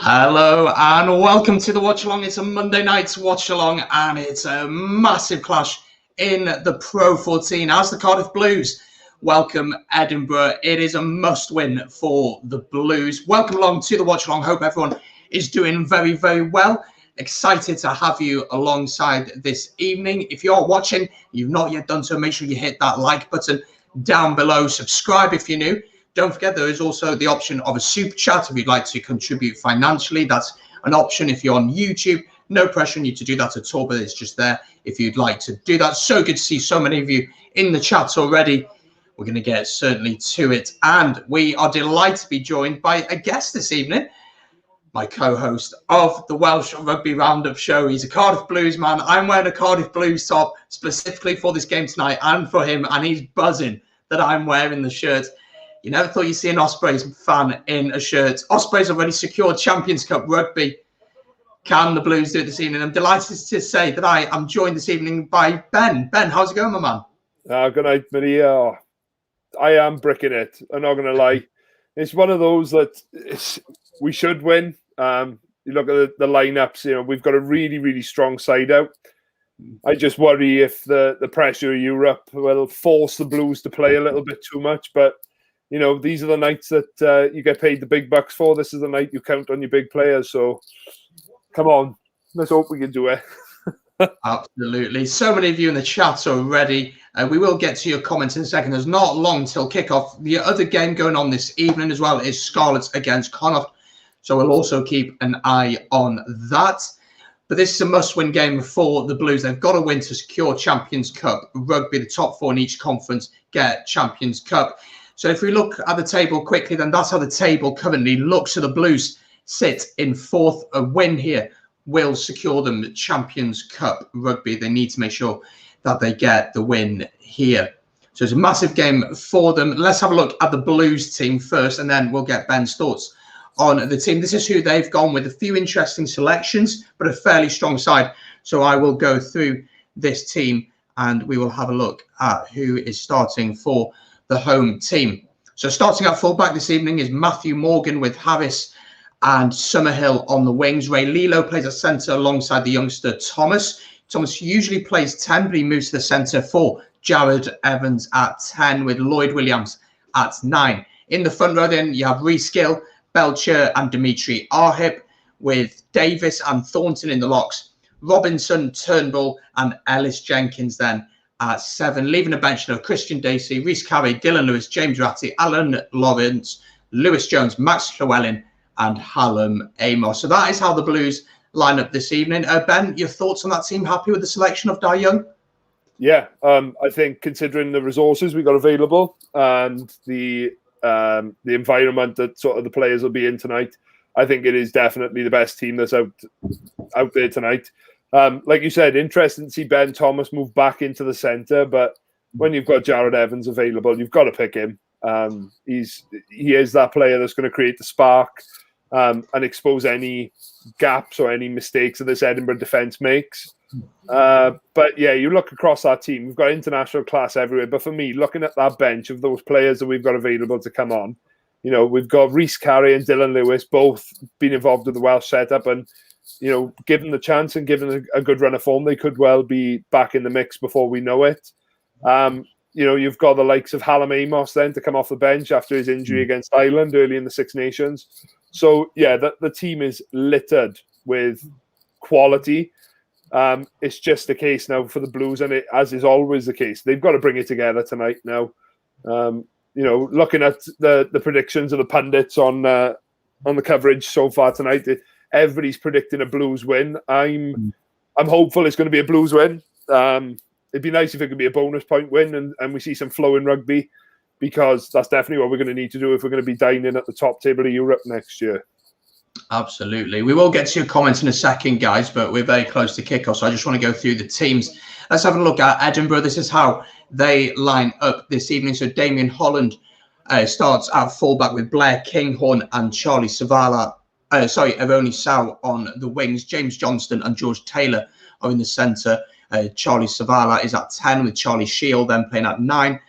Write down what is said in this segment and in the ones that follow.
Hello and welcome to the watch along. It's a Monday night's watch along and it's a massive clash in the PRO14 as the Cardiff Blues welcome Edinburgh. It is a must win for the Blues. Welcome along to the watch along. Hope everyone is doing very, very well. Excited to have you alongside this evening. If you're watching, you've not yet done so, make sure you hit that like button down below. Subscribe if you're new. Don't forget, there is also the option of a super chat if you'd like to contribute financially. That's an option if you're on YouTube. No pressure on you to do that at all, but it's just there if you'd like to do that. So good to see so many of you in the chat already. We're going to get certainly to it. And we are delighted to be joined by a guest this evening, my co-host of the Welsh Rugby Roundup show. He's a Cardiff Blues man. I'm wearing a Cardiff Blues top specifically for this game tonight and for him, and he's buzzing that I'm wearing the shirt. You never thought you'd see an Ospreys fan in a shirt. Ospreys already secured Champions Cup rugby. Can the Blues do it this evening? I'm delighted to say that I am joined this evening by Ben. Ben, how's it going, my man? Good night, Minnie. I am bricking it. I'm not going to lie. It's one of those that we should win. You look at the lineups. You know, we've got a really, really strong side out. I just worry if the pressure of Europe will force the Blues to play a little bit too much. But you know, these are the nights that you get paid the big bucks for. This is the night you count on your big players. So, come on. Let's hope we can do it. Absolutely. So many of you in the chat already. We will get to your comments in a second. There's not long till kickoff. The other game going on this evening as well is Scarlets against Cardiff. So we'll also keep an eye on that. But this is a must-win game for the Blues. They've got to win to secure Champions Cup rugby. The top four in each conference get Champions Cup. So if we look at the table quickly, then that's how the table currently looks. So the Blues sit in fourth. A win here will secure them the Champions Cup rugby. They need to make sure that they get the win here. So it's a massive game for them. Let's have a look at the Blues team first, and then we'll get Ben's thoughts on the team. This is who they've gone with. A few interesting selections, but a fairly strong side. So I will go through this team, and we will have a look at who is starting for the home team. So starting at fullback this evening is Matthew Morgan with Harris and Summerhill on the wings. Ray Lilo plays at centre alongside the youngster Thomas. Thomas usually plays 10, but he moves to the centre for Jared Evans at 10 with Lloyd Williams at 9. In the front row then you have Rhys Gill, Belcher and Dimitri Arhip with Davis and Thornton in the locks. Robinson, Turnbull and Ellis Jenkins then at 7, leaving a bench of Christian Dacey, Rhys Carey, Dylan Lewis, James Ratty, Alan Lawrence, Lewis Jones, Max Llewellyn, and Hallam Amos. So that is how the Blues line up this evening. Ben, your thoughts on that team? Happy with the selection of Dai Young? Yeah, I think considering the resources we got available and the environment that sort of the players will be in tonight, I think it is definitely the best team that's out there tonight. Like you said, interesting to see Ben Thomas move back into the centre, but when you've got Jared Evans available, you've got to pick him. He is that player that's going to create the spark and expose any gaps or any mistakes that this Edinburgh defence makes. But yeah, you look across that team, we've got international class everywhere. But for me, looking at that bench of those players that we've got available to come on, you know, we've got Rhys Carey and Dylan Lewis both been involved with the Welsh setup, and you know, given the chance and given a good run of form, they could well be back in the mix before we know it. You know, you've got the likes of Hallam Amos then to come off the bench after his injury against Ireland early in the Six Nations. So, yeah, the team is littered with quality. It's just a case now for the Blues, and as is always the case, they've got to bring it together tonight now. You know, looking at the predictions of the pundits on the coverage so far tonight, everybody's predicting a Blues win. I'm hopeful it's going to be a Blues win. It'd be nice if it could be a bonus point win and we see some flow in rugby, because that's definitely what we're going to need to do if we're going to be dining at the top table of Europe next year. Absolutely. We will get to your comments in a second, guys, but we're very close to kickoff, so I just want to go through the teams. Let's have a look at Edinburgh. This is how they line up this evening. So Damien Holland starts at fullback with Blair Kinghorn and Charlie Savala. Aroni Sow on the wings. James Johnston and George Taylor are in the centre. Charlie Savala is at 10 with Charlie Shield then playing at 9.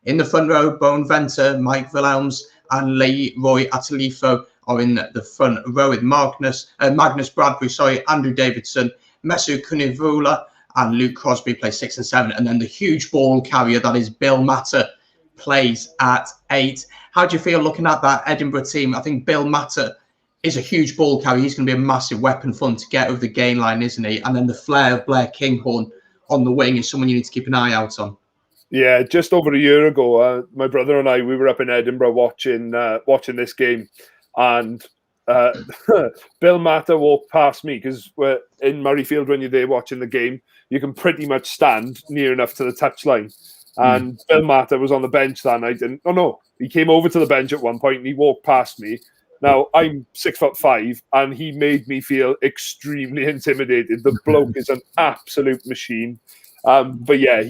In the front row, Bone Venter, Mike Wilhelms and Leroy Atalifo are in the front row with Magnus Bradbury, Andrew Davidson, Mesu Kunivula, and Luke Crosby play 6 and 7. And then the huge ball carrier that is Bill Matter plays at 8. How do you feel looking at that Edinburgh team? I think Bill Matter is a huge ball carrier. He's going to be a massive weapon for them to get over the gain line, isn't he? And then the flair of Blair Kinghorn on the wing is someone you need to keep an eye out on. Yeah, just over a year ago, my brother and I, we were up in Edinburgh watching this game, and Bill Matter walked past me because we're in Murrayfield. When you're there watching the game, you can pretty much stand near enough to the touchline. And Bill Matter was on the bench that night, and he came over to the bench at one point and he walked past me. Now, I'm 6'5", and he made me feel extremely intimidated. The bloke is an absolute machine. But yeah,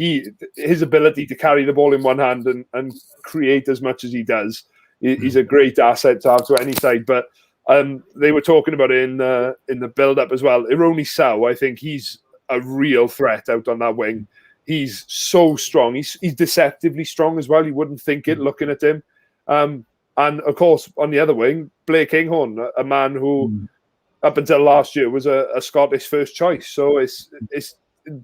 his ability to carry the ball in one hand and create as much as he does, he's a great asset to have to any side. But they were talking about it in the build-up as well. Ironi Sow, I think he's a real threat out on that wing. He's so strong. He's deceptively strong as well. You wouldn't think it looking at him. And, of course, on the other wing, Blair Kinghorn, a man who, up until last year, was a Scottish first choice. So it's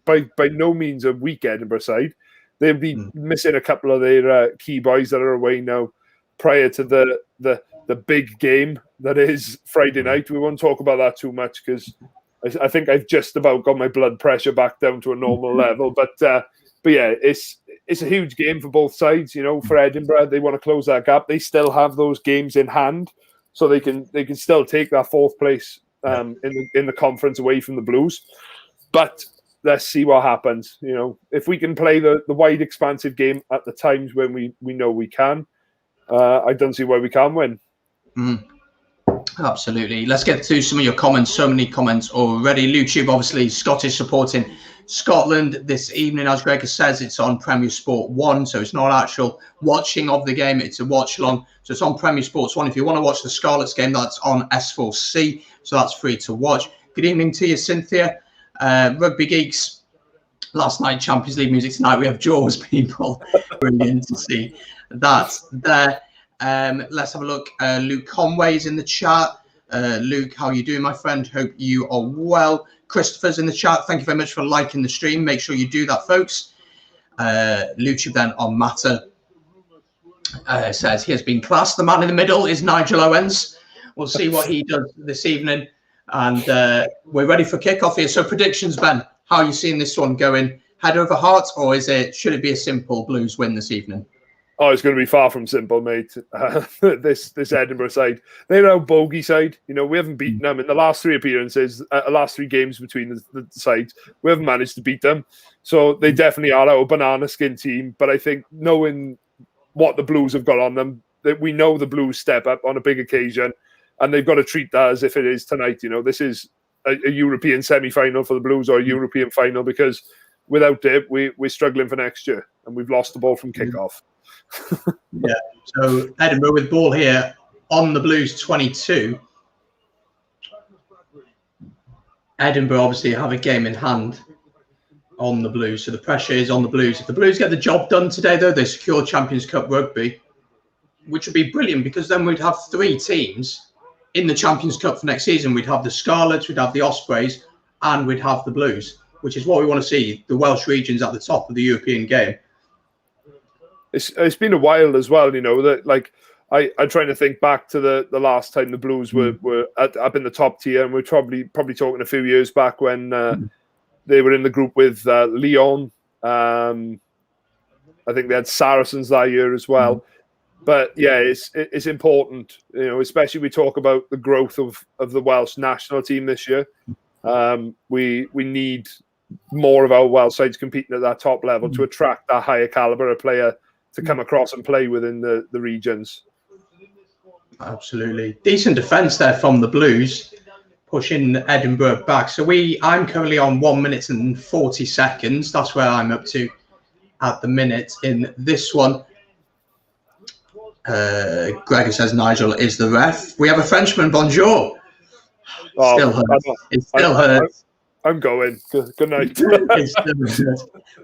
by no means a weak Edinburgh side. They'll be missing a couple of their key boys that are away now prior to the big game that is Friday night. We won't talk about that too much because I think I've just about got my blood pressure back down to a normal level. But yeah, it's a huge game for both sides. For Edinburgh, they want to close that gap. They still have those games in hand, so they can still take that 4th place in the conference away from the Blues. But let's see what happens. If we can play the wide, expansive game at the times when we know we can, I don't see why we can't win. Absolutely. Let's get to some of your comments. So many comments already. YouTube, obviously, Scottish supporting Scotland this evening. As Gregor says, it's on Premier Sport 1, so it's not actual watching of the game. It's a watch along. So it's on Premier Sports 1. If you want to watch the Scarlets game, that's on S4C, so that's free to watch. Good evening to you, Cynthia. Rugby Geeks, last night, Champions League music tonight. We have Jaws people. Brilliant to see that there. Let's have a look. Luke Conway's in the chat. Luke, how are you doing, my friend? Hope you are well. Christopher's in the chat. Thank you very much for liking the stream. Make sure you do that, folks. YouTube then on Matter says he has been classed. The man in the middle is Nigel Owens. We'll see what he does this evening. And we're ready for kickoff here. So predictions, Ben. How are you seeing this one going? Head over heart, or should it be a simple Blues win this evening? Oh, it's going to be far from simple, mate. This Edinburgh side, they're our bogey side. We haven't beaten them in the last 3 appearances, last 3 games between the sides. We haven't managed to beat them, so they definitely are our banana skin team. But I think knowing what the Blues have got on them, that we know the Blues step up on a big occasion, and they've got to treat that as if it is tonight. This is a European semi-final for the Blues or a European final, because without it, we're struggling for next year, and we've lost the ball from kickoff. Yeah, so Edinburgh with ball here on the Blues 22. Edinburgh obviously have a game in hand on the Blues, so the pressure is on the Blues. If the Blues get the job done today, though, they secure Champions Cup rugby, which would be brilliant, because then we'd have 3 teams in the Champions Cup for next season. We'd have the Scarlets, we'd have the Ospreys, and we'd have the Blues, which is what we want to see, the Welsh regions at the top of the European game. It's been a while as well, that I'm trying to think back to the last time the Blues were up in the top tier, and we're probably talking a few years back when they were in the group with Lyon. I think they had Saracens that year as well. But yeah, it's important, especially we talk about the growth of the Welsh national team this year. We need more of our Welsh sides competing at that top level to attract that higher caliber of player to come across and play within the regions. Absolutely. Decent defence there from the Blues, pushing Edinburgh back. So I'm currently on 1 minute and 40 seconds. That's where I'm up to at the minute in this one. Gregor says Nigel is the ref. We have a Frenchman, bonjour. Still hurts. It still hurts. I'm going. Good night.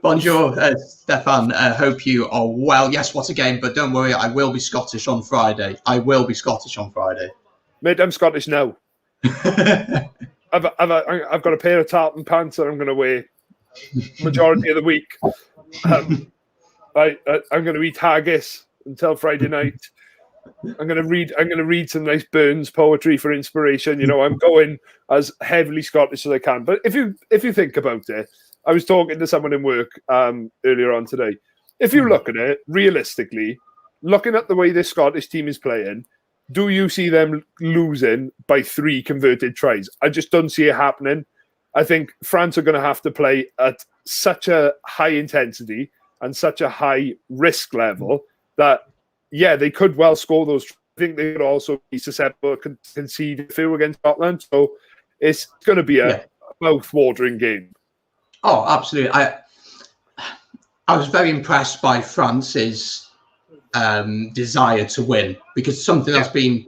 Bonjour, Stefan. Hope you are well. Yes, what a game. But don't worry, I will be Scottish on Friday. mate, I'm Scottish now. I've got a pair of tartan pants that I'm going to wear majority of the week. I'm going to eat haggis until Friday night. I'm going to read some nice Burns poetry for inspiration. You know, I'm going as heavily Scottish as I can. But if you think about it, I was talking to someone in work earlier on today. If you look at it realistically, looking at the way this Scottish team is playing, do you see them losing by 3 converted tries? I just don't see it happening. I think France are going to have to play at such a high intensity and such a high risk level that, yeah, they could well score those. I think they could also be susceptible to concede a few against Scotland. So it's going to be a mouth-watering game. Oh, absolutely. I was very impressed by France's desire to win, because something that's been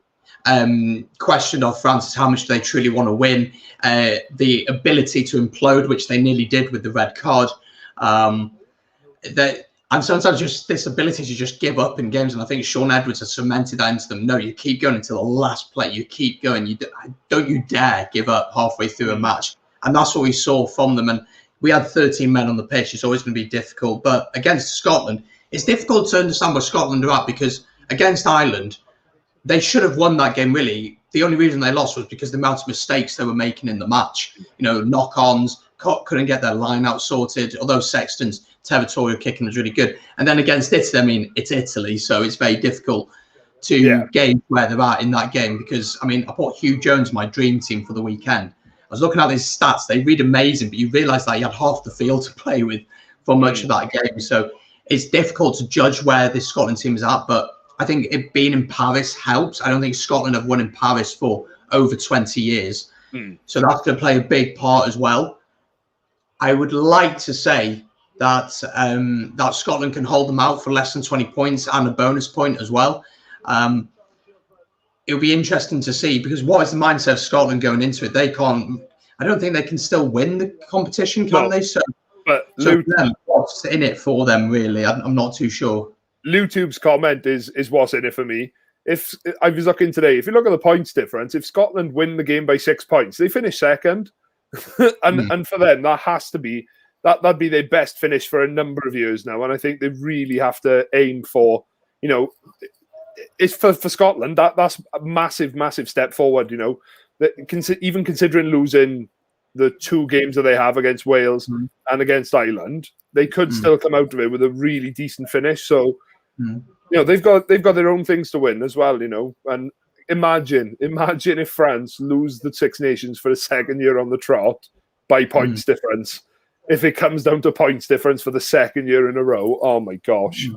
questioned of France is how much they truly want to win. The ability to implode, which they nearly did with the red card. And sometimes just this ability to just give up in games. And I think Sean Edwards has cemented that into them. No, you keep going until the last play. You keep going. Don't you dare give up halfway through a match. And that's what we saw from them. And we had 13 men on the pitch. It's always going to be difficult. But against Scotland, it's difficult to understand where Scotland are at, because against Ireland, they should have won that game, really. The only reason they lost was because the amount of mistakes they were making in the match. You know, knock-ons, couldn't get their line out sorted, although Sexton's territorial kicking was really good. And then against Italy, I mean, it's Italy, so it's very difficult to gauge where they're at in that game, because, I mean, I bought Hugh Jones, my dream team, for the weekend. I was looking at his stats. They read amazing, but you realise that he had half the field to play with for much of that game. So it's difficult to judge where this Scotland team is at, but I think it being in Paris helps. I don't think Scotland have won in Paris for over 20 years. So that's going to play a big part as well. I would like to say that that Scotland can hold them out for less than 20 points and a bonus point as well. It'll be interesting to see, because what is the mindset of Scotland going into it? They can't. I don't think they can still win the competition, can they? So what's in it for them, really? I'm not too sure. LouTube's comment is what's in it for me. If I was looking today, if you look at the points difference, if Scotland win the game by 6 points, they finish second. and for them, that has to be that'd be their best finish for a number of years now. And I think they really have to aim for, you know, it's for Scotland, that's a massive step forward. You know, even considering losing the 2 games that they have against Wales and against Ireland, they could still come out of it with a really decent finish. So you know, they've got their own things to win as well. You know, and imagine if France lose the Six Nations for the 2nd year on the trot by points difference. If it comes down to points difference for the 2nd year in a row, oh my gosh.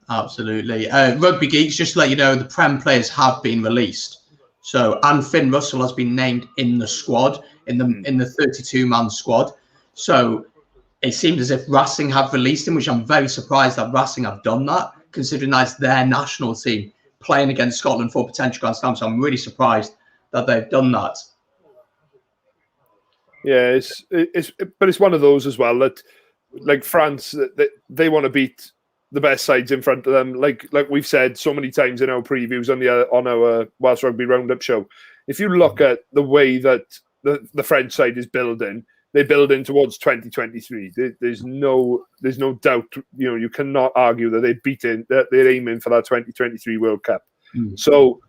Absolutely. Rugby Geeks, just to let you know, the Prem players have been released. So, and Finn Russell has been named in the squad, in the 32-man squad. So it seems as if Racing have released him, which I'm very surprised that Racing have done that, considering that's their national team playing against Scotland for potential Grand Slam. So I'm really surprised that they've done that. Yeah, but it's one of those as well that, like France, they want to beat the best sides in front of them. Like we've said so many times in our previews on our Welsh Rugby Roundup show. If you look at the way that the French side is building, they're building towards 2023. There's no doubt. You know, you cannot argue that they're aiming for that 2023 World Cup. So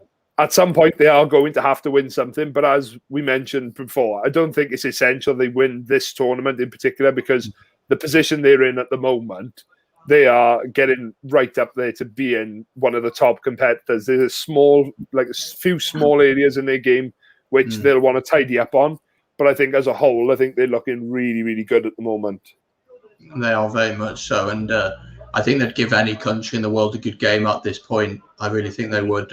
at some point they are going to have to win something. But as we mentioned before, I don't think it's essential they win this tournament in particular, because the position they're in at the moment, they are getting right up there to being one of the top competitors. There's a few small areas in their game which they'll want to tidy up on. But I think as a whole, I think they're looking really, really good at the moment. They are very much so. And I think they'd give any country in the world a good game at this point. I really think they would.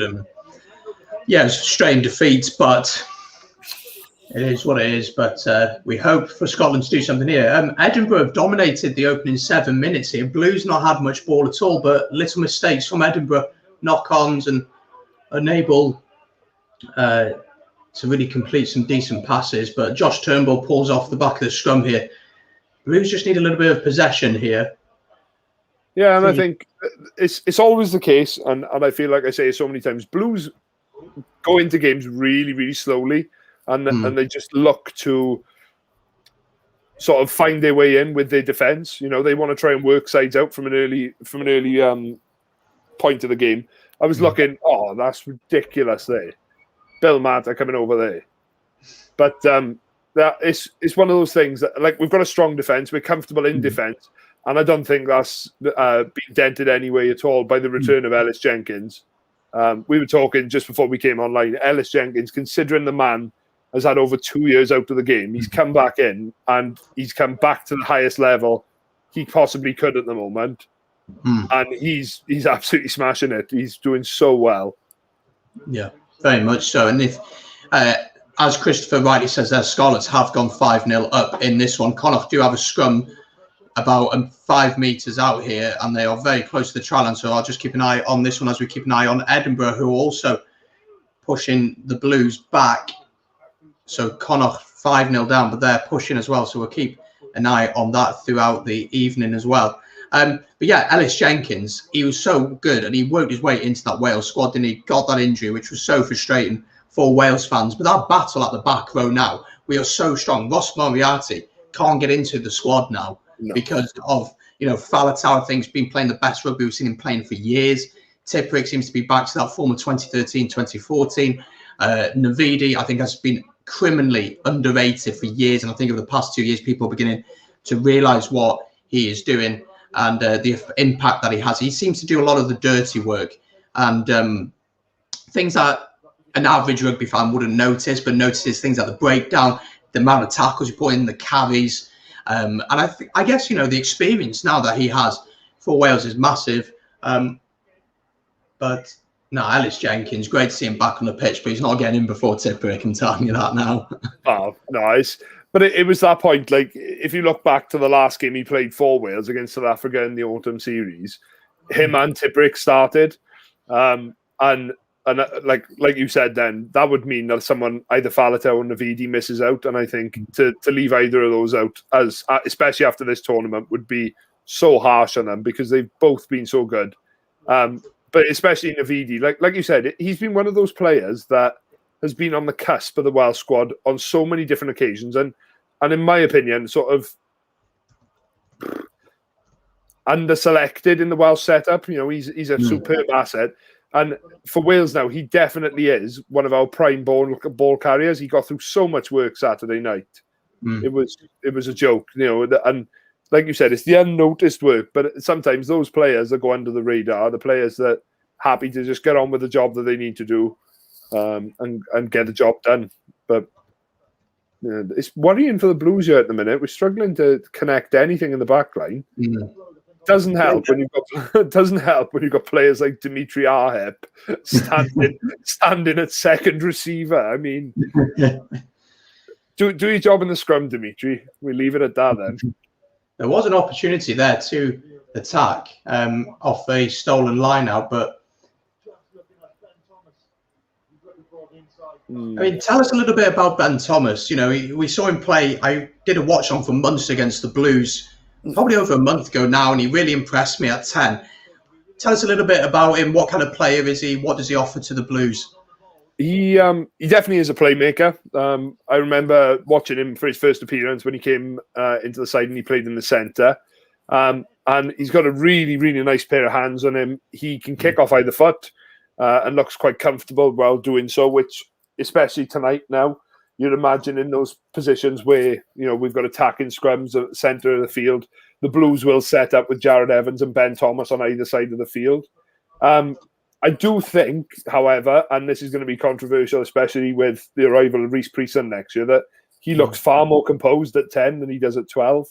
Yeah, it's strange defeats, but it is what it is. But we hope for Scotland to do something here. Edinburgh have dominated the opening 7 minutes here. Blues not had much ball at all, but little mistakes from Edinburgh, knock-ons, and unable to really complete some decent passes. But Josh Turnbull pulls off the back of the scrum here. Blues just need a little bit of possession here. Yeah, and I think it's always the case, and I feel like I say so many times, Blues go into games really, really slowly, and they just look to sort of find their way in with their defence. You know, they want to try and work sides out from an early point of the game. I was looking, oh, that's ridiculous there. Bill Matter coming over there. But that it's one of those things that, like, we've got a strong defence, we're comfortable in defence, and I don't think that's been dented anyway at all by the return of Ellis Jenkins. We were talking just before we came online. Ellis Jenkins, considering the man has had over 2 years out of the game, he's come back in and he's come back to the highest level he possibly could at the moment. And he's absolutely smashing it. He's doing so well. Yeah, very much so. And if, as Christopher rightly says, their Scarlets have gone 5-0 up in this one. Connacht do have a scrum about 5 metres out here, and they are very close to the try line. So I'll just keep an eye on this one as we keep an eye on Edinburgh, who are also pushing the Blues back. So Connacht 5-0 down, but they're pushing as well. So we'll keep an eye on that throughout the evening as well. But yeah, Ellis Jenkins, he was so good, and he worked his way into that Wales squad, and he got that injury, which was so frustrating for Wales fans. But that battle at the back row now, we are so strong. Ross Moriarty can't get into the squad now because of, you know, Faletau, I think, has been playing the best rugby we've seen him playing for years. Tipuric seems to be back to that form of 2013, 2014. Navidi, I think, has been criminally underrated for years, and I think over the past 2 years, people are beginning to realise what he is doing and the impact that he has. He seems to do a lot of the dirty work and things that an average rugby fan wouldn't notice, but notices things like the breakdown, the amount of tackles you put in, the carries, and I guess, you know, the experience now that he has for Wales is massive. But no, Ellis Jenkins, great to see him back on the pitch, but he's not getting in before Tipuric, I can tell you that now. Oh, nice. But it was that point, like, if you look back to the last game he played for Wales against South Africa in the autumn series, him and Tipuric started. And like you said then, that would mean that someone, either Faletau or Navidi, misses out. And I think to leave either of those out, especially after this tournament, would be so harsh on them because they've both been so good. But especially Navidi, like you said, he's been one of those players that has been on the cusp of the Welsh squad on so many different occasions, and in my opinion, sort of under-selected in the Welsh setup. You know, he's a superb asset, and for Wales now, he definitely is one of our prime ball carriers. He got through so much work Saturday night. It was a joke, you know, and like you said, it's the unnoticed work, but sometimes those players that go under the radar, the players that are happy to just get on with the job that they need to do and get the job done. But you know, it's worrying for the Blues here at the minute. We're struggling to connect anything in the back line. Doesn't help when you've got players like Dimitri Arhep standing at second receiver. I mean, do your job in the scrum, Dimitri. We leave it at that then. There was an opportunity there to attack off a stolen line out, but I mean, tell us a little bit about Ben Thomas. You know, we saw him play. I did a watch on for months against the Blues, probably over a month ago now, and he really impressed me at 10. Tell us a little bit about him. What kind of player is he? What does he offer to the Blues? He definitely is a playmaker. I remember watching him for his first appearance when he came into the side and he played in the centre. And he's got a really, really nice pair of hands on him. He can kick off either foot and looks quite comfortable while doing so, which, especially tonight now, you'd imagine in those positions where, you know, we've got attacking scrums at the centre of the field, the Blues will set up with Jared Evans and Ben Thomas on either side of the field. I do think, however, and this is going to be controversial, especially with the arrival of Rhys Priestland next year, that he looks far more composed at 10 than he does at 12.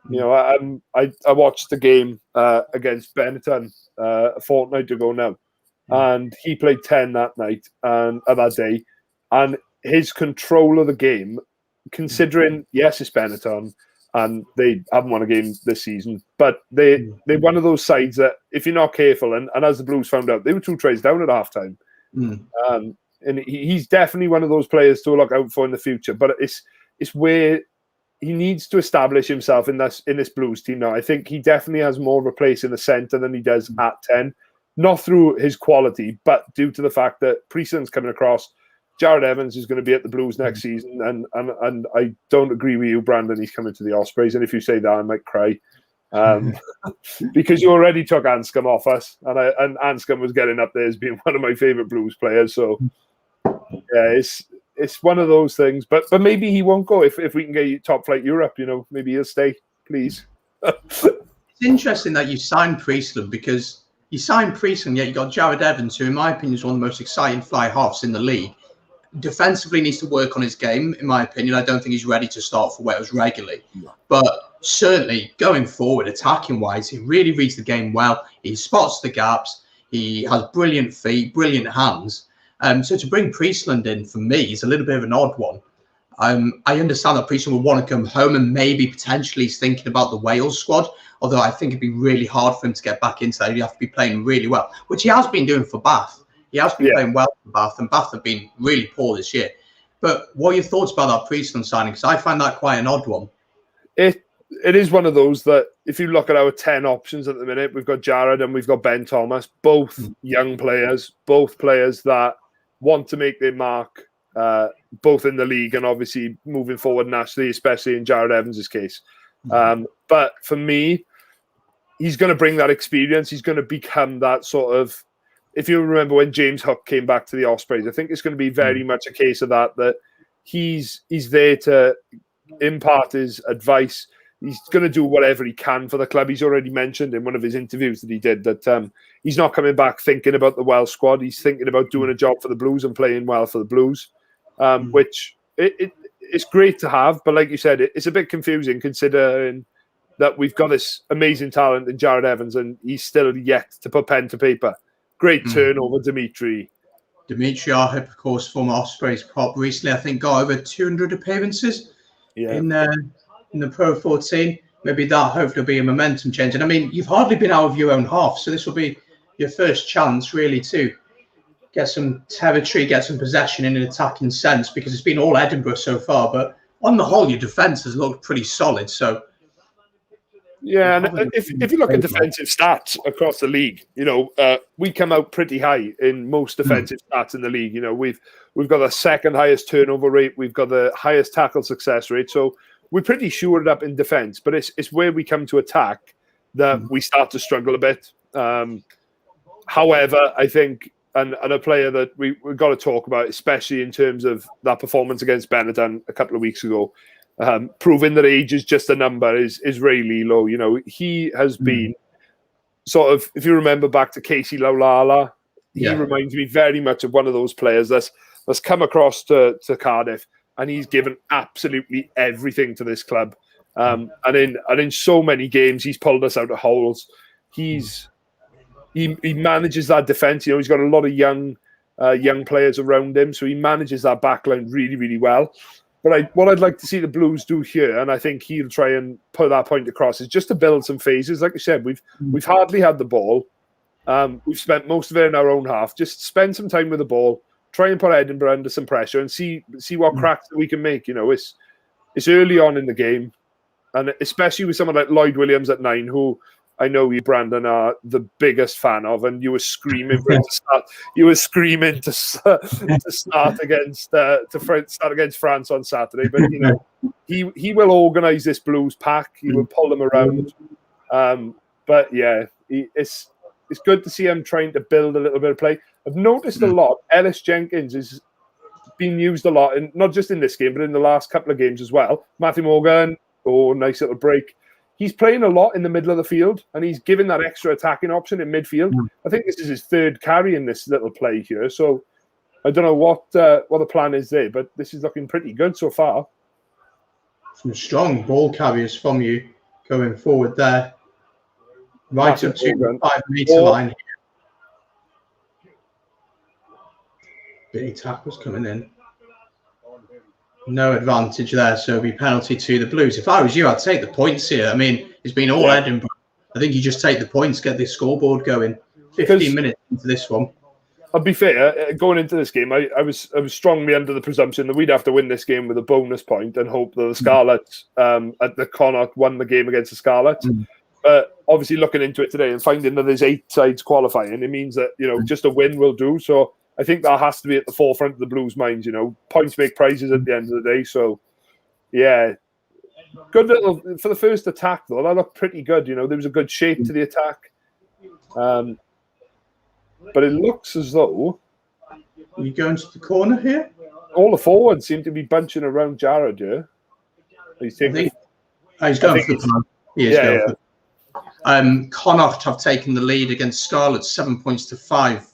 You know, I watched the game against Benetton a fortnight ago now, and he played 10 that night and that day, and his control of the game, considering, yes, it's Benetton, and they haven't won a game this season, but they're one of those sides that, if you're not careful, and as the Blues found out, they were 2 tries down at halftime. And he's definitely one of those players to look out for in the future. But it's where he needs to establish himself in this Blues team now. I think he definitely has more of a place in the centre than he does at 10. not through his quality, but due to the fact that Priestland's coming across. Jared Evans is going to be at the Blues next season, and I don't agree with you, Brandon. He's coming to the Ospreys, and if you say that, I might cry, because you already took Anscombe off us, and Anscombe was getting up there as being one of my favourite Blues players. So yeah, it's one of those things. But maybe he won't go if we can get top flight Europe. Maybe he'll stay, please. It's interesting that you signed Priestland, because you signed Priestland, yet you got Jared Evans, who in my opinion is one of the most exciting fly halves in the league. Defensively needs to work on his game, in my opinion. I don't think he's ready to start for Wales regularly. But certainly going forward, attacking wise, he really reads the game well. He spots the gaps. He has brilliant feet, brilliant hands. So to bring Priestland in, for me, is a little bit of an odd one. I understand that Priestland will want to come home, and maybe potentially he's thinking about the Wales squad, although I think it'd be really hard for him to get back into that. He'd have to be playing really well, which he has been doing for Bath. He has been playing well for Bath, and Bath have been really poor this year. But what are your thoughts about that Priestland signing? Because I find that quite an odd one. It is one of those that, if you look at our 10 options at the minute, we've got Jared and we've got Ben Thomas, both young players, both players that want to make their mark, both in the league and obviously moving forward nationally, especially in Jared Evans' case. But for me, he's going to bring that experience. He's going to become that sort of, if you remember when James Hook came back to the Ospreys, I think it's going to be very much a case of that he's there to impart his advice. He's going to do whatever he can for the club. He's already mentioned in one of his interviews that he did that he's not coming back thinking about the Welsh squad. He's thinking about doing a job for the Blues and playing well for the Blues, which it's great to have. But like you said, it's a bit confusing considering that we've got this amazing talent in Jared Evans and he's still yet to put pen to paper. Great turnover, Dimitri. Dimitri Arhip, of course, former Ospreys prop, recently I think got over 200 appearances in the PRO14. Maybe that hopefully will be a momentum change. And I mean, you've hardly been out of your own half, so this will be your first chance really to get some territory, get some possession in an attacking sense, because it's been all Edinburgh so far. But on the whole, your defence has looked pretty solid. So yeah, and if you look at defensive stats across the league, we come out pretty high in most defensive stats in the league. We've got the second highest turnover rate, we've got the highest tackle success rate, so we're pretty shored up in defence. But it's where we come to attack that we start to struggle a bit. However, I think, and a player that we've got to talk about, especially in terms of that performance against Benetton a couple of weeks ago. Proving that age is just a number is really low. He has been sort of, if you remember back to Casey Laulala, he reminds me very much of one of those players that's come across to Cardiff, and he's given absolutely everything to this club. And in so many games, he's pulled us out of holes. He manages that defence. He's got a lot of young players around him, so he manages that backline really, really well. But what I'd like to see the Blues do here, and I think he'll try and put that point across, is just to build some phases. Like I said, we've hardly had the ball. We've spent most of it in our own half. Just spend some time with the ball, try and put Edinburgh under some pressure, and see what cracks we can make. It's early on in the game, and especially with someone like Lloyd Williams at 9, who I know you, Brandon, are the biggest fan of, and you were screaming for him to start. You were screaming to start against France on Saturday. But he will organise this Blues pack. He will pull them around. But yeah, it's good to see him trying to build a little bit of play. I've noticed a lot. Ellis Jenkins is being used a lot, and not just in this game, but in the last couple of games as well. Matthew Morgan, nice little break. He's playing a lot in the middle of the field, and he's given that extra attacking option in midfield. I think this is his third carry in this little play here. So I don't know what the plan is there, but this is looking pretty good so far. Some strong ball carriers from you going forward there. Right up to the 5-metre line. Big tackles coming in. No advantage there, so it'll be penalty to the Blues. If I was you, I'd take the points here. I mean, it's been all Edinburgh. I think you just take the points, get the scoreboard going. 15 minutes into this one. I'll be fair, going into this game, I was strongly under the presumption that we'd have to win this game with a bonus point and hope that the Scarlets at the Connacht won the game against the Scarlets. Obviously, looking into it today and finding that there's 8 sides qualifying, it means that, just a win will do. So I think that has to be at the forefront of the Blues' minds. Points make prizes at the end of the day. So, yeah. Good little for the first attack, though. That looked pretty good. There was a good shape to the attack. But it looks as though... Are you going to the corner here? All the forwards seem to be bunching around Jared here. He's going for the plan. He is going for Connacht have taken the lead against Scarlet, 7 points to 5.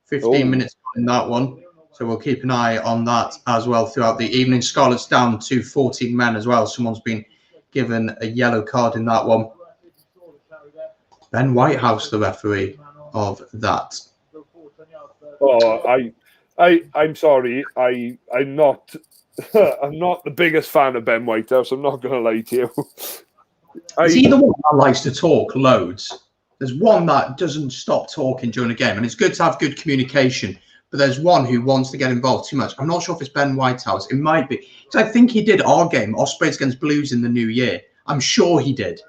15 minutes in that one. So we'll keep an eye on that as well throughout the evening. Scarlet's down to 14 men as well. Someone's been given a yellow card in that one. Ben Whitehouse, the referee of that. Oh, I'm sorry. I'm not I'm not the biggest fan of Ben Whitehouse. I'm not going to lie to you. Is he the one that likes to talk loads? There's one that doesn't stop talking during a game, and it's good to have good communication. But there's one who wants to get involved too much. I'm not sure if it's Ben Whitehouse. It might be. Because I think he did our game, Ospreys against Blues in the new year. I'm sure he did.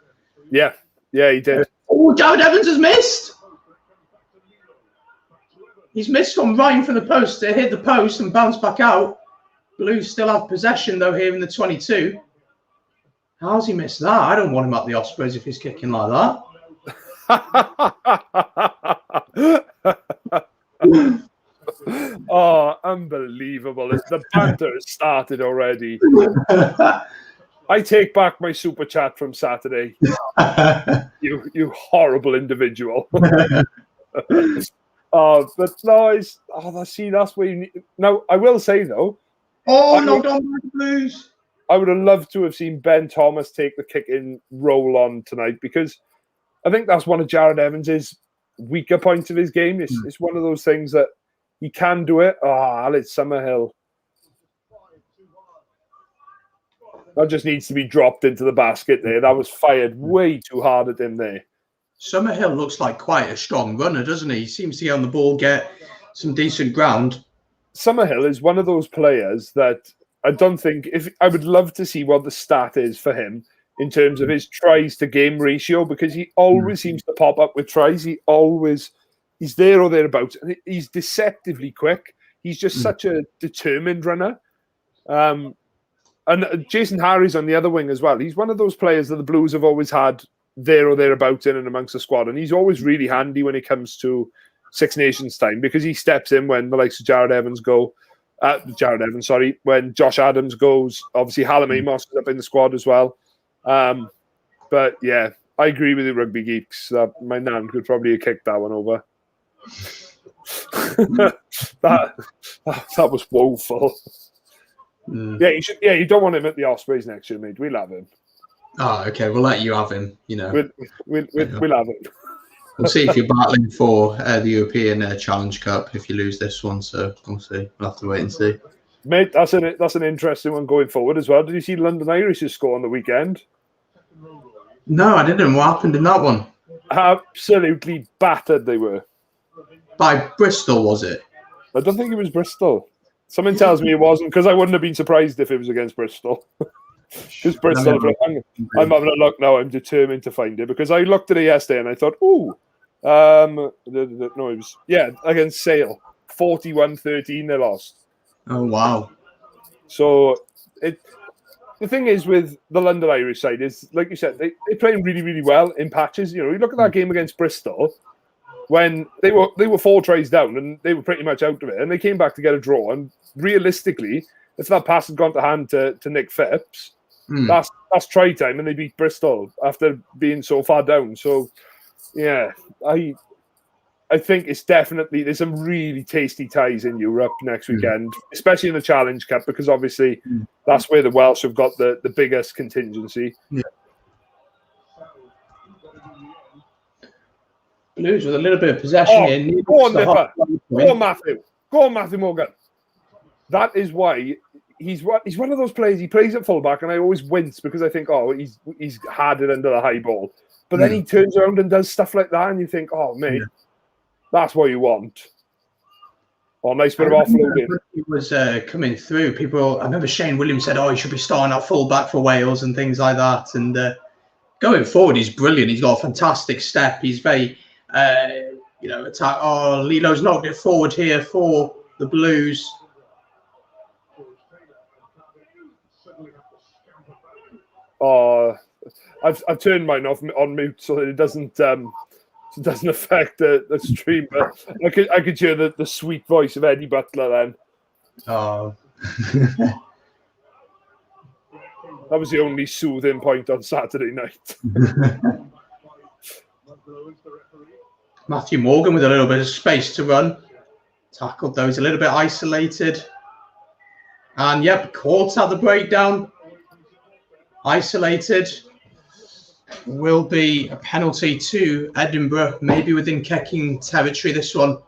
Yeah, he did. Oh, Jared Evans has missed. He's missed from right in front of the post. It hit the post and bounced back out. Blues still have possession, though, here in the 22. How's he missed that? I don't want him at the Ospreys if he's kicking like that. Oh, unbelievable. The banter has started already. I take back my super chat from Saturday. You horrible individual. But no, that's where you need. Now, I will say, though. Knocked on by the Blues. I would have loved to have seen Ben Thomas take the kick-in role on tonight, because I think that's one of Jared Evans' weaker points of his game. It's one of those things that he can do it. Alex Summerhill. That just needs to be dropped into the basket there. That was fired way too hard at him there. Summerhill looks like quite a strong runner, doesn't he? He seems to get on the ball, get some decent ground. Summerhill is one of those players that I don't think... I would love to see what the stat is for him in terms of his tries to game ratio, because he always seems to pop up with tries. He's there or thereabouts, and he's deceptively quick. He's just such a determined runner. And Jason Harry's on the other wing as well. He's one of those players that the Blues have always had there or thereabouts in and amongst the squad, and he's always really handy when it comes to Six Nations time, because he steps in when the likes of Jared Evans go. When Josh Adams goes. Obviously, Hallam Amos is up in the squad as well. But yeah, I agree with the Rugby Geeks. My nan could probably have kicked that one over. that was woeful. Yeah, you don't want him at the Ospreys next year, mate. We'll have him. Oh, okay. We'll let you have him. We'll have him. We'll see if you're battling for the European Challenge Cup if you lose this one. So we'll see. We'll have to wait and see. Mate, that's an interesting one going forward as well. Did you see London Irish's score on the weekend? No, I didn't. What happened in that one? Absolutely battered they were. By Bristol, was it? I don't think it was Bristol. Something tells me it wasn't, because I wouldn't have been surprised if it was against Bristol. Because Bristol, I'm having a look now. I'm determined to find it, because I looked at it yesterday and I thought, no, it was, against Sale. 41-13 they lost. Oh, wow. So the thing is with the London Irish side is, like you said, they play really, really well in patches. You look at that game against Bristol, when they were 4 tries down and they were pretty much out of it, and they came back to get a draw. And realistically, if that pass had gone to hand to Nick Phipps, that's try time, and they beat Bristol after being so far down. So, yeah, I think it's definitely, there's some really tasty ties in Europe next weekend, especially in the Challenge Cup, because obviously that's where the Welsh have got the biggest contingency. Yeah. Blues with a little bit of possession here. Go on, Nipper. Go on, Matthew Morgan. That is why he's one of those players. He plays at fullback, and I always wince because I think, he's had it under the high ball. But then he turns around and does stuff like that, and you think, mate, that's what you want. Nice bit of offloading. He was coming through. I remember Shane Williams said, he should be starting at fullback for Wales and things like that. And Going forward, he's brilliant. He's got a fantastic step. He's very, attack. Oh, Lilo's knocked it forward here for the Blues. Oh, I've turned mine off on mute so that it doesn't affect the stream. But I could hear the sweet voice of Eddie Butler then. Oh. That was the only soothing point on Saturday night. Matthew Morgan with a little bit of space to run. Tackled those a little bit isolated. And yep, caught at the breakdown. Isolated. Will be a penalty to Edinburgh, maybe within kicking territory, this one.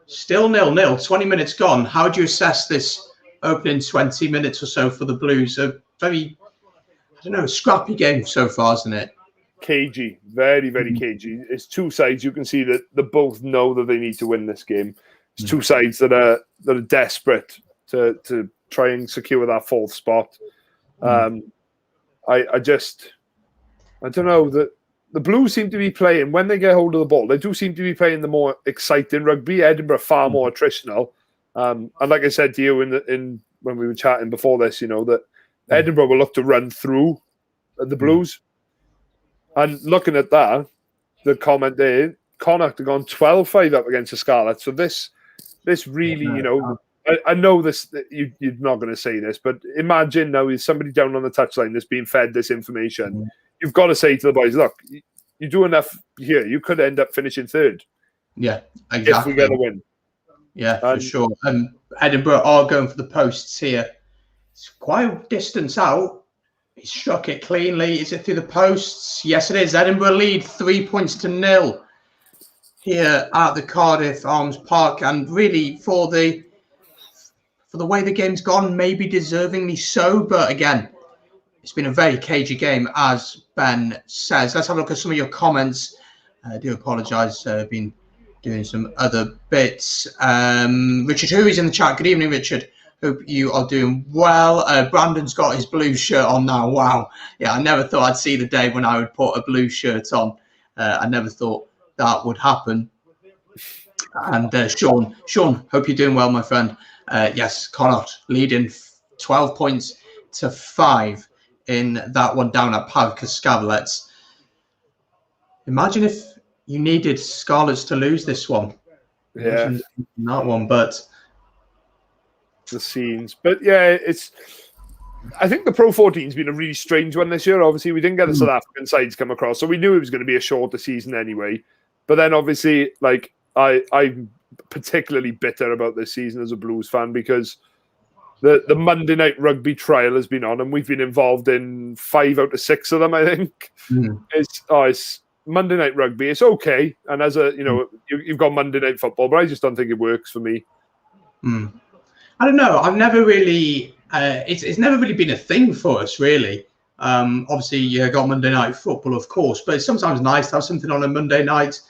Still 0-0, 20 minutes gone. How do you assess this opening 20 minutes or so for the Blues? A very, scrappy game so far, isn't it? Cagey, very, very cagey. It's two sides. You can see that they both know that they need to win this game. It's two sides that are desperate to try and secure that fourth spot. I don't know, the Blues seem to be playing, when they get hold of the ball, they do seem to be playing the more exciting rugby. Edinburgh far more attritional. And like I said to you in when we were chatting before this, that Edinburgh will look to run through the Blues. And looking at that, the comment there, Connacht have gone 12-5 up against the Scarlets. So this really, I know this. You're not going to say this, but imagine now is somebody down on the touchline that's being fed this information. You've got to say to the boys, look, you do enough here. You could end up finishing third. Yeah, exactly. If we get a win. Yeah, for sure. Edinburgh are going for the posts here. It's quite a distance out. He struck it cleanly. Is it through the posts? Yes, it is. Edinburgh lead 3-0 here at the Cardiff Arms Park. And really, for the way the game's gone, maybe deservingly so. But again, it's been a very cagey game, as Ben says. Let's have a look at some of your comments. I do apologise. I've been doing some other bits. Richard Hooey's in the chat. Good evening, Richard. Hope you are doing well. Brandon's got his blue shirt on now. Wow. Yeah, I never thought I'd see the day when I would put a blue shirt on. I never thought that would happen. And Sean, hope you're doing well, my friend. Yes, Connacht leading 12 points to 5 in that one down at Parc Scarlets. Imagine if you needed Scarlets to lose this one. Yeah. That one, but the scenes. But yeah, I think the PRO14 has been a really strange one this year. Obviously, we didn't get the South African sides come across, so we knew it was going to be a shorter season anyway. But then obviously, like I'm particularly bitter about this season as a Blues fan because the Monday Night Rugby trial has been on, and we've been involved in 5 out of 6 of them. I think it's Monday Night Rugby. It's okay, and as a you've got Monday Night Football, but I just don't think it works for me. I don't know. I've never really. It's never really been a thing for us, really. Obviously, you got Monday Night Football, of course, but it's sometimes nice to have something on a Monday night.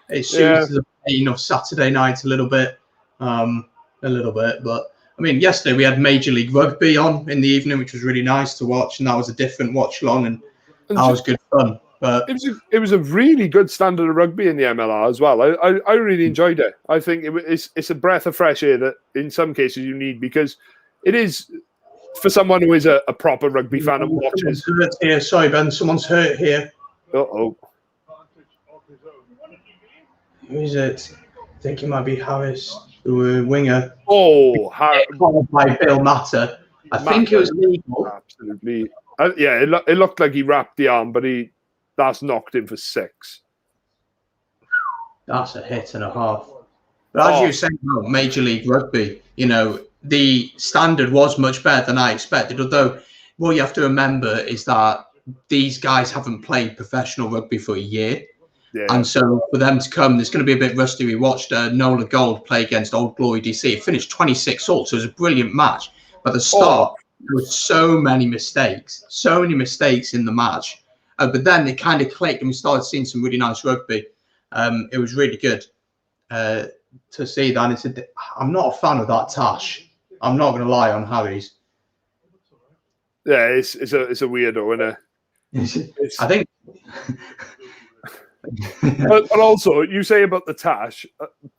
It soothes the pain of Saturday night a little bit. But I mean, yesterday we had Major League Rugby on in the evening, which was really nice to watch, and that was a different watch long, and that was good fun. But it was a really good standard of rugby in the MLR as well. I really enjoyed it. I think it's a breath of fresh air that in some cases you need, because it is for someone who is a proper rugby fan and watches. Here. Sorry, Ben, someone's hurt here. Uh-oh. Who is it? I think it might be Harris, the winger. Oh, by Bill Matter. I think it was legal. Absolutely. It looked like he wrapped the arm, but that's knocked him for 6. That's a hit and a half. But as you were saying about Major League Rugby, the standard was much better than I expected. Although what you have to remember is that these guys haven't played professional rugby for a year. Yeah. And so for them to come, there's going to be a bit rusty. We watched Nola Gold play against Old Glory DC. It finished 26-all, so it was a brilliant match. But at the start, there were so many mistakes in the match. But then it kind of clicked and we started seeing some really nice rugby. It was really good to see that. I'm not a fan of that Tash. I'm not going to lie on Harry's. Yeah, it's a weirdo, isn't it? I think but also, you say about the tash,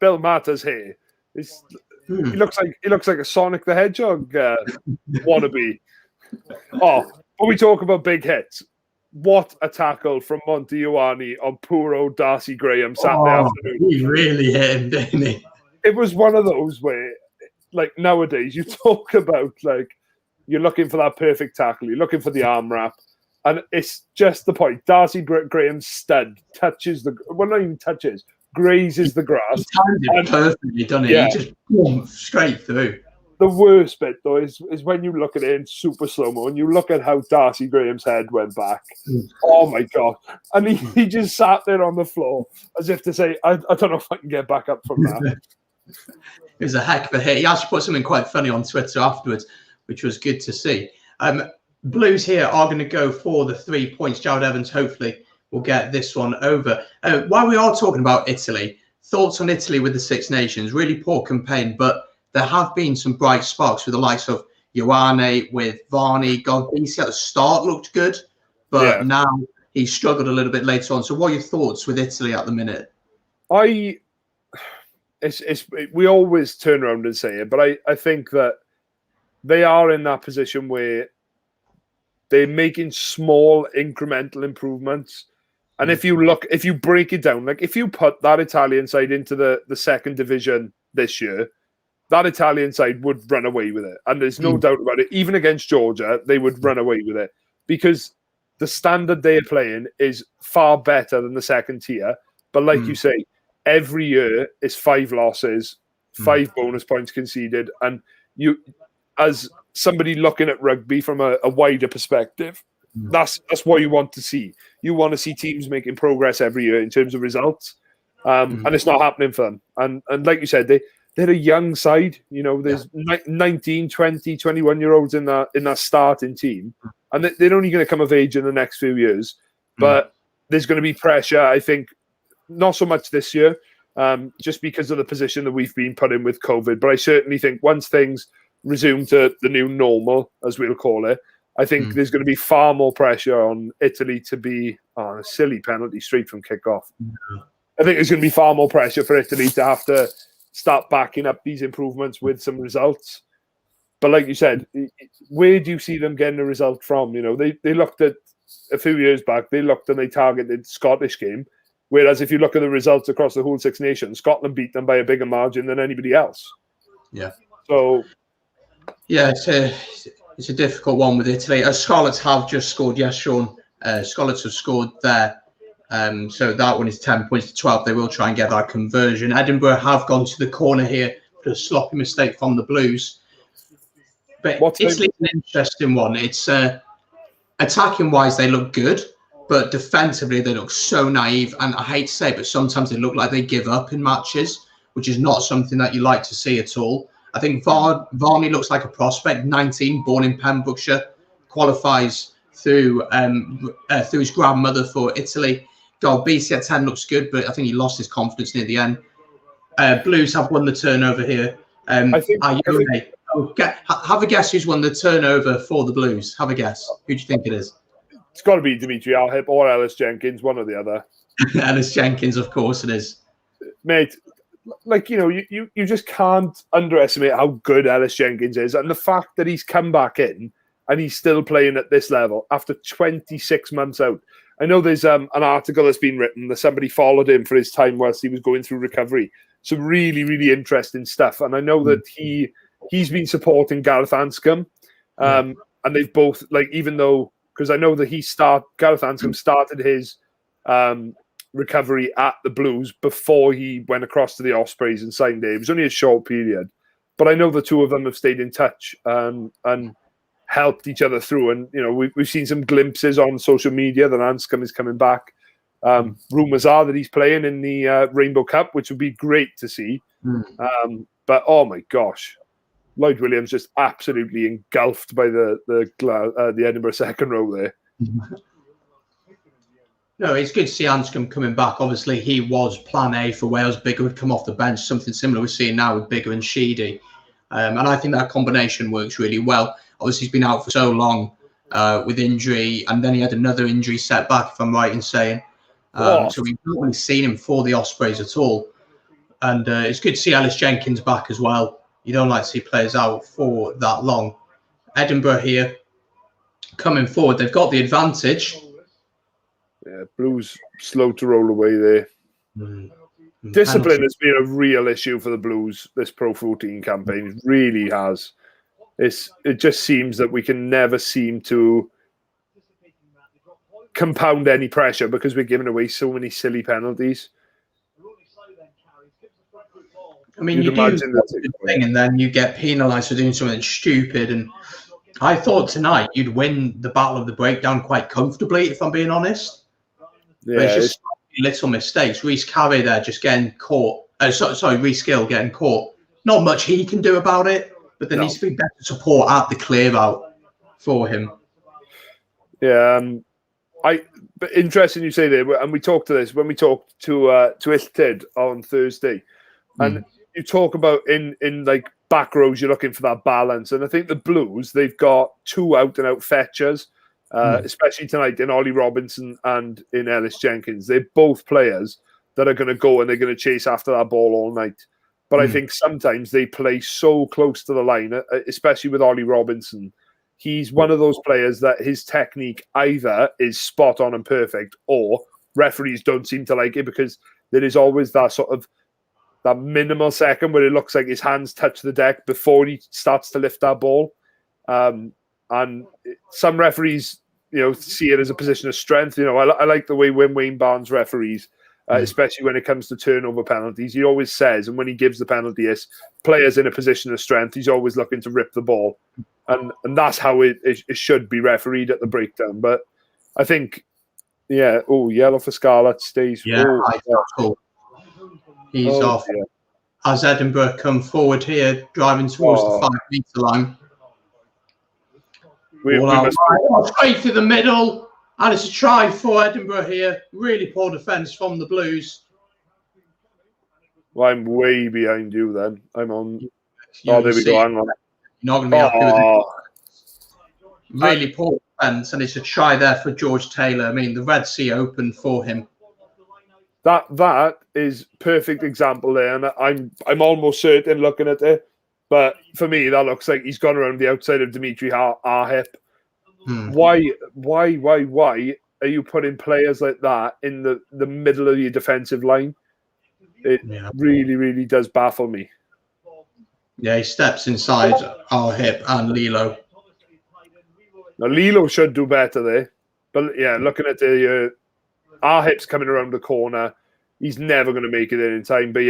Bill Matta's hair. He looks like a Sonic the Hedgehog wannabe. Oh, when we talk about big hits, what a tackle from Monty Ioane on poor old Darcy Graham Saturday afternoon. He really hit him, didn't he? It was one of those where, like, nowadays you talk about, like, you're looking for that perfect tackle, you're looking for the arm wrap, and it's just the point. Darcy Graham's stud touches not even touches, grazes the grass. He timed it perfectly, doesn't he? Yeah. He just boom, straight through. The worst bit, though, is when you look at it in super slow-mo and you look at how Darcy Graham's head went back. Oh, my God. And he just sat there on the floor as if to say, I don't know if I can get back up from that. It was a heck of a hit. He actually put something quite funny on Twitter afterwards, which was good to see. Blues here are going to go for the 3 points. Jared Evans, hopefully, will get this one over. While we are talking about Italy, thoughts on Italy with the Six Nations. Really poor campaign, but there have been some bright sparks with the likes of Ioane, with Varney. Galbisi at the start looked good, but now he struggled a little bit later on. So what are your thoughts with Italy at the minute? We always turn around and say it, but I think that they are in that position where they're making small incremental improvements. And if you break it down, like if you put that Italian side into the second division this year, that Italian side would run away with it. And there's no doubt about it. Even against Georgia, they would run away with it because the standard they're playing is far better than the second tier. But like you say, every year is 5 losses, 5 bonus points conceded. And you, as somebody looking at rugby from a wider perspective, that's what you want to see. You want to see teams making progress every year in terms of results. And it's not happening for them. And like you said, they're a young side. You know, there's 19, 20, 21-year-olds in that starting team. And they're only going to come of age in the next few years. But there's going to be pressure, I think, not so much this year, just because of the position that we've been put in with COVID. But I certainly think once things resume to the new normal, as we'll call it, I think there's going to be far more pressure on Italy to be a silly penalty straight from kickoff. I think there's going to be far more pressure for Italy to have to start backing up these improvements with some results. But like you said, where do you see them getting a result from? You know, they looked at a few years back, they looked and they targeted Scottish game. Whereas if you look at the results across the whole Six Nations, Scotland beat them by a bigger margin than anybody else. Yeah. So, yeah, it's a difficult one with Italy. Scarlets have just scored. Yes, Sean. Scarlets have scored there. So that one is 10 points to 12. They will try and get that conversion. Edinburgh have gone to the corner here for a sloppy mistake from the Blues. But Italy's an interesting one. It's attacking-wise, they look good. But defensively, they look so naive. And I hate to say it, but sometimes they look like they give up in matches, which is not something that you like to see at all. I think Varney looks like a prospect, 19, born in Pembrokeshire, qualifies through his grandmother for Italy. Galbisi at 10 looks good, but I think he lost his confidence near the end. Blues have won the turnover here. Have a guess who's won the turnover for the Blues. Have a guess. Who do you think it is? It's got to be Dimitri Alhip or Ellis Jenkins, one or the other. Ellis Jenkins, of course it is. Mate, like, you know, you just can't underestimate how good Ellis Jenkins is. And the fact that he's come back in and he's still playing at this level after 26 months out. I know there's an article that's been written that somebody followed him for his time whilst he was going through recovery. Some really, really interesting stuff. And I know that he's been supporting Gareth Anscombe. And they've both, like, even though, because I know that Gareth Anscombe started his recovery at the Blues before he went across to the Ospreys and signed there. It was only a short period. But I know the two of them have stayed in touch and helped each other through. And, you know, we've seen some glimpses on social media that Anscombe is coming back. Rumours are that he's playing in the Rainbow Cup, which would be great to see. But, oh, my gosh. Lloyd Williams just absolutely engulfed by the Edinburgh second row there. No, it's good to see Anscombe coming back. Obviously, he was plan A for Wales. Bigger would come off the bench, something similar we're seeing now with Bigger and Sheedy. And I think that combination works really well. Obviously, he's been out for so long. with injury, and then he had another injury setback, if I'm right in saying. So we've not really seen him for the Ospreys at all. And it's good to see Ellis Jenkins back as well. You don't like to see players out for that long. Edinburgh here coming forward. They've got the advantage. Yeah, Blues slow to roll away there. Discipline has been a real issue for the Blues this PRO14 campaign. It really has. It just seems that we can never seem to compound any pressure because we're giving away so many silly penalties. I mean, you do a good thing and then you get penalised for doing something stupid. And I thought tonight you'd win the battle of the breakdown quite comfortably, if I'm being honest. Yeah, but it's just little mistakes. Reece Carey there just getting caught. Reece Gill getting caught. Not much he can do about it, but there needs to be better support at the clear out for him. Yeah, but interesting you say there, and we talked to this when we talked to Illtyd on Thursday, and you talk about in like back rows, you're looking for that balance, and I think the Blues, they've got two out and out fetchers, especially tonight in Ollie Robinson and in Ellis Jenkins. They're both players that are going to go and they're going to chase after that ball all night. But I think sometimes they play so close to the line, especially with Ollie Robinson. He's one of those players that his technique either is spot on and perfect, or referees don't seem to like it because there is always that sort of that minimal second where it looks like his hands touch the deck before he starts to lift that ball. And some referees, see it as a position of strength. I like the way Wayne Barnes referees, especially when it comes to turnover penalties. He always says, and when he gives the penalty, is players in a position of strength. He's always looking to rip the ball. And that's how it should be refereed at the breakdown. But I think, yellow for Scarlett stays. Yeah, cool. He's off. Yeah. As Edinburgh come forward here, driving towards the 5 metre line. Straight through the middle. And it's a try for Edinburgh here. Really poor defence from the Blues. Well, I'm way behind you then. I'm on. There we go. Hang on. You're not going to be happy with it. Really poor defence, and it's a try there for George Taylor. I mean, the Red Sea opened for him. That is perfect example there, and I'm almost certain looking at it, but for me that looks like he's gone around the outside of Dimitri Arhip. Why are you putting players like that in the middle of your defensive line? It really, really does baffle me. Yeah, he steps inside Arhip and Lilo. Now, Lilo should do better there. But, looking at the Arhip's coming around the corner. He's never going to make it in time. But,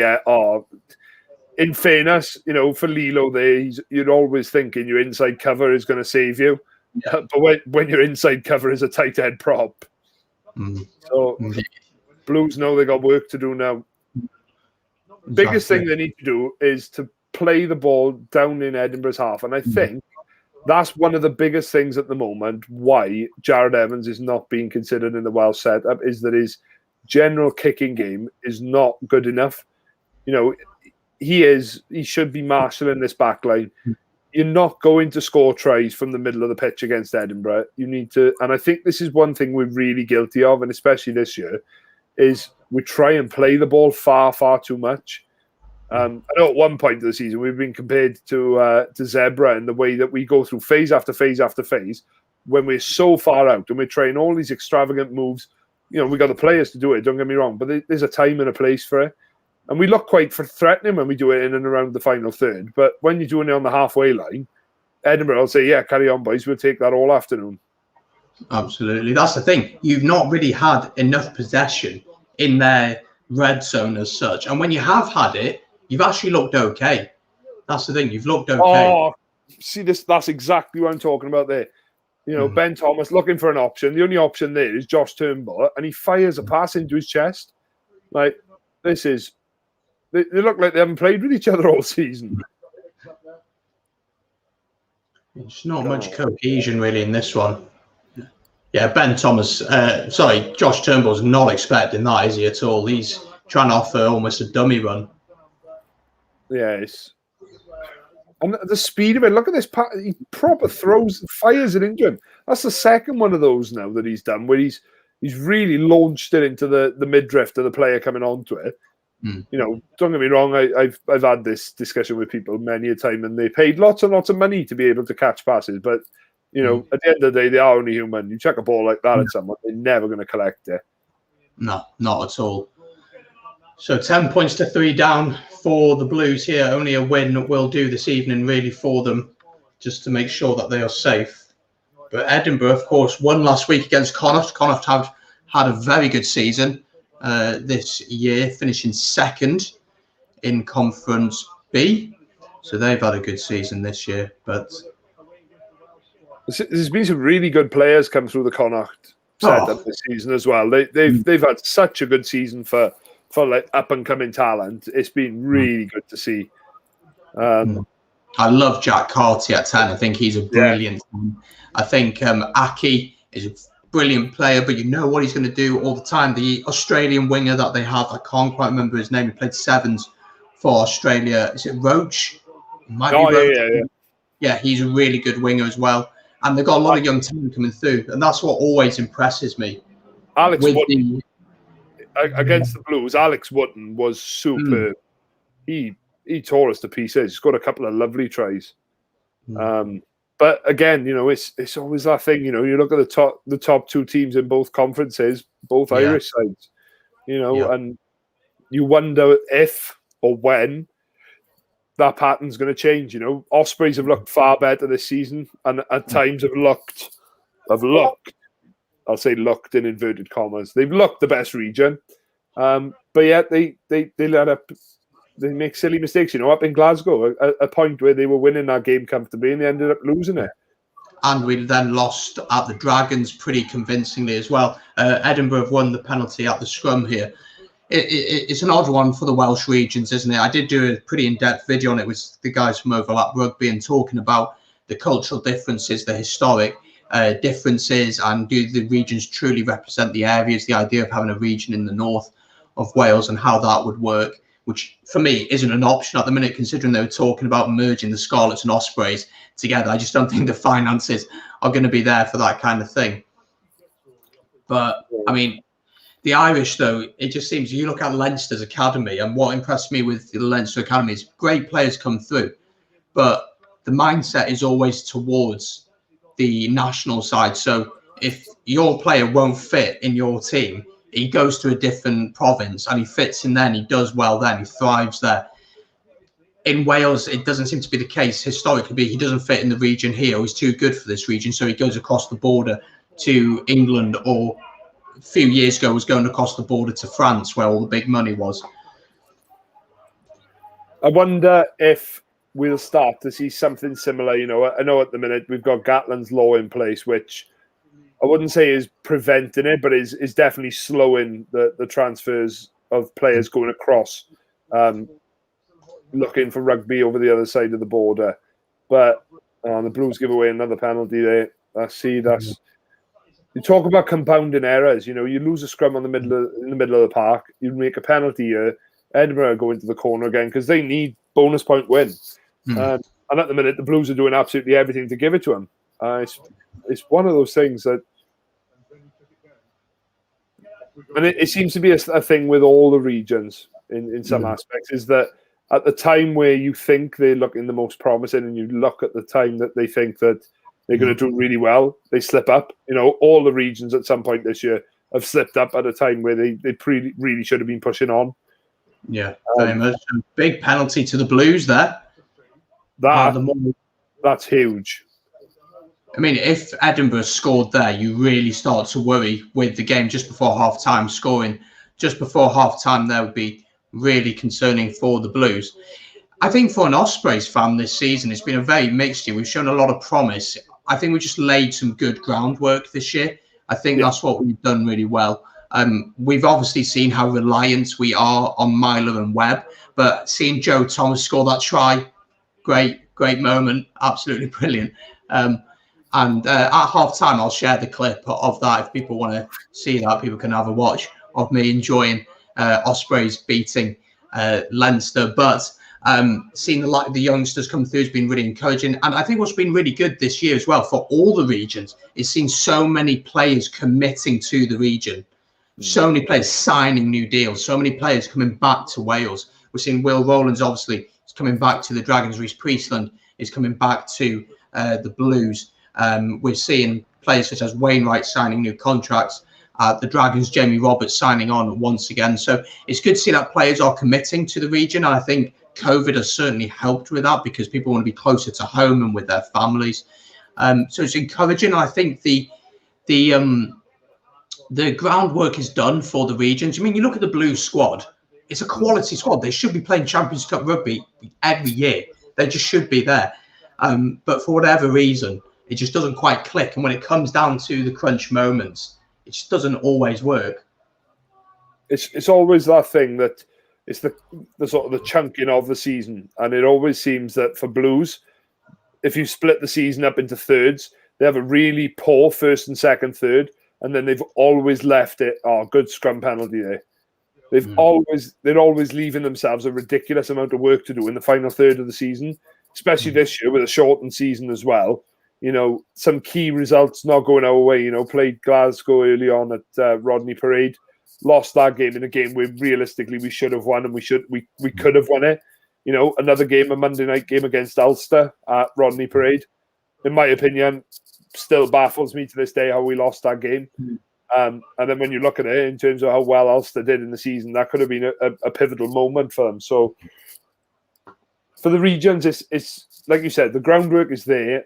in fairness, for Lilo there, you're always thinking your inside cover is going to save you. Yeah. But when your inside cover is a tight head prop. So, Blues know they got work to do now. Biggest thing they need to do is to play the ball down in Edinburgh's half. And I think that's one of the biggest things at the moment why Jared Evans is not being considered in the Welsh setup, is that his general kicking game is not good enough. He should be marshalling this back line. You're not going to score tries from the middle of the pitch against Edinburgh. You need to, and I think this is one thing we're really guilty of, and especially this year, is we try and play the ball far, far too much. I know at one point of the season we've been compared to Zebra in the way that we go through phase after phase after phase when we're so far out and we're trying all these extravagant moves. We got the players to do it, don't get me wrong, but there's a time and a place for it. And we look quite threatening when we do it in and around the final third. But when you're doing it on the halfway line, Edinburgh will say, yeah, carry on, boys. We'll take that all afternoon. Absolutely. That's the thing. You've not really had enough possession in their red zone as such. And when you have had it, you've actually looked okay. That's the thing. You've looked okay. Oh, see, that's exactly what I'm talking about there. Ben Thomas looking for an option. The only option there is Josh Turnbull, and he fires a pass into his chest. Like, this is... They look like they haven't played with each other all season. There's not much cohesion really in this one. Yeah, Josh Turnbull's not expecting that, is he, at all? He's trying to offer almost a dummy run. Yes. And the speed of it, look at this. He proper fires it into him. That's the second one of those now that he's done, where he's really launched it into the midriff of the player coming onto it. You know, don't get me wrong, I've had this discussion with people many a time, and they paid lots and lots of money to be able to catch passes, but you know, at the end of the day, they are only human. You chuck a ball like that at someone, they're never going to collect it. No, not at all. So 10 points to 3 down for the Blues here. Only a win will do this evening, really, for them, just to make sure that they are safe. But Edinburgh, of course, won last week against Connacht. Connacht have had a very good season this year, finishing second in Conference B. So they've had a good season this year. But there's been some really good players come through the Connacht setup this season as well. They've had such a good season for like up and coming talent. It's been really good to see. I love Jack Carty at 10. I think he's a brilliant. I think Aki is a brilliant player, but you know what he's going to do all the time. The Australian winger that they have, I can't quite remember his name. He played sevens for Australia. Is it Roach? Yeah, he's a really good winger as well. And they've got a lot of young talent coming through, and that's what always impresses me. Alex Wootton, against the Blues, Alex Wootton was superb. He tore us to pieces. He's got a couple of lovely tries. But again, you know, it's always that thing. You know, you look at the top two teams in both conferences, both Irish sides. You know, and you wonder if or when that pattern's going to change. You know, Ospreys have looked far better this season, and at times have looked. I'll say looked in inverted commas. They've looked the best region, but yet they let up. They make silly mistakes, you know, up in Glasgow, a point where they were winning that game comfortably and they ended up losing it. And we then lost at the Dragons pretty convincingly as well. Edinburgh have won the penalty at the scrum here. It's an odd one for the Welsh regions, isn't it? I did do a pretty in-depth video on it with the guys from Overlap Rugby and talking about the cultural differences, the historic differences, and do the regions truly represent the areas, the idea of having a region in the north of Wales and how that would work, which for me isn't an option at the minute, considering they were talking about merging the Scarlets and Ospreys together. I just don't think the finances are going to be there for that kind of thing. But, I mean, the Irish, though, it just seems, you look at Leinster's academy, and what impressed me with the Leinster academy is great players come through, but the mindset is always towards the national side. So if your player won't fit in your team, he goes to a different province and he fits in there and he does well there and he thrives there. In Wales, it doesn't seem to be the case historically. He doesn't fit in the region here, or he's too good for this region, so he goes across the border to England, or a few years ago was going across the border to France where all the big money was. I wonder if we'll start to see something similar. You know, I know at the minute we've got Gatland's law in place, which I wouldn't say is preventing it, but is definitely slowing the transfers of players going across, looking for rugby over the other side of the border. But the Blues give away another penalty there. That's you talk about compounding errors. You know, you lose a scrum in the middle of the park, you make a penalty here. Edinburgh go into the corner again because they need bonus point win. And at the minute, the Blues are doing absolutely everything to give it to them. It's one of those things that, and it seems to be a thing with all the regions in some aspects, is that at the time where you think they're looking the most promising, and you look at the time that they think that they're going to do really well, they slip up. You know, all the regions at some point this year have slipped up at a time where they really should have been pushing on. Yeah, very much. A big penalty to the Blues there. That's huge. I mean, if Edinburgh scored there, you really start to worry with the game just before half-time. Scoring just before half-time there would be really concerning for the Blues. I think for an Ospreys fan this season, it's been a very mixed year. We've shown a lot of promise. I think we just laid some good groundwork this year. I think that's what we've done really well. We've obviously seen how reliant we are on Myler and Webb, but seeing Joe Thomas score that try, great moment, absolutely brilliant. And at half-time, I'll share the clip of that. If people want to see that, people can have a watch of me enjoying Ospreys beating Leinster. But Seeing the youngsters come through has been really encouraging. And I think what's been really good this year as well for all the regions is seeing so many players committing to the region. So many players signing new deals, so many players coming back to Wales. We're seeing Will Rowlands, obviously, is coming back to the Dragons. Reece Priestland is coming back to the Blues. We're seeing players such as Wainwright signing new contracts. The Dragons, Jamie Roberts signing on once again. So it's good to see that players are committing to the region. And I think COVID has certainly helped with that because people want to be closer to home and with their families. So it's encouraging. I think the groundwork is done for the regions. I mean, you look at the Blues squad, it's a quality squad. They should be playing Champions Cup rugby every year. They just should be there. But for whatever reason, it just doesn't quite click. And when it comes down to the crunch moments, it just doesn't always work. It's always that thing that it's the sort of the chunking of the season. And it always seems that for Blues, if you split the season up into thirds, they have a really poor first and second third. And then they've always left it. Oh, good scrum penalty there. They're always leaving themselves a ridiculous amount of work to do in the final third of the season, especially this year with a shortened season as well. You know, some key results not going our way. You know, played Glasgow early on at Rodney Parade, lost that game in a game where realistically we should have won and we could have won it. You know, another game, a Monday night game against Ulster at Rodney Parade. In my opinion, still baffles me to this day how we lost that game. And then when you look at it in terms of how well Ulster did in the season, that could have been a pivotal moment for them. So for the regions, it's like you said, the groundwork is there.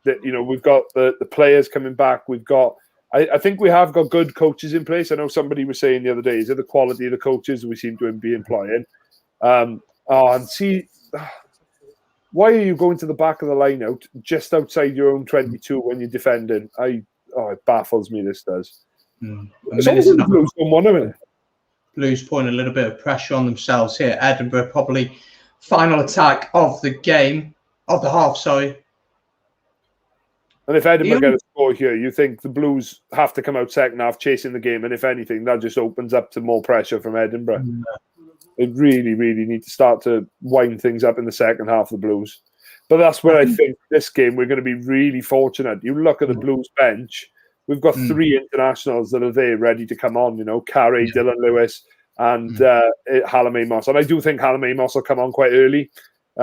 That, you know, we've got the players coming back. We've got, I think we have got good coaches in place. I know somebody was saying the other day, is it the quality of the coaches we seem to be employing? And see, why are you going to the back of the line out just outside your own 22 when you're defending? It baffles me. This does. It's almost the Blues don't want to. Blues putting a little bit of pressure on themselves here. Edinburgh probably final attack of the game, of the half. Sorry. And if Edinburgh get a score here, you think the Blues have to come out second half chasing the game, and if anything, that just opens up to more pressure from Edinburgh. They really, really need to start to wind things up in the second half of the Blues. But that's where I think this game we're going to be really fortunate. You look at the Blues bench, we've got three internationals that are there ready to come on, you know, Carey, Dylan Lewis, and Hallam Amos. And I do think Hallam Amos will come on quite early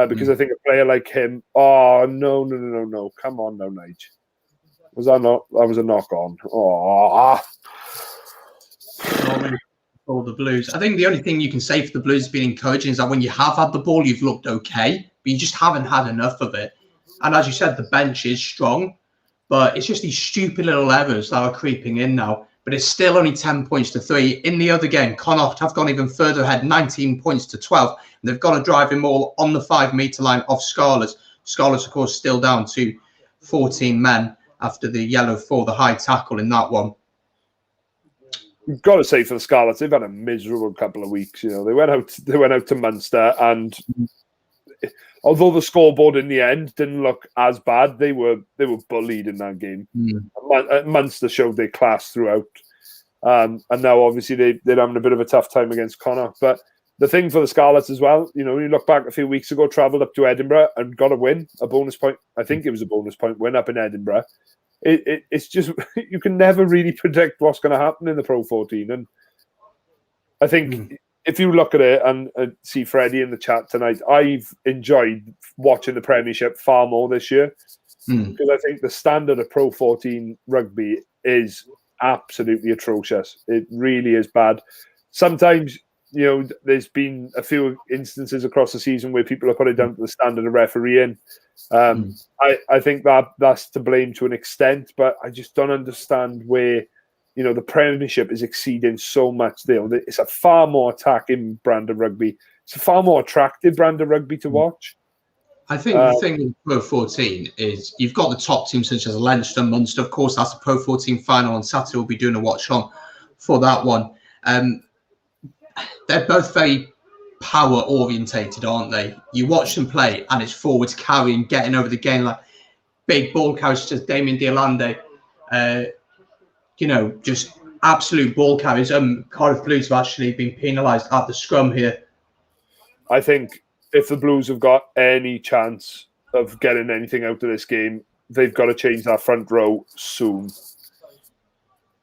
because I think a player like him, no. Come on now, Nige. Was that not? That was a knock on. For the Blues. I think the only thing you can say for the Blues has been encouraging is that when you have had the ball, you've looked okay, but you just haven't had enough of it. And as you said, the bench is strong, but it's just these stupid little errors that are creeping in now. But it's still only 10 points to 3. In the other game, Connacht have gone even further ahead, 19 points to 12. And they've got a driving maul on the 5-metre line of Scarlets. Scarlets, of course, still down to 14 men after the yellow for the high tackle in that one. You've got to say for the Scarlets, they've had a miserable couple of weeks. You know, they went out to Munster, and although the scoreboard in the end didn't look as bad, they were bullied in that game. Munster showed their class throughout, and now obviously they're having a bit of a tough time against Connacht. But the thing for the Scarlets as well, you know, you look back a few weeks ago, travelled up to Edinburgh and got a win, a bonus point. I think it was a bonus point win up in Edinburgh. It's just, you can never really predict what's going to happen in the PRO14. And I think if you look at it and see Freddie in the chat tonight, I've enjoyed watching the Premiership far more this year because I think the standard of PRO14 rugby is absolutely atrocious. It really is bad. Sometimes, you know, there's been a few instances across the season where people have put it down to the standard of refereeing. I think that's to blame to an extent, but I just don't understand where, you know, the Premiership is exceeding so much there. It's a far more attacking brand of rugby. It's a far more attractive brand of rugby to watch. I think the thing with PRO14 is you've got the top teams such as Leinster, Munster. Of course, that's the PRO14 final on Saturday. We'll be doing a watch on for that one. They're both very power orientated, aren't they? You watch them play and it's forwards carrying, getting over the game, like big ball carriers such as Damien Diolande, you know, just absolute ball carriers. Cardiff Blues have actually been penalised at the scrum here. I think if the Blues have got any chance of getting anything out of this game, they've got to change that front row soon.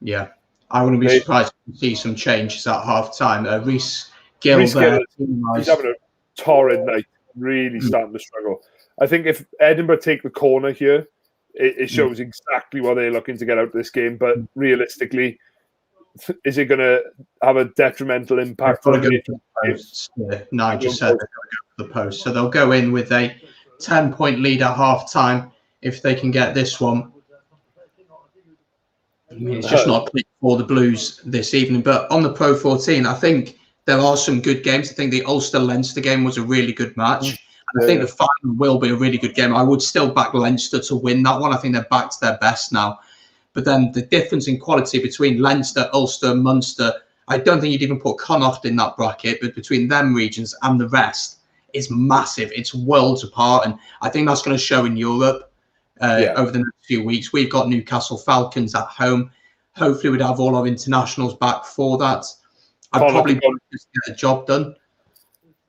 Yeah, I wouldn't be surprised to see some changes at half time. Reece Gill, he's having a torrid night, really starting to struggle. I think if Edinburgh take the corner here, it shows exactly what they're looking to get out of this game. But realistically, is it going to have a detrimental impact? Go to the post. Nigel said they've got to go to the post. So they'll go in with a 10-point lead at half time if they can get this one. I mean, it's just not click for the Blues this evening. But on the PRO14, I think there are some good games. I think the Ulster-Leinster game was a really good match. And I think the final will be a really good game. I would still back Leinster to win that one. I think they're back to their best now. But then the difference in quality between Leinster, Ulster, Munster, I don't think you'd even put Connacht in that bracket, but between them regions and the rest is massive. It's worlds apart. And I think that's going to show in Europe over the next few weeks. We've got Newcastle Falcons at home. Hopefully we'd have all our internationals back for that. I'd probably just get the job done.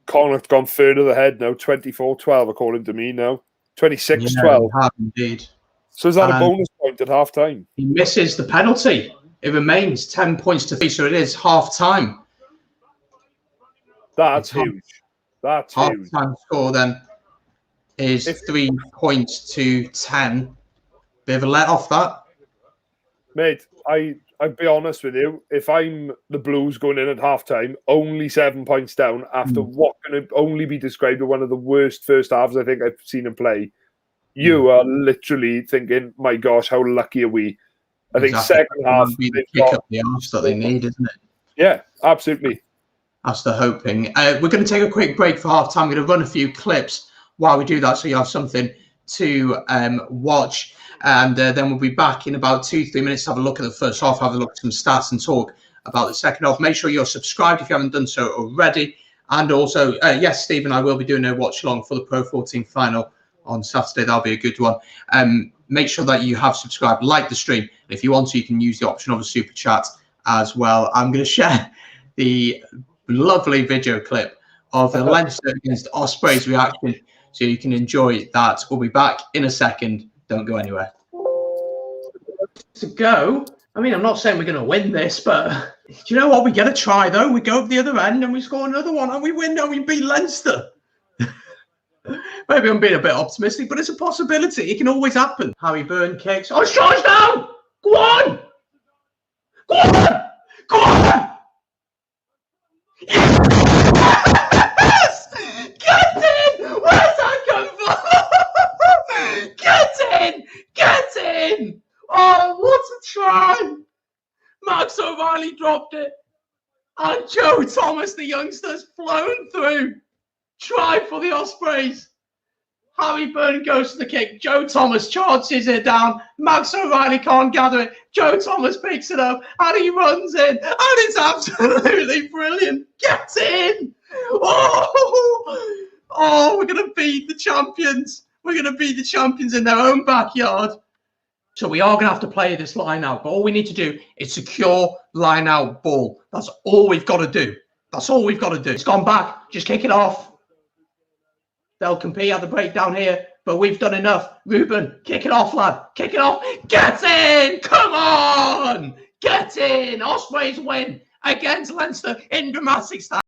Connacht gone further ahead now, 24-12 according to me now. 26-12. Yeah, have indeed. So is that a bonus point at half time? He misses the penalty. It remains 10 points to 3, so it is half time. That's huge. That's huge. Half time score then is 3 points to 10. Bit of a let off that. Mate, I'd be honest with you. If I'm the Blues going in at half time, only 7 points down after what can only be described as one of the worst first halves I think I've seen him play, you are literally thinking, my gosh, how lucky are we? I think second half be the kick up the arse that they need, isn't it? Yeah, absolutely. That's the hoping. We're going to take a quick break for half time. I'm going to run a few clips while we do that, so you have something to watch. And then we'll be back in about 2-3 minutes to have a look at the first half, have a look at some stats and talk about the second half. Make sure you're subscribed if you haven't done so already. And also, yes, Stephen, I will be doing a watch along for the PRO14 final on Saturday. That'll be a good one. Make sure that you have subscribed, like the stream. And if you want to, you can use the option of a super chat as well. I'm going to share the lovely video clip of the Leinster against Ospreys reaction so you can enjoy that. We'll be back in a second. Don't go anywhere. To go. I mean, I'm not saying we're going to win this, but do you know what? We get a try, though. We go up the other end and we score another one and we win and we beat Leinster. Maybe I'm being a bit optimistic, but it's a possibility. It can always happen. Harry Byrne kicks. Oh, charge down! Go on! Go on! Go on! Yes! Get in! Where's that come from? Get in! Get in! Oh, what a try! Max O'Reilly dropped it. And Joe Thomas, the youngster's flown through. Try for the Ospreys. Harry Byrne goes to the kick. Joe Thomas charges it down. Max O'Reilly can't gather it. Joe Thomas picks it up and he runs in. And it's absolutely brilliant. Get in. Oh, we're going to beat the champions. We're going to beat the champions in their own backyard. So we are going to have to play this line out. But all we need to do is secure line out ball. That's all we've got to do. That's all we've got to do. It's gone back. Just kick it off. They'll compete at the breakdown here, but we've done enough. Ruben, kick it off, lad. Kick it off. Get in. Come on. Get in. Ospreys win against Leinster in dramatic style.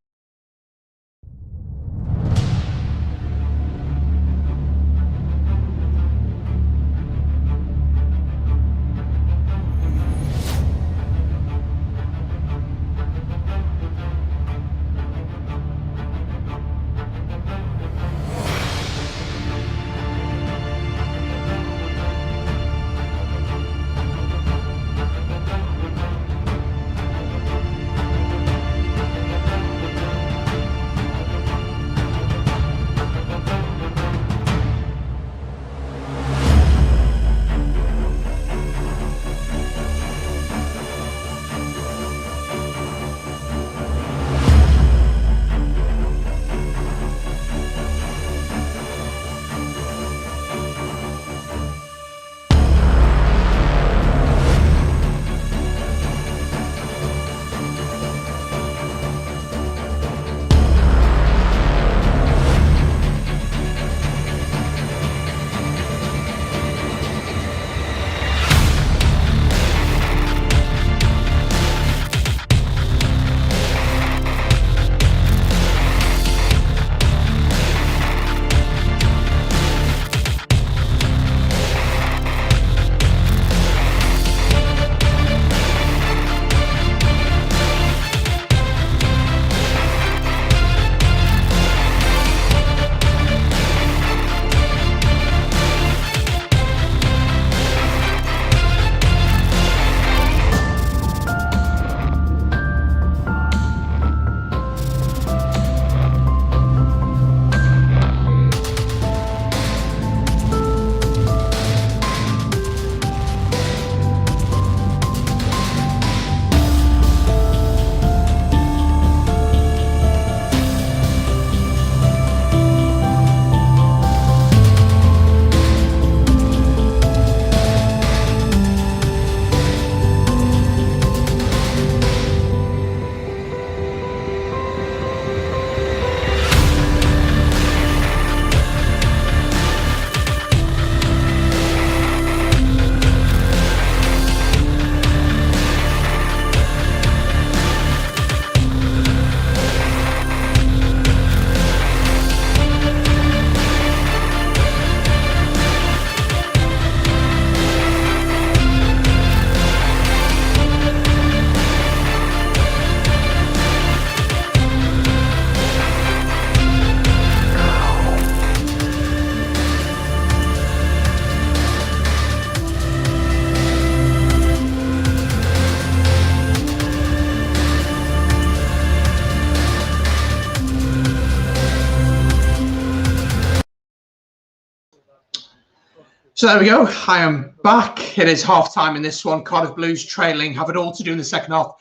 So there we go. I am back. It is half time in this one. Cardiff Blues trailing, have it all to do in the second half.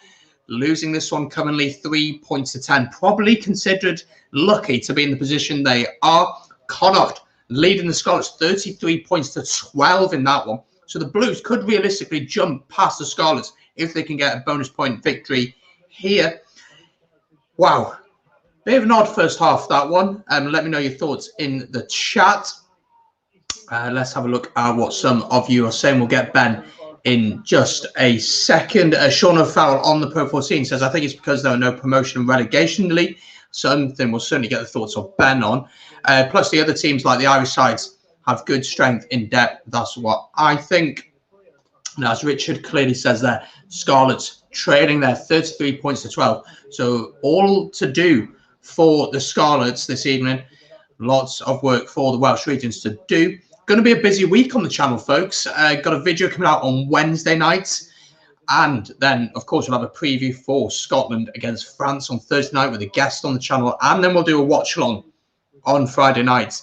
Losing this one currently 3 points to 10. Probably considered lucky to be in the position they are. Connacht leading the Scarlets 33 points to 12 in that one. So the Blues could realistically jump past the Scarlets if they can get a bonus point victory here. Wow. Bit of an odd first half, that one. Let me know your thoughts in the chat. Let's have a look at what some of you are saying. We'll get Ben in just a second. Sean O'Farrell on the PRO14 says, I think it's because there are no promotion and relegation in the league. Something we'll certainly get the thoughts of Ben on. Plus, the other teams like the Irish sides have good strength in depth. That's what I think. And as Richard clearly says there, Scarlets trailing there 33 points to 12. So all to do for the Scarlets this evening. Lots of work for the Welsh regions to do. Going to be a busy week on the channel, folks. Got a video coming out on Wednesday night. And then, of course, we'll have a preview for Scotland against France on Thursday night with a guest on the channel. And then we'll do a watch-along on Friday night.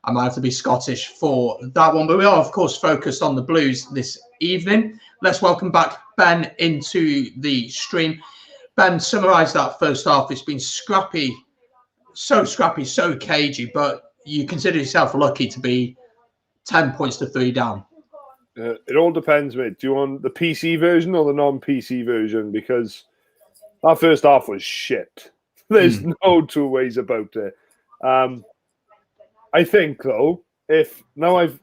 I might have to be Scottish for that one. But we are, of course, focused on the Blues this evening. Let's welcome back Ben into the stream. Ben, summarise that first half. It's been scrappy, so cagey. But you consider yourself lucky to be 10 points to 3 down. It all depends, mate. Do you want the PC version or the non-PC version? Because our first half was shit. There's no two ways about it. I think, though, if now I've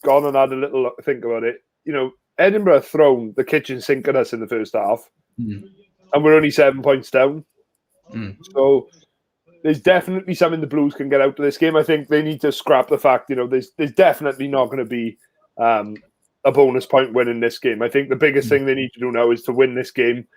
gone and had a little think about it, you know, Edinburgh thrown the kitchen sink at us in the first half, and we're only 7 points down. So there's definitely something the Blues can get out of this game. I think they need to scrap the fact, you know, there's definitely not going to be a bonus point win in this game. I think the biggest thing they need to do now is to win this game.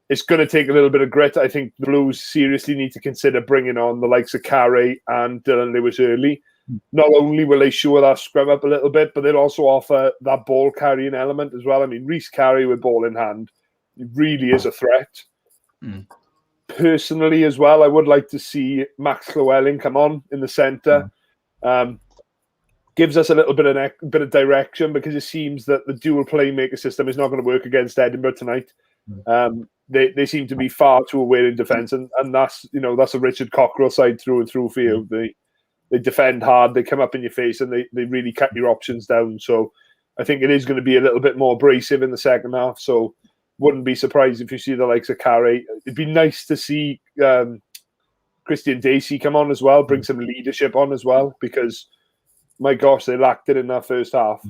It's going to take a little bit of grit. I think the Blues seriously need to consider bringing on the likes of Carey and Dylan Lewis early. Not only will they shore that scrum up a little bit, but they'll also offer that ball carrying element as well. I mean, Rhys Carey with ball in hand, it really is a threat. Personally as well, I would like to see Max Llewellyn come on in the centre. Gives us a little bit of direction, because it seems that the dual playmaker system is not going to work against Edinburgh tonight. They seem to be far too aware in defence, and that's, you know, that's a Richard Cockrell side through and through for you. They defend hard, they come up in your face, and they really cut your options down. So I think it is going to be a little bit more abrasive in the second half. So wouldn't be surprised if you see the likes of Carey. It'd be nice to see Christian Dacey come on as well, bring some leadership on as well, because my gosh, they lacked it in that first half.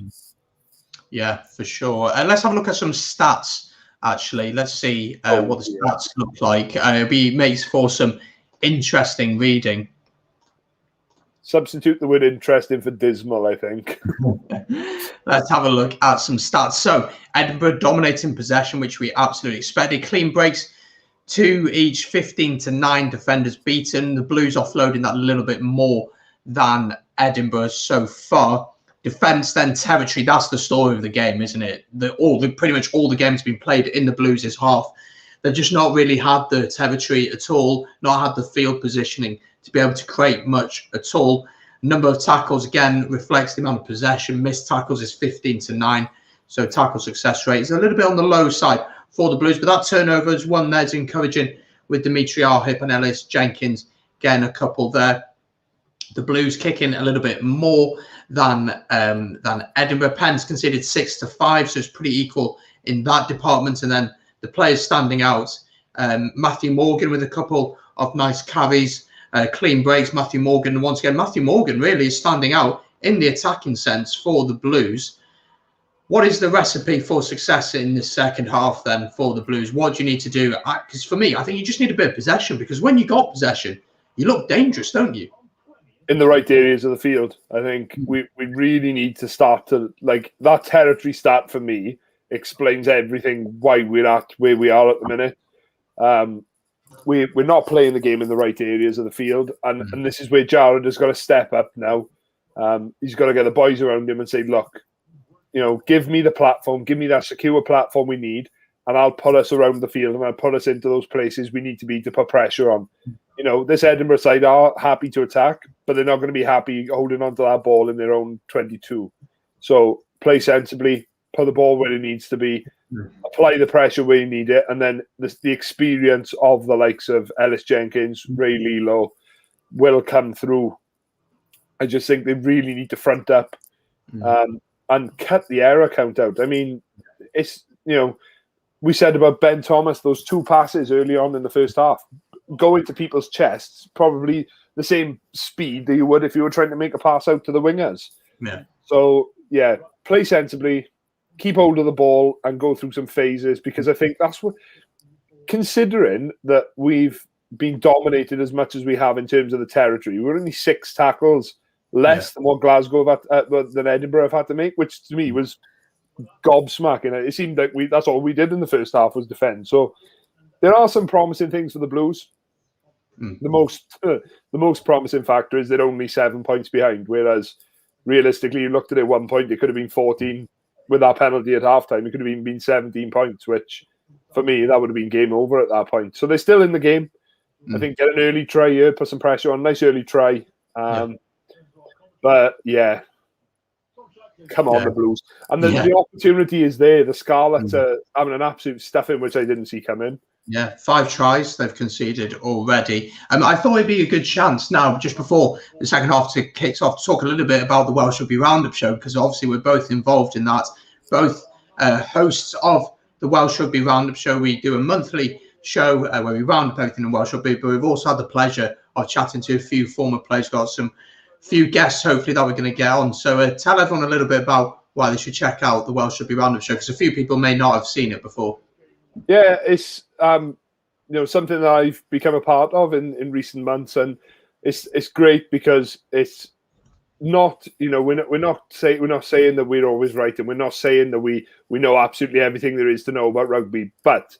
Yeah, for sure. And let's have a look at some stats, actually. Let's see what the stats look like. It makes for some interesting reading. Substitute the word interesting for dismal, I think. Let's have a look at some stats. So Edinburgh dominating possession, which we absolutely expected. Clean breaks, 2 each, 15 to 9 defenders beaten. The Blues offloading that a little bit more than Edinburgh so far. Defence, then territory. That's the story of the game, isn't it? Pretty much all the games been played in the Blues' half. They've just not really had the territory at all, not had the field positioning to be able to create much at all. Number of tackles, again, reflects the amount of possession. Missed tackles is 15 to 9. So tackle success rate is a little bit on the low side for the Blues. But that turnover is one there's encouraging, with Dimitri Arhip and Ellis Jenkins getting a couple there. The Blues kicking a little bit more than Edinburgh. Penn's conceded 6 to 5, so it's pretty equal in that department. And then the players standing out, Matthew Morgan with a couple of nice carries, clean breaks. Matthew Morgan, once again, Matthew Morgan really is standing out in the attacking sense for the Blues. What is the recipe for success in the second half then for the Blues? What do you need to do? Because for me, I think you just need a bit of possession, because when you got possession, you look dangerous, don't you? In the right areas of the field. I think we really need to start to, like, that territory stat for me explains everything, why we're at where we are at the minute. We're not playing the game in the right areas of the field, and this is where Jared has got to step up now. He's got to get the boys around him and say, look, you know, give me the platform, give me that secure platform we need, and I'll put us around the field, and I'll put us into those places we need to be to put pressure on. You know, this Edinburgh side are happy to attack, but they're not going to be happy holding on to that ball in their own 22. So play sensibly, put the ball where it needs to be, apply the pressure where you need it, and then the experience of the likes of Ellis Jenkins, Ray Lilo will come through. I just think they really need to front up and cut the error count out. I mean, it's, we said about Ben Thomas, those 2 passes early on in the first half, go into people's chests, probably the same speed that you would if you were trying to make a pass out to the wingers. Yeah. So, yeah, play sensibly, keep hold of the ball and go through some phases, because I think that's what, considering that we've been dominated as much as we have in terms of the territory, we're only 6 tackles less than what Glasgow than Edinburgh have had to make, which to me was gobsmacking. It seemed like that's all we did in the first half was defend. So there are some promising things for the Blues. The most promising factor is they're only 7 points behind, whereas realistically, you looked at it at one point, it could have been 14 with that penalty at halftime. It could have even been 17 points, which for me, that would have been game over at that point. So they're still in the game. I think get an early try here, put some pressure on, nice early try. But yeah, come on, the Blues. And the opportunity is there. The Scarlets are having an absolute stuffing, which I didn't see coming. Yeah, 5 tries they've conceded already. I thought it'd be a good chance now, just before the second half kicks off, to talk a little bit about the Welsh Rugby Roundup show, because obviously we're both involved in that. Both hosts of the Welsh Rugby Roundup show. We do a monthly show where we round up everything in Welsh Rugby, but we've also had the pleasure of chatting to a few former players, got some few guests hopefully that we're going to get on. So tell everyone a little bit about why they should check out the Welsh Rugby Roundup show, because a few people may not have seen it before. Yeah, it's something that I've become a part of in recent months, and it's great because it's not, we're not saying that we're always right, and we're not saying that we know absolutely everything there is to know about rugby, but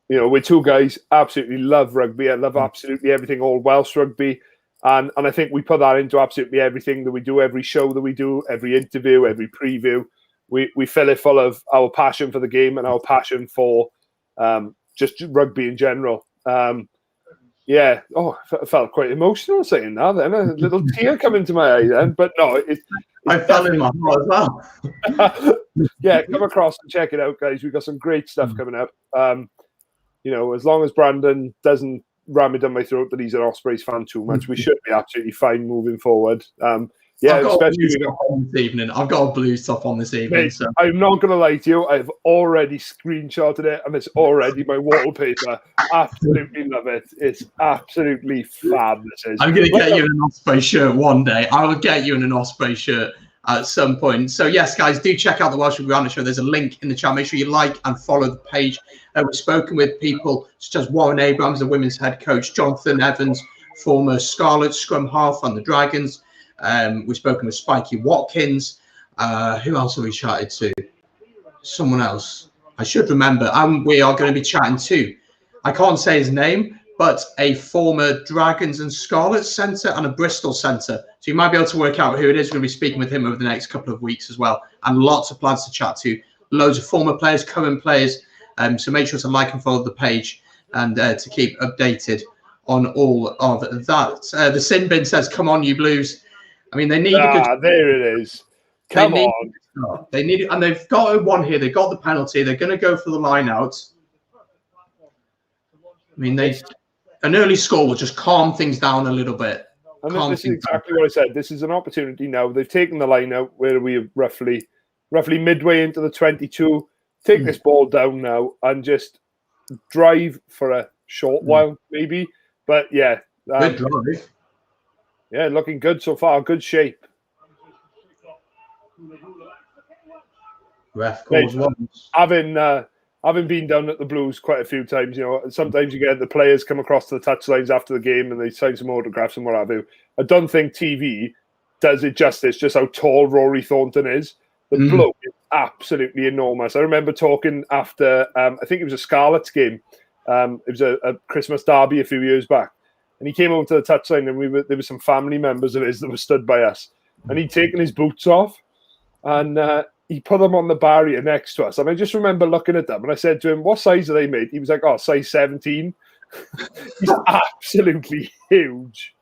we're 2 guys absolutely love rugby. I love absolutely everything, all Welsh rugby, and I think we put that into absolutely everything that we do, every show that we do, every interview, every preview. We fill it full of our passion for the game and our passion for just rugby in general. I felt quite emotional saying that. Then a little tear come into my eye. Then, but no, I fell in my heart as well. Yeah, come across and check it out, guys. We've got some great stuff coming up. As long as Brandon doesn't ram it down my throat that he's an Ospreys fan too much, we should be absolutely fine moving forward. Yeah, especially this evening. I've got a Blues top on this evening. Mate, so. I'm not going to lie to you. I've already screenshotted it, and it's already my wallpaper. Absolutely love it. It's absolutely fab. This is. I'm going to get you in an Osprey shirt one day. I will get you in an Osprey shirt at some point. So yes, guys, do check out the Welsh Rugby Roundup show. There's a link in the chat. Make sure you like and follow the page. We've spoken with people such as Warren Abrams, the women's head coach, Jonathan Evans, former Scarlet scrum half on the Dragons. We've spoken with Spiky Watkins. Who else have we chatted to? Someone else. I should remember. And we are going to be chatting to, I can't say his name, but a former Dragons and Scarlets centre and a Bristol centre. So you might be able to work out who it is. We're going to be speaking with him over the next couple of weeks as well. And lots of plans to chat to. Loads of former players, current players. So make sure to like and follow the page and to keep updated on all of that. The Sin Bin says, come on, you Blues. I mean, they need a good... there it is. Come on. They need it, and they've got one here. They've got the penalty. They're going to go for the line out. I mean, an early score will just calm things down a little bit. And this is exactly what I said. This is an opportunity now. They've taken the line out where we're roughly midway into the 22. Take this ball down now and just drive for a short while, maybe. But yeah. Good drive. Yeah, looking good so far. Good shape. Ref calls once. Having been down at the Blues quite a few times, sometimes you get the players come across to the touchlines after the game and they sign some autographs and what have you. I don't think TV does it justice, just how tall Rory Thornton is. The bloke is absolutely enormous. I remember talking after, I think it was a Scarlets game. It was a Christmas derby a few years back. And he came over to the touchline and there were some family members of his that were stood by us. And he'd taken his boots off and he put them on the barrier next to us. And I just remember looking at them and I said to him, what size are they, mate? He was like, size 17. He's absolutely huge.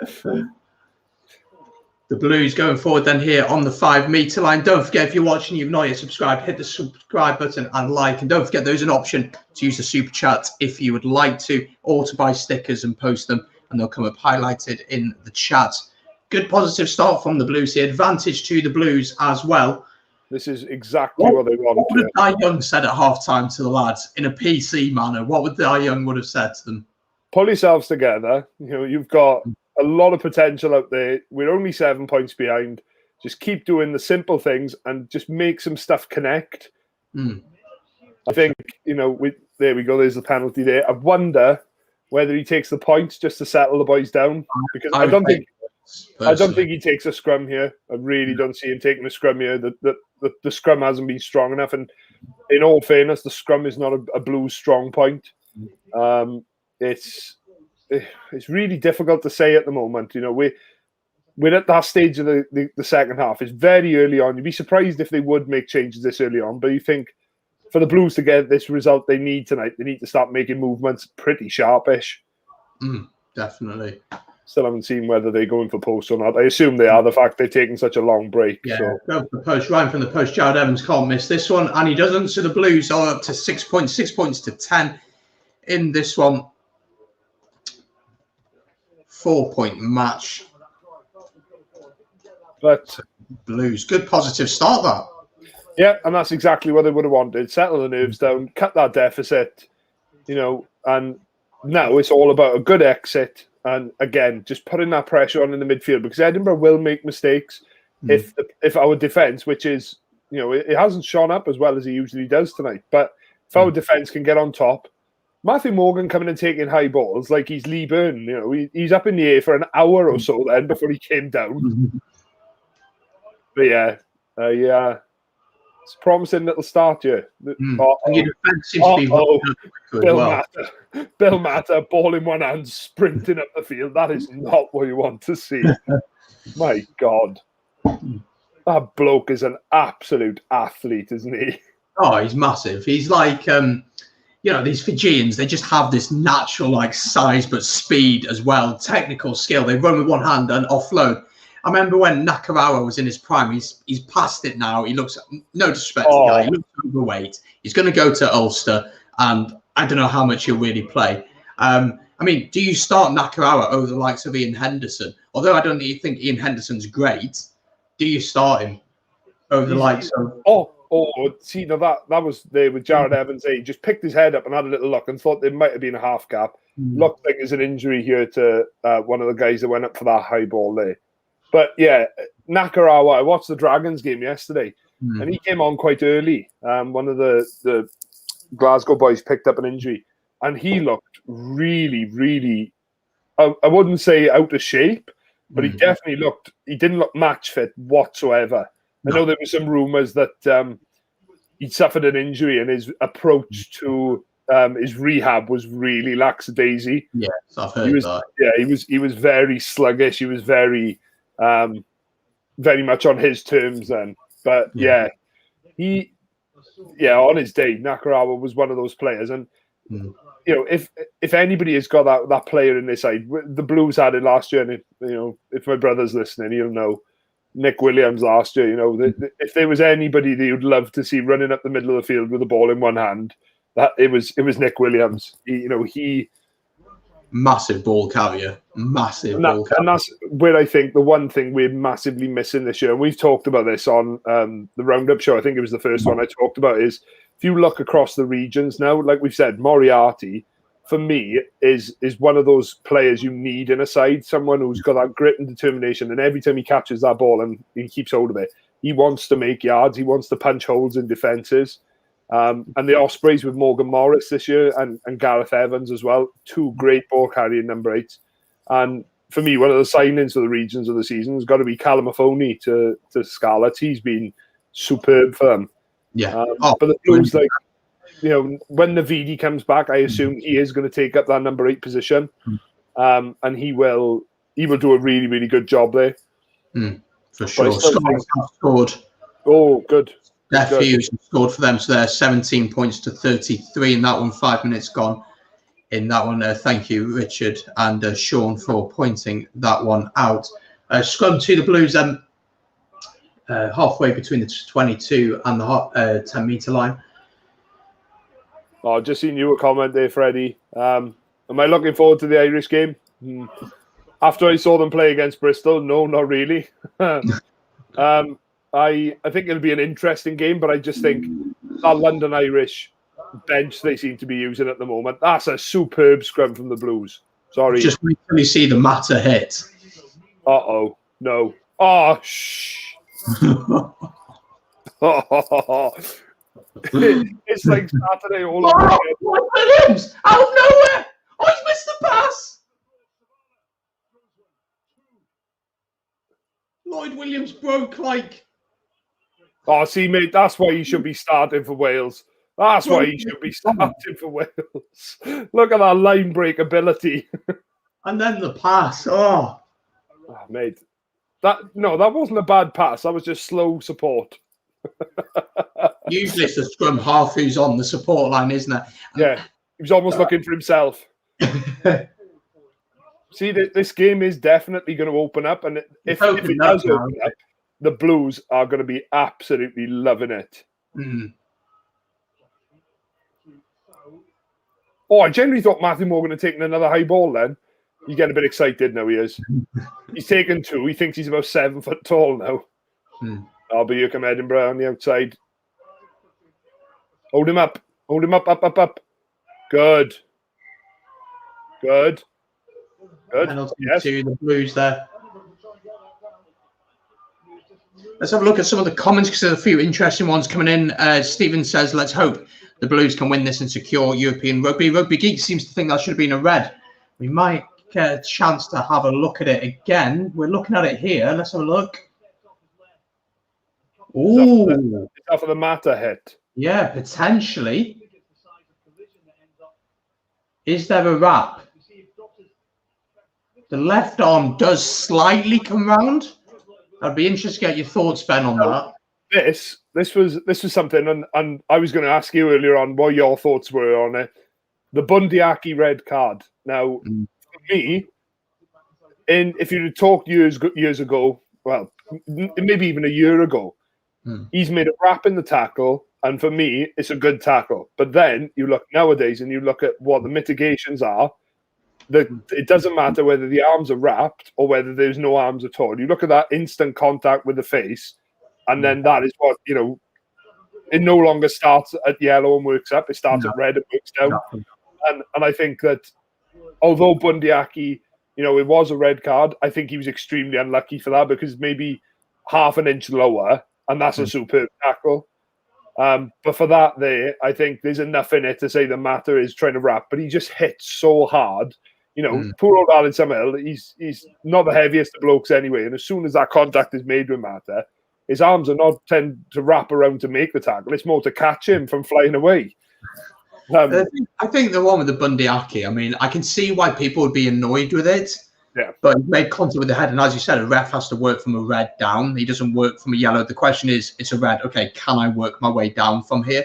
The The Blues going forward then here on the 5 metre line. Don't forget, if you're watching, you've not yet subscribed, hit the subscribe button and like. And don't forget, there's an option to use the super chat if you would like to, or to buy stickers and post them, and they'll come up highlighted in the chat. Good positive start from the Blues here. Advantage to the Blues as well. This is exactly what they want. What would Di Young said at half-time to the lads in a PC manner? What would Di Young would have said to them? Pull yourselves together. You know, you've got a lot of potential out there. We're only 7 points behind. Just keep doing the simple things and just make some stuff connect. I think, you know, there we go. There's the penalty there. I wonder whether he takes the points just to settle the boys down, because I don't think he takes a scrum here. I really don't see him taking a scrum here. The scrum hasn't been strong enough, and in all fairness, the scrum is not a Blues strong point. It's really difficult to say at the moment. You know, we're at that stage of the second half. It's very early on. You'd be surprised if they would make changes this early on, but you think for the Blues to get this result they need tonight, they need to start making movements pretty sharpish. Definitely. Still haven't seen whether they're going for posts or not. I assume they are, the fact they're taking such a long break. Yeah, so. Go for the post. Ryan from the post. Jared Evans can't miss this one, and he doesn't. So the Blues are up to 6 points, 6 points to 10 in this one. 4-point match. But Blues, good positive start that. Yeah, and that's exactly what they would have wanted. Settle the nerves down, cut that deficit, you know, and now it's all about a good exit. And again, just putting that pressure on in the midfield, because Edinburgh will make mistakes if our defence, which is, you know, it hasn't shone up as well as he usually does tonight. But if our defence can get on top, Matthew Morgan coming and taking high balls like he's Lee Byrne, you know, he's up in the air for an hour or so then before he came down. But yeah, it's a promising little start here. And your defence seems to be Bill Matter, ball in one hand, sprinting up the field. That is not what you want to see. My God. That bloke is an absolute athlete, isn't he? Oh, he's massive. He's like, you know, these Fijians, they just have this natural, like, size, but speed as well. Technical skill. They run with one hand and offload. I remember when Nakarawa was in his prime. He's past it now. He looks, no disrespect to the guy, he looks overweight. He's going to go to Ulster, and I don't know how much he'll really play. I mean, do you start Nakarawa over the likes of Ian Henderson? Although I don't think Ian Henderson's great, do you start him over the likes of... See, now that was there with Jared Evans. He just picked his head up and had a little look and thought there might have been a half gap. Looked like there's an injury here to one of the guys that went up for that high ball there. But yeah, Nakarawa, I watched the Dragons game yesterday, and he came on quite early. One of the Glasgow boys picked up an injury, and he looked really, really, I wouldn't say out of shape, but he definitely he didn't look match fit whatsoever. I know there were some rumours that he suffered an injury and his approach to his rehab was really lackadaisy. Yes, I've heard that. Yeah, he was very sluggish. He was very much on his terms then. But on his day, Nakarawa was one of those players. And you know, if anybody has got that player in their side, the Blues had it last year. And if my brother's listening, he'll know. Nick Williams last year, you know, if there was anybody that you'd love to see running up the middle of the field with the ball in one hand, that it was Nick Williams. He massive ball carrier, ball carrier. And that's where I think the one thing we're massively missing this year, and we've talked about this on the Roundup show, I think it was the first one I talked about, is if you look across the regions now, like we've said, Moriarty, for me, is one of those players you need in a side, someone who's got that grit and determination, and every time he catches that ball and he keeps hold of it, he wants to make yards, he wants to punch holes in defences. And the Ospreys with Morgan Morris this year and Gareth Evans as well, two great ball-carrying number 8s. And for me, one of the signings for the regions of the season has got to be Callum Mahoney to Scarlets. He's been superb for them. Yeah. But the Blues, like, you know, when Navidi comes back, I assume he is going to take up that number 8 position, and he will do a really, really good job there. For sure. Scotland scored. Oh, good. Jeff Hughes scored for them, so they're 17 points to 33 in that one. 5 minutes gone in that one. Thank you, Richard and Sean, for pointing that one out. Scrum to the Blues, halfway between the 22 and the 10-metre line. Oh, just seen you a comment there, Freddie. Am I looking forward to the Irish game? After I saw them play against Bristol, no, not really. I think it'll be an interesting game, but I just think that London Irish bench they seem to be using at the moment, that's a superb scrum from the Blues. Sorry. Just wait till you see the Matter hit. Uh-oh. No. Oh, shh. It's like Saturday all over again. Lloyd Williams out of nowhere. Oh, he's missed the pass. Lloyd Williams broke like. Oh, see, mate, that's why you should be starting for Wales. That's why you should be starting for Wales. Look at that line break ability. And then the pass. Oh, mate. That wasn't a bad pass. That was just slow support. Usually it's the scrum half who's on the support line, isn't it? Yeah, he was almost looking for himself. See, this game is definitely going to open up, and if it does open up, the Blues are going to be absolutely loving it. Oh, I genuinely thought Matthew Morgan had taken another high ball then. You get a bit excited now, he is. He's taken 2. He thinks he's about 7 foot tall now. I'll be here come Edinburgh on the outside. Hold him up. Hold him up. Good. Penalty yes. to the Blues there. Let's have a look at some of the comments because there's a few interesting ones coming in. Stephen says, let's hope the Blues can win this and secure European rugby. Rugby Geek seems to think that should have been a red. We might get a chance to have a look at it again. We're looking at it here. Let's have a look. Ooh. Is that for the Matter hit? Yeah, potentially. Is there a wrap? The left arm does slightly come round. I'd be interested to get your thoughts, Ben, on that. This was something, and I was going to ask you earlier on what your thoughts were on it. The Bundyaki red card. Now, for me, if you'd have talked years ago, well, maybe even a year ago, he's made a wrap in the tackle, and for me, it's a good tackle. But then you look nowadays and you look at what the mitigations are. It doesn't matter whether the arms are wrapped or whether there's no arms at all. You look at that instant contact with the face, and then that is what, it no longer starts at yellow and works up. It starts at red and works down. And I think that although Bundyaki, it was a red card, I think he was extremely unlucky for that because maybe half an inch lower, and that's a superb tackle. But for that there, I think there's enough in it to say the Matter is trying to wrap, but he just hits so hard. Poor old Alan Summerhill, he's not the heaviest of blokes anyway, and as soon as that contact is made with Matter, his arms are not tend to wrap around to make the tackle. It's more to catch him from flying away. I think the one with the Bundyaki, I mean, I can see why people would be annoyed with it. Yeah. But he made contact with the head, and as you said, a ref has to work from a red down. He doesn't work from a yellow. The question is, it's a red. Okay, can I work my way down from here?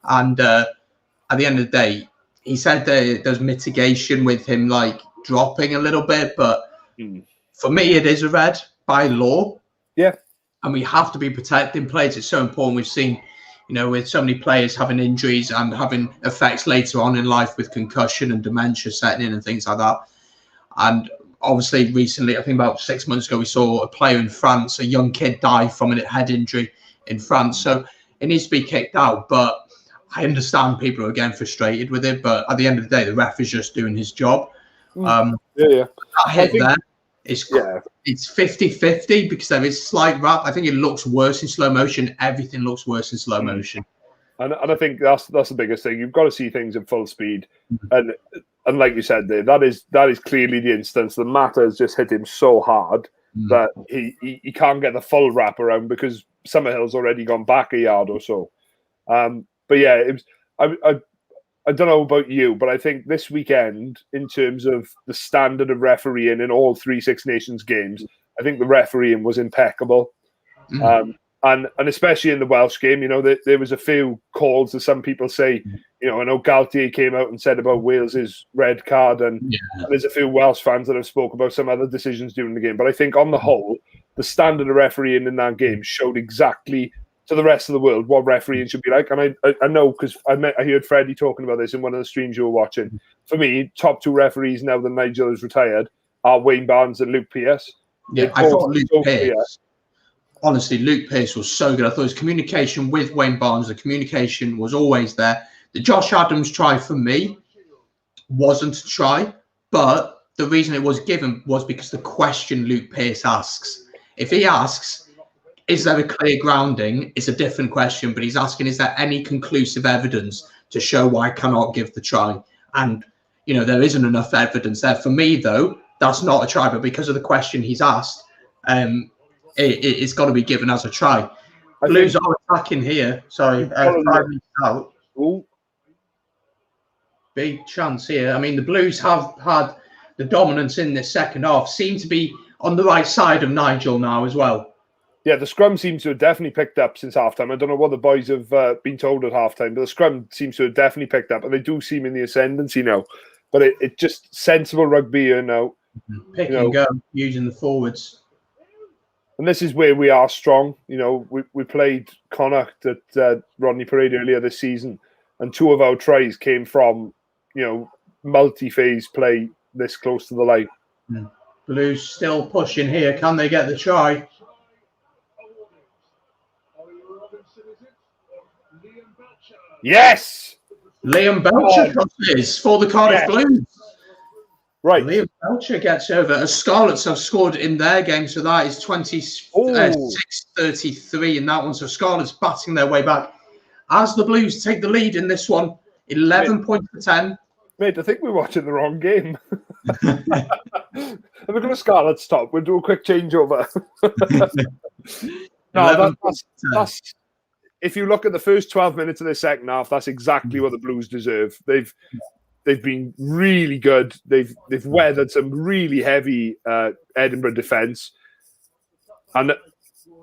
And at the end of the day, he said there's mitigation with him like dropping a little bit, but for me, it is a red by law. Yeah. And we have to be protecting players. It's so important. We've seen, with so many players having injuries and having effects later on in life with concussion and dementia setting in and things like that. And obviously, recently, I think about 6 months ago, we saw a player in France, a young kid, die from a head injury in France. So it needs to be kicked out. But I understand people are getting frustrated with it. But at the end of the day, the ref is just doing his job. Yeah. That hit there is it's 50-50 because there is slight wrap. I think it looks worse in slow motion. Everything looks worse in slow motion. And I think that's the biggest thing. You've got to see things in full speed. And like you said there, that is clearly the instance. The Matter has just hit him so hard that he can't get the full wrap around because Summerhill's already gone back a yard or so. But yeah, it was. I don't know about you, but I think this weekend, in terms of the standard of refereeing in all 3 Six Nations games, I think the refereeing was impeccable. And especially in the Welsh game, there was a few calls that some people say, I know Galtier came out and said about Wales's red card, and there's a few Welsh fans that have spoke about some other decisions during the game. But I think on the whole, the standard of refereeing in that game showed exactly to the rest of the world what refereeing should be like. And I know, because I heard Freddie talking about this in one of the streams you were watching. For me, top two referees now that Nigel is retired are Wayne Barnes and Luke Pearce. Yeah, I thought Luke Pearce. Honestly, Luke Pearce was so good. I thought his communication with Wayne Barnes, the communication was always there. The Josh Adams try for me wasn't a try, but the reason it was given was because the question Luke Pearce asks. If he asks, is there a clear grounding, it's a different question, but he's asking, is there any conclusive evidence to show why I cannot give the try? And, there isn't enough evidence there. For me, though, that's not a try, but because of the question he's asked, it's got to be given as a try. Blues are attacking here. Sorry, 5 minutes out. Ooh. Big chance here. I mean, the Blues have had the dominance in this second half. Seem to be on the right side of Nigel now as well. Yeah, the scrum seems to have definitely picked up since halftime. I don't know what the boys have been told at halftime, but the scrum seems to have definitely picked up, and they do seem in the ascendancy now. But it just sensible rugby here now. Pick and go, using the forwards. And this is where we are strong. We played Connacht at Rodney Parade earlier this season, and 2 of our tries came from, multi-phase play this close to the line. Blues still pushing here. Can they get the try? Yes! Liam Belcher is for the Cardiff Blues. Right. Liam Belcher gets over. Scarlets have scored in their game, so that is 26-33 in that one. So Scarlets batting their way back. As the Blues take the lead in this one, 11 points to 10. Mate, I think we're watching the wrong game. If we're going to Scarlets top, we'll do a quick changeover. No, that's if you look at the first 12 minutes of the second half, that's exactly what the Blues deserve. They've been really good. They've weathered some really heavy Edinburgh defence. And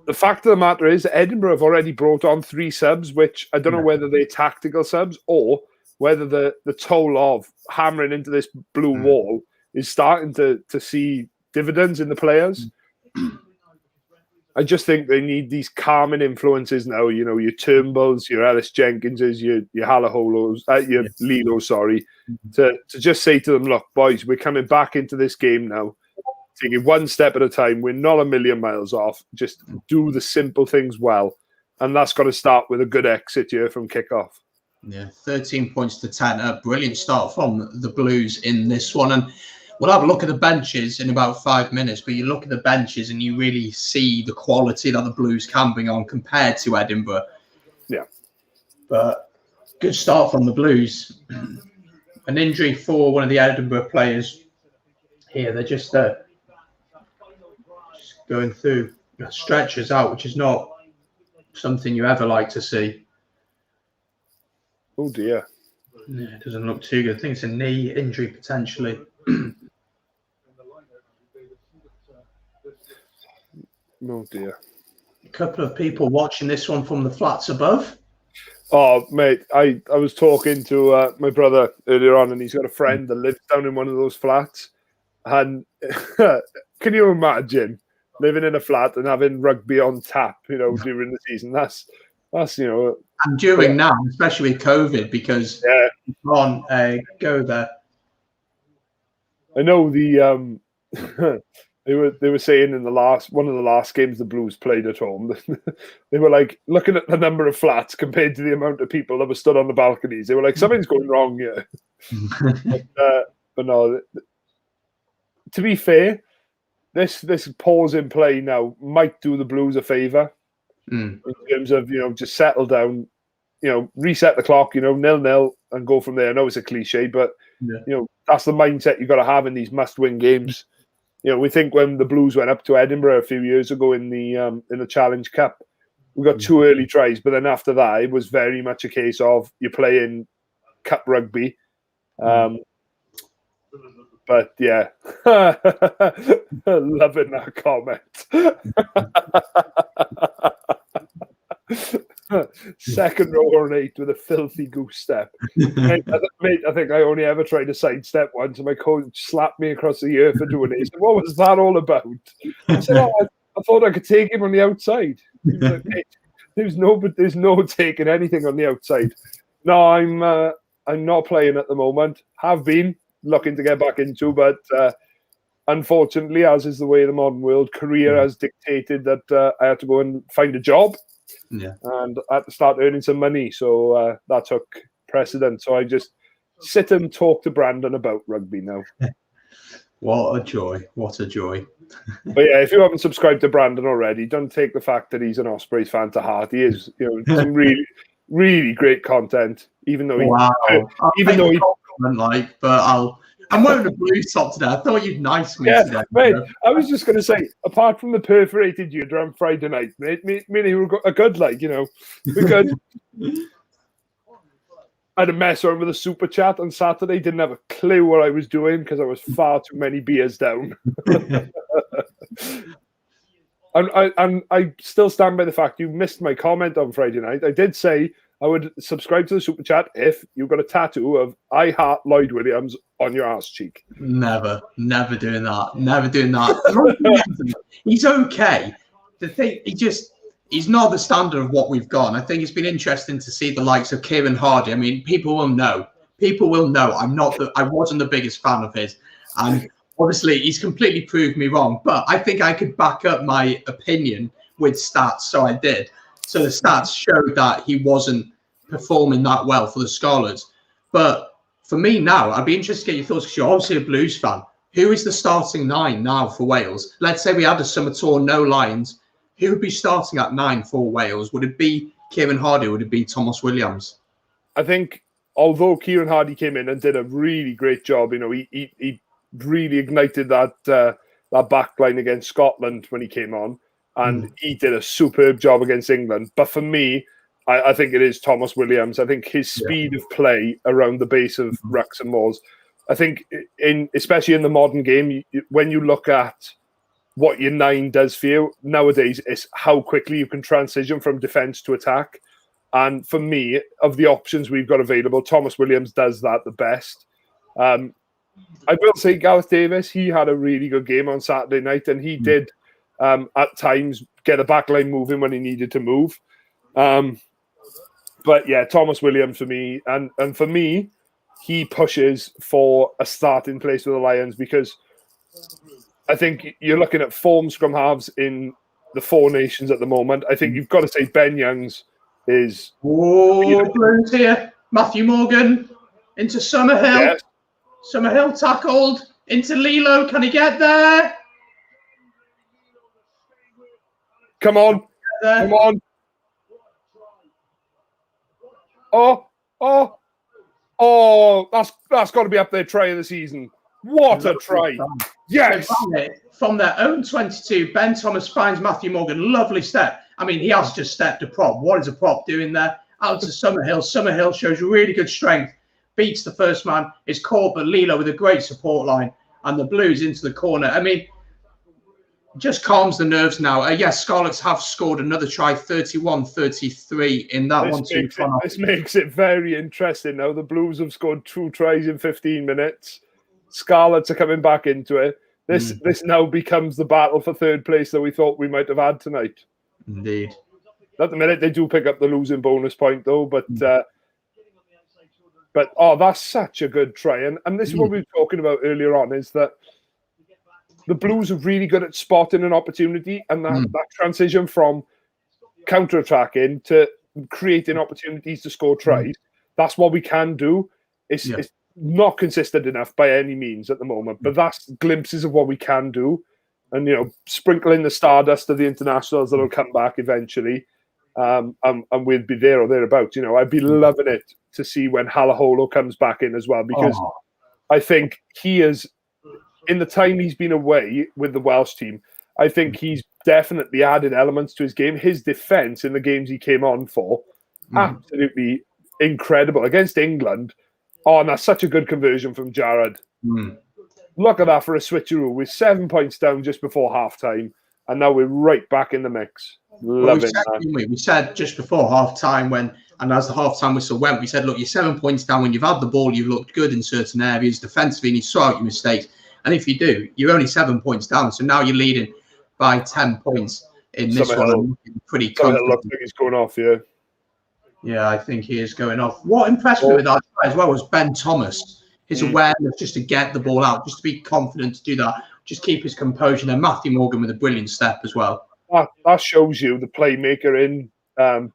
the fact of the matter is, Edinburgh have already brought on 3 subs, which I don't know whether they're tactical subs or whether the toll of hammering into this blue wall is starting to see dividends in the players. I just think they need these calming influences now. Your Turnbulls, your Ellis Jenkinses, your Halaholos, your Lilo, to just say to them, look, boys, we're coming back into this game now. Take it one step at a time. We're not a million miles off. Just do the simple things well. And that's got to start with a good exit here from kickoff. Yeah, 13 points to 10. A brilliant start from the Blues in this one. And we'll have a look at the benches in about 5 minutes, but you look at the benches and you really see the quality that the Blues can bring on compared to Edinburgh. Yeah. But good start from the Blues. An injury for one of the Edinburgh players here. They're just going through stretchers out, which is not something you ever like to see. Oh, dear. Yeah, it doesn't look too good. I think it's a knee injury potentially. Oh, dear. A couple of people watching this one from the flats above. Oh, mate, I was talking to my brother earlier on, and he's got a friend that lives down in one of those flats. And can you imagine living in a flat and having rugby on tap, during the season? That's and during now, especially with COVID, because you can't go there. I know the they were saying in one of the last games the Blues played at home, they were like looking at the number of flats compared to the amount of people that were stood on the balconies. They were like, something's going wrong here. But no, to be fair, this pause in play now might do the Blues a favour in terms of just settle down, reset the clock, 0-0 and go from there. I know it's a cliche, but that's the mindset you've got to have in these must-win games. We think when the Blues went up to Edinburgh a few years ago in the Challenge Cup, we got 2 early tries, but then after that, it was very much a case of you're playing cup rugby. But yeah, loving that comment. Second row ornate with a filthy goose step. Mate, I think I only ever tried a sidestep once, and my coach slapped me across the ear for doing it. He said, "What was that all about?" I said, "Oh, I thought I could take him on the outside." He was like, "Mate, there's no taking anything on the outside." No, I'm not playing at the moment. Have been looking to get back into, but unfortunately, as is the way of the modern world, career has dictated that I had to go and find a job. Yeah. And I had to start earning some money, so that took precedent. So I just sit and talk to Brandon about rugby now. What a joy! What a joy! But yeah, if you haven't subscribed to Brandon already, don't take the fact that he's an Ospreys fan to heart. He is, some really, really great content. Even though I'm wearing a blue top today. I thought you'd nice me today. Mate, I was just going to say, apart from the perforated eardrum on Friday night, mate, me and you were a good, we're good. I had a mess around with a super chat on Saturday. Didn't have a clue what I was doing because I was far too many beers down. and I still stand by the fact you missed my comment on Friday night. I did say I would subscribe to the super chat if you got a tattoo of "I heart Lloyd Williams" on your ass cheek. Never doing that. Never doing that. He's okay. The thing, he's not the standard of what we've got. And I think it's been interesting to see the likes of Kieran Hardy. I mean, people will know. I wasn't the biggest fan of his, and obviously he's completely proved me wrong. But I think I could back up my opinion with stats, so I did. So the stats showed that he wasn't performing that well for the Scarlets. But for me now, I'd be interested to get your thoughts because you're obviously a Blues fan. Who is the starting 9 now for Wales? Let's say we had a summer tour, no Lions. Who would be starting at 9 for Wales? Would it be Kieran Hardy or would it be Thomas Williams? I think although Kieran Hardy came in and did a really great job, he really ignited that back line against Scotland when he came on. And he did a superb job against England. But for me, I think it is Thomas Williams. I think his speed of play around the base of rucks and mauls. I think, especially in the modern game, when you look at what your 9 does for you, nowadays, it's how quickly you can transition from defence to attack. And for me, of the options we've got available, Thomas Williams does that the best. I will say Gareth Davis, he had a really good game on Saturday night, and he did... at times get a backline moving when he needed to move. But yeah, Thomas Williams for me. And for me, he pushes for a starting place with the Lions because I think you're looking at form scrum halves in the 4 nations at the moment. I think you've got to say Ben Youngs is... Blues here. Matthew Morgan into Summerhill. Yes. Summerhill tackled into Lilo. Can he get there? Come on. Come on. Oh, that's got to be up there try of the season. What a try. Yes. From their own 22, Ben Thomas finds Matthew Morgan. Lovely step. I mean, he has just stepped a prop. What is a prop doing there? Out to Summerhill. Summerhill shows really good strength. Beats the first man. Is caught, but Lilo with a great support line. And the Blues into the corner. I mean, just calms the nerves now. Yes, Scarlets have scored another try, 31-33 in that This makes it very interesting now. The Blues have scored 2 tries in 15 minutes. Scarlets are coming back into it. This now becomes the battle for third place that we thought we might have had tonight. Indeed. At the minute, they do pick up the losing bonus point, though. But that's such a good try. And this is what we were talking about earlier on, is that the Blues are really good at spotting an opportunity, and that transition from counter-attacking to creating opportunities to score tries, that's what we can do. It's not consistent enough by any means at the moment, but that's glimpses of what we can do. And, sprinkle in the stardust of the internationals that will come back eventually, and we'll be there or thereabouts. I'd be loving it to see when Halaholo comes back in as well, because I think he is... in the time he's been away with the Welsh team, I think he's definitely added elements to his game. His defence in the games he came on for, absolutely incredible. Against England, and that's such a good conversion from Jared. Look at that for a switcheroo with 7 points down just before half-time. and now we're right back in the mix. Loving that. We said just before half-time and as the half-time whistle went, we said, look, you're 7 points down. When you've had the ball, you've looked good in certain areas defensively, and you saw out your mistakes. And if you do, you're only 7 points down. So now you're leading by 10 points in this one. Pretty confident. Looks like he's going off, yeah. Yeah, I think he is going off. What impressed me with that as well was Ben Thomas. His awareness just to get the ball out, just to be confident to do that, just keep his composure. And then Matthew Morgan with a brilliant step as well. That shows you the playmaker in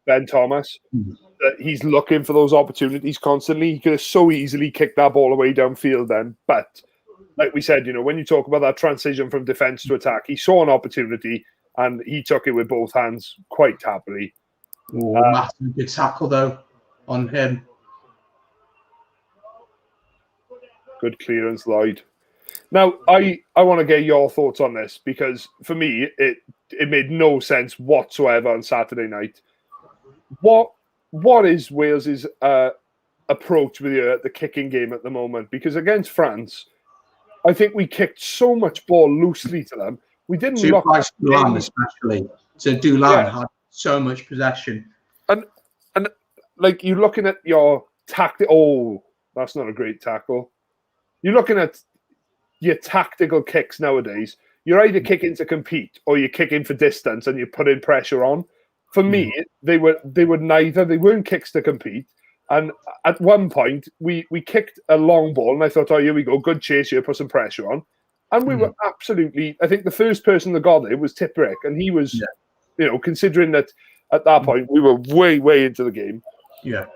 Ben Thomas. That he's looking for those opportunities constantly. He could have so easily kicked that ball away downfield then. But like we said, when you talk about that transition from defence to attack, he saw an opportunity and he took it with both hands quite happily. Massive good tackle, though, on him. Good clearance, Lloyd. Now, I want to get your thoughts on this because for me, it made no sense whatsoever on Saturday night. What is Wales's approach with the kicking game at the moment? Because against France, I think we kicked so much ball loosely to them. We didn't look at Doolan, especially. So Doolan had so much possession. And like you're looking at your tactic. Oh, that's not a great tackle. You're looking at your tactical kicks nowadays. You're either kicking to compete or you're kicking for distance and you're putting pressure on. For me, they were neither. They weren't kicks to compete. And at one point, we kicked a long ball, and I thought, oh, here we go, good chase here, put some pressure on. And we were absolutely, I think the first person that got it was Tipperick, and he was, considering that at that point, we were way, way into the game. Yeah.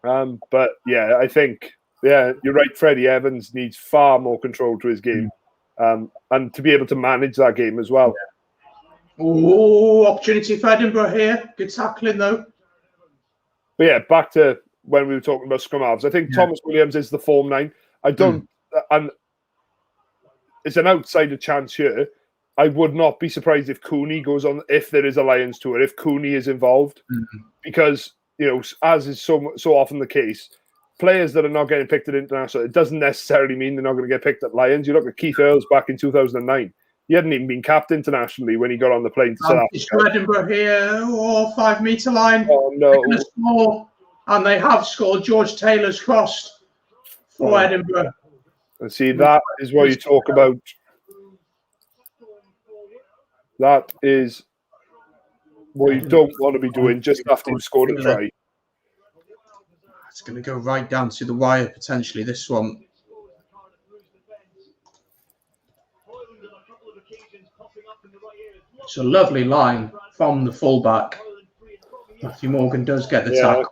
But, yeah, I think, you're right, Freddie Evans needs far more control to his game and to be able to manage that game as well. Yeah. Oh, opportunity for Edinburgh here. Good tackling, though. But yeah, back to when we were talking about scrum halves. I think Thomas Williams is the form 9. I don't, and it's an outsider chance here. I would not be surprised if Cooney goes on, if there is a Lions tour, if Cooney is involved, because as is so often the case, players that are not getting picked at international, it doesn't necessarily mean they're not going to get picked at Lions. You look at Keith Earls back in 2009. He hadn't even been capped internationally when he got on the plane to South Africa. Edinburgh here, 5 metre line. Oh, no. Score, and they have scored. George Taylor's crossed for Edinburgh. And see, that is what you talk about. That is what you don't want to be doing just after you've scored a try. It's going to go right down to the wire, potentially, this one. It's a lovely line from the fullback. Matthew Morgan does get the tackle.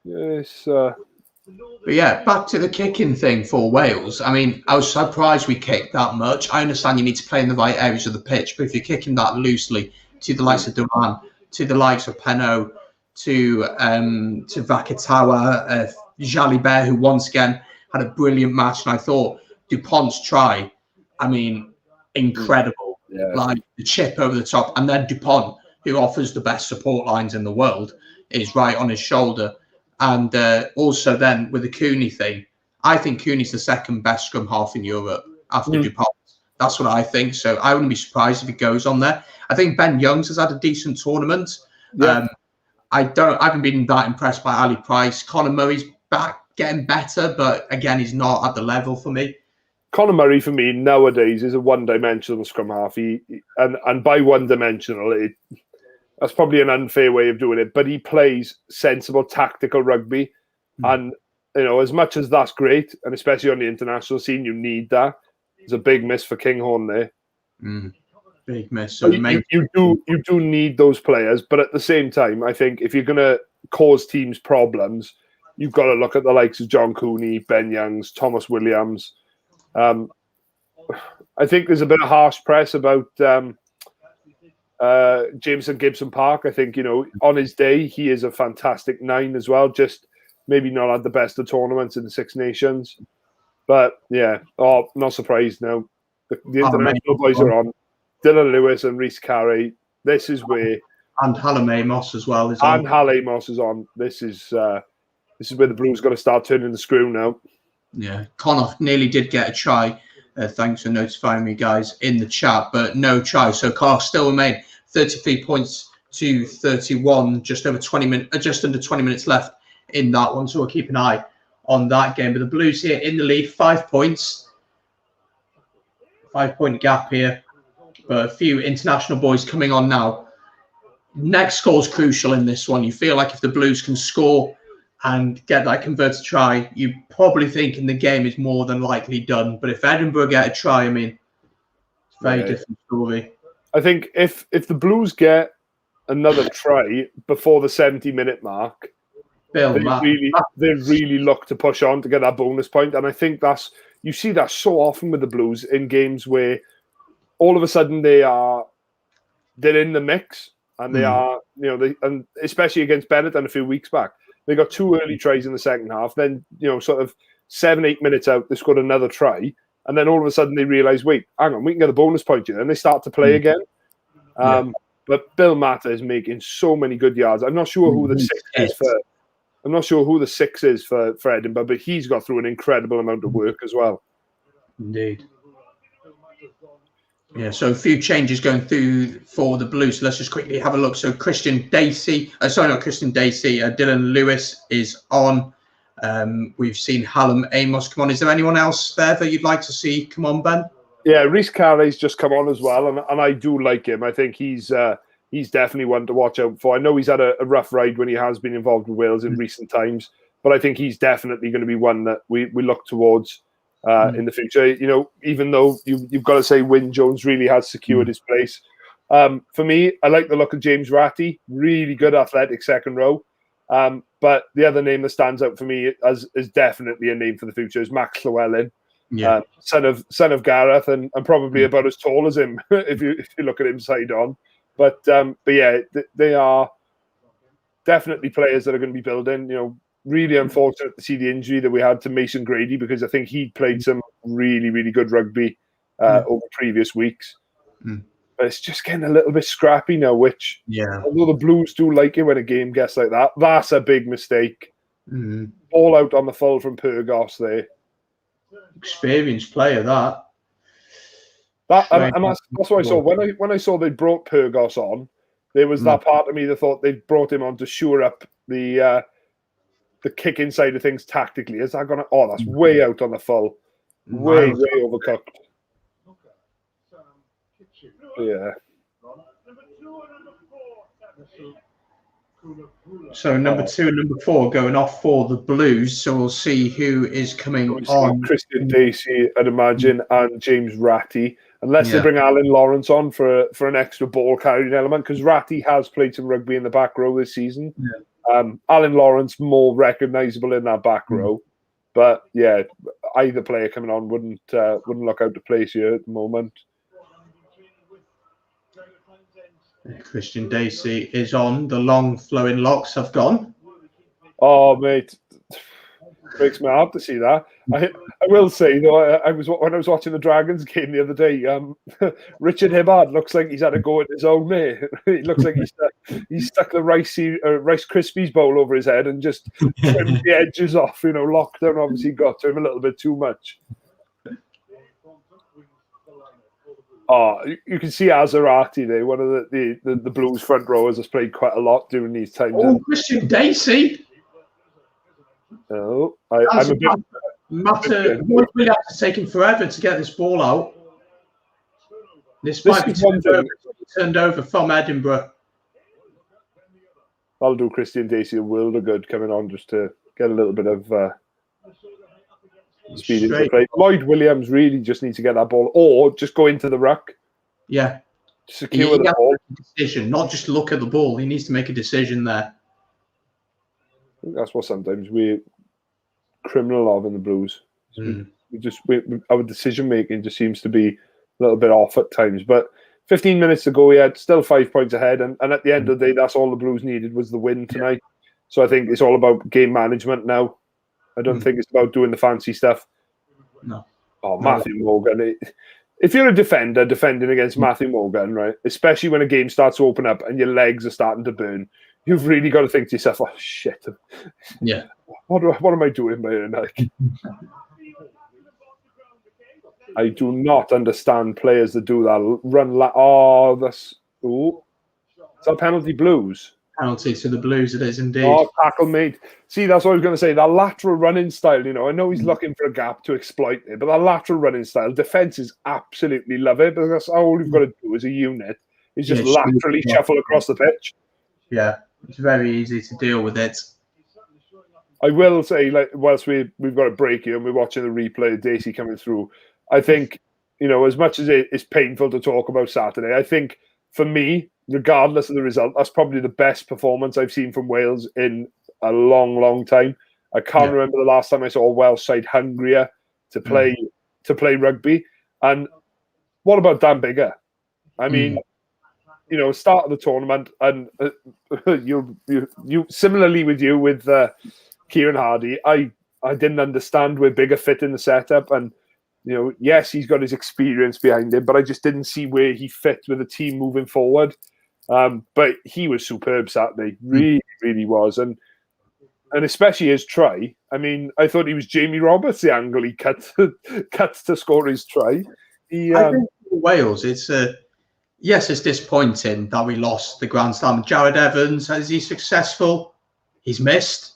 Yes. But yeah, back to the kicking thing for Wales. I mean, I was surprised we kicked that much. I understand you need to play in the right areas of the pitch, but if you're kicking that loosely to the likes of Duran, to the likes of Penaud, to Vakatawa, Jalibert, who once again had a brilliant match, and I thought DuPont's try, I mean, incredible. Yeah. Like the chip over the top, and then DuPont, who offers the best support lines in the world, is right on his shoulder. And also then with the Cooney thing, I think Cooney's the second best scrum half in Europe after DuPont. That's what I think. So I wouldn't be surprised if he goes on there. I think Ben Youngs has had a decent tournament. Yeah. I haven't been that impressed by Ali Price. Conor Murray's back getting better, but again, he's not at the level for me. Conor Murray, for me, nowadays is a one-dimensional scrum half. And by one-dimensional, that's probably an unfair way of doing it, but he plays sensible, tactical rugby. And, as much as that's great, and especially on the international scene, you need that. There's a big miss for Kinghorn there. Big miss. So you do need those players, but at the same time, I think if you're going to cause teams problems, you've got to look at the likes of John Cooney, Ben Youngs, Thomas Williams. I think there's a bit of harsh press about Jameson Gibson Park. I think, on his day, he is a fantastic 9 as well. Just maybe not had the best of tournaments in the Six Nations. But, yeah, not surprised now. The international boys are on. Dylan Lewis and Rhys Carey. This is where... And Hallam Amos as well. And Hallam Amos is on. This is where the Blues got to start turning the screw now. Yeah, Connacht nearly did get a try Thanks for notifying me, guys, in the chat, but no try. So Cardiff still remain 33 points to 31, just under 20 minutes left in that one. So we'll keep an eye on that game. But the Blues here in the lead, 5 points. 5-point gap here. But a few international boys coming on now. Next score is crucial in this one. You feel like if the Blues can score and get that converted try, you probably thinking the game is more than likely done. But if Edinburgh get a try, I mean, it's a very different story. I think if the Blues get another try before the 70-minute mark, they really look to push on to get that bonus point. And I think you see that so often with the Blues in games where all of a sudden they're in the mix, and they are, and especially against Benetton a few weeks back, they got 2 early tries in the second half. Then, sort of 7-8 minutes out, they scored another try, and then all of a sudden they realise, wait, hang on, we can get a bonus point here, and they start to play again. But Bill Matter is making so many good yards. I'm not sure who the 6 is for. I'm not sure who the 6 is for Edinburgh, but he's got through an incredible amount of work as well. Indeed. Yeah, so a few changes going through for the Blues. So let's just quickly have a look. So Dylan Lewis is on. We've seen Hallam Amos come on. Is there anyone else there that you'd like to see come on, Ben? Yeah, Rhys Carey's just come on as well, and I do like him. I think he's definitely one to watch out for. I know he's had a rough ride when he has been involved with Wales in recent times, but I think he's definitely going to be one that we look towards in the future. Even though you've got to say Wyn Jones really has secured his place. For me, I like the look of James Ratty, really good athletic second row. But the other name that stands out for me is definitely a name for the future is Max Llewellyn. Yeah, son of Gareth, and probably about as tall as him if you look at him side on. But yeah, they are definitely players that are going to be building. Really unfortunate to see the injury that we had to Mason Grady, because I think he played some really, really good rugby over previous weeks. But it's just getting a little bit scrappy now, which, although the Blues do like it when a game gets like that, that's a big mistake. All out on the full from Pyrgos there. Experienced player, that. That's what I saw. When I saw they brought Pyrgos on, there was that part of me that thought they brought him on to shore up the kicking side of things tactically. Is that going to... Oh, that's way out on the full. Way overcooked. Yeah. So number 2 and number 4 going off for the Blues. So we'll see who is coming on. Christian Dacey, I'd imagine, and James Ratty. Unless they bring Alan Lawrence on for an extra ball carrying element, because Ratty has played some rugby in the back row this season. Alan Lawrence more recognisable in that back row, but yeah, either player coming on wouldn't look out of place here at the moment. Christian Dacey is on. The long flowing locks have gone. Oh, mate, breaks my heart to see that. I will say though, when I was watching the Dragons game the other day, Richard Hibbard looks like he's had a go at his own mate. He looks like he's stuck the Rice Krispies bowl over his head and just trimmed the edges off. Lockdown obviously got to him a little bit too much. Oh, you can see Azarati there, one of the Blues front rowers, has played quite a lot during these times. Oh, Christian Dacey. Oh, I'm a bit... Matter. We have to take him forever to get this ball out. This might be turned over from Edinburgh. I'll do Christian Dacey a world of good coming on just to get a little bit of speed into the play. Lloyd Williams really just needs to get that ball, or just go into the ruck. Yeah. Secure the ball. Decision, not just look at the ball. He needs to make a decision there. I think that's what sometimes we're criminal of in the Blues. Our decision making just seems to be a little bit off at times. But 15 minutes to go yet, still 5 points ahead, and at the end of the day, that's all the Blues needed was the win tonight. So I think it's all about game management now. I don't think it's about doing the fancy stuff. No. Oh, Matthew Morgan. If you're a defender defending against Matthew Morgan, right, especially when a game starts to open up and your legs are starting to burn, you've really got to think to yourself, oh, shit. Yeah. What am I doing by here? I do not understand players that do that. Is that penalty Blues? Penalty to the Blues, it is indeed. Oh, tackle made. See, that's what I was going to say. That lateral running style, I know he's looking for a gap to exploit it, but that lateral running style, defenses absolutely love it because that's all you've got to do as a unit is just laterally shuffle across the pitch. Yeah, it's very easy to deal with it. I will say, like, whilst we've got a break here and we're watching the replay of Dacey coming through, I think, as much as it's painful to talk about Saturday, I think for me, regardless of the result, that's probably the best performance I've seen from Wales in a long, long time. I can't remember the last time I saw a Welsh side hungrier to play rugby. And what about Dan Biggar? I mean, start of the tournament, and you similarly with Kieran Hardy, I didn't understand where Biggar fit in the setup, and yes, he's got his experience behind him, but I just didn't see where he fit with the team moving forward. But he was superb Saturday, really, really was, and especially his try. I mean, I thought he was Jamie Roberts, the angle he cut to score his try. I think for Wales, it's disappointing that we lost the Grand Slam. Jared Evans, is he successful? He's missed.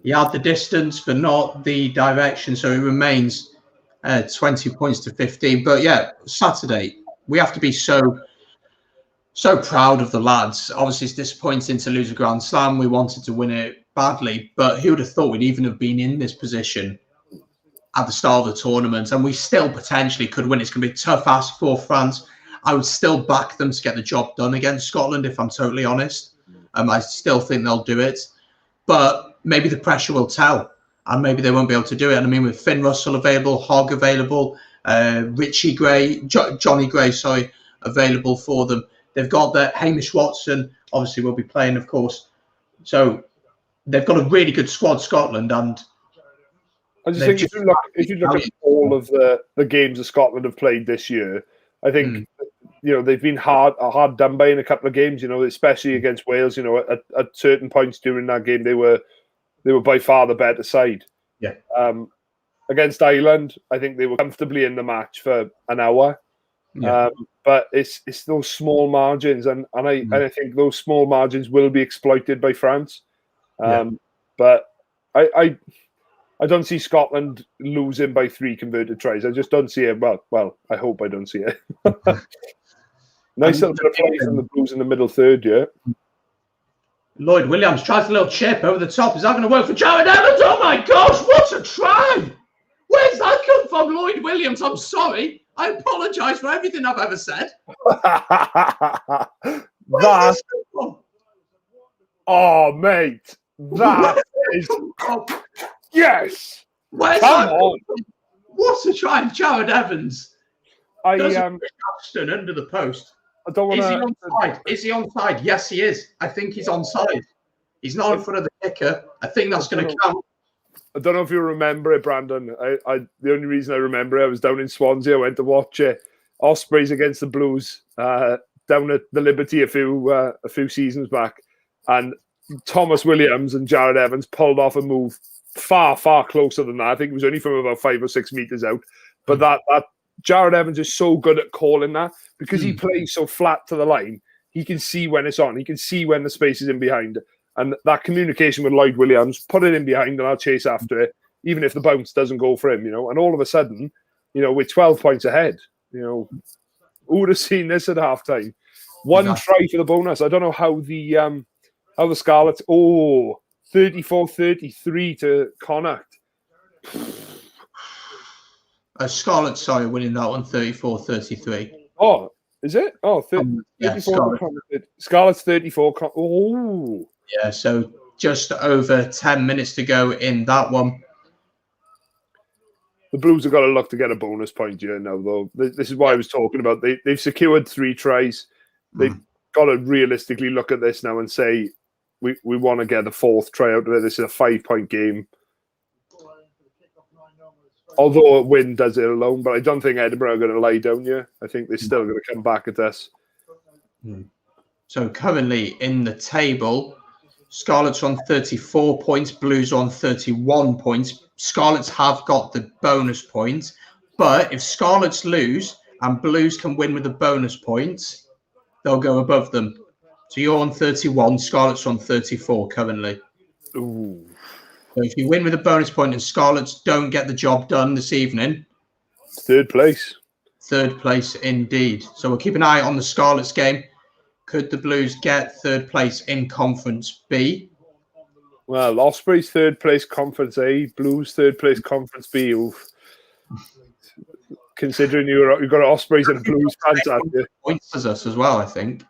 He had the distance, but not the direction, so it remains 20 points to 15. But yeah, Saturday, we have to be so proud of the lads. Obviously, it's disappointing to lose a Grand Slam. We wanted to win it badly, but who would have thought we'd even have been in this position at the start of the tournament? And we still potentially could win. It's going to be a tough ask for France. I would still back them to get the job done against Scotland, if I'm totally honest. I still think they'll do it. But maybe the pressure will tell, and maybe they won't be able to do it. And I mean, with Finn Russell available, Hogg available, Johnny Gray, available for them. They've got the Hamish Watson, obviously will be playing, of course. So they've got a really good squad, Scotland. And I just think if you look at all of the games that Scotland have played this year, I think they've been hard done by in a couple of games. Especially against Wales. At certain points during that game, they were by far the better side. Yeah. Against Ireland, I think they were comfortably in the match for an hour. Yeah. But it's those small margins, and I think those small margins will be exploited by France. But I don't see Scotland losing by 3 converted tries. I just don't see it. Well, I hope I don't see it. Nice little bit of play from the Blues in the middle third, yeah. Lloyd Williams tries a little chip over the top. Is that going to work for Jared Evans? Oh my gosh, what a try! Where's that come from, Lloyd Williams? I'm sorry. I apologise for everything I've ever said. Oh, mate. That is... Yes! Where's Come that on. What a try, Jared Evans. Under the post. I don't want to... Is he onside? Yes, he is. I think he's onside. He's not in front of the kicker. I think that's going to count. I don't know if you remember it, Brandon. The only reason I remember it, I was down in Swansea. I went to watch Ospreys against the Blues down at the Liberty a few seasons back, and Thomas Williams and Jared Evans pulled off a move far, far closer than that. I think it was only from about 5 or 6 meters out. But that Jared Evans is so good at calling that because he plays so flat to the line. He can see when it's on. He can see when the space is in behind. And that communication with Lloyd Williams, put it in behind and I'll chase after it, even if the bounce doesn't go for him, And all of a sudden, we're 12 points ahead. Who would have seen this at halftime? One try for the bonus. I don't know how the Scarlets... 34-33 to Connacht. Scarlets, winning that one, 34-33. Oh, is it? Oh, 34. Scarlets 34. Oh. Yeah, so just over 10 minutes to go in that one. The Blues have got to look to get a bonus point here now, though. This is what I was talking about. They've secured 3 tries. They've got to realistically look at this now and say, we want to get the 4th try out of it. This is a 5-point game. Although a win does it alone, but I don't think Edinburgh are going to lie down here. I think they're still going to come back at us. So currently in the table, Scarlets on 34 points, Blues on 31 points. Scarlets have got the bonus points, But if Scarlets lose and Blues can win with the bonus points, they'll go above them. So you're on 31, Scarlets are on 34 currently. Ooh. So if you win with a bonus point and Scarlets don't get the job done this evening, third place. Third place indeed. So we'll keep an eye on the Scarlets game. Could the Blues get third place in Conference B? Well, Ospreys third place Conference A, Blues third place Conference B. Oof. Considering you've got Ospreys and Blues fans out there. Points as us as well, I think.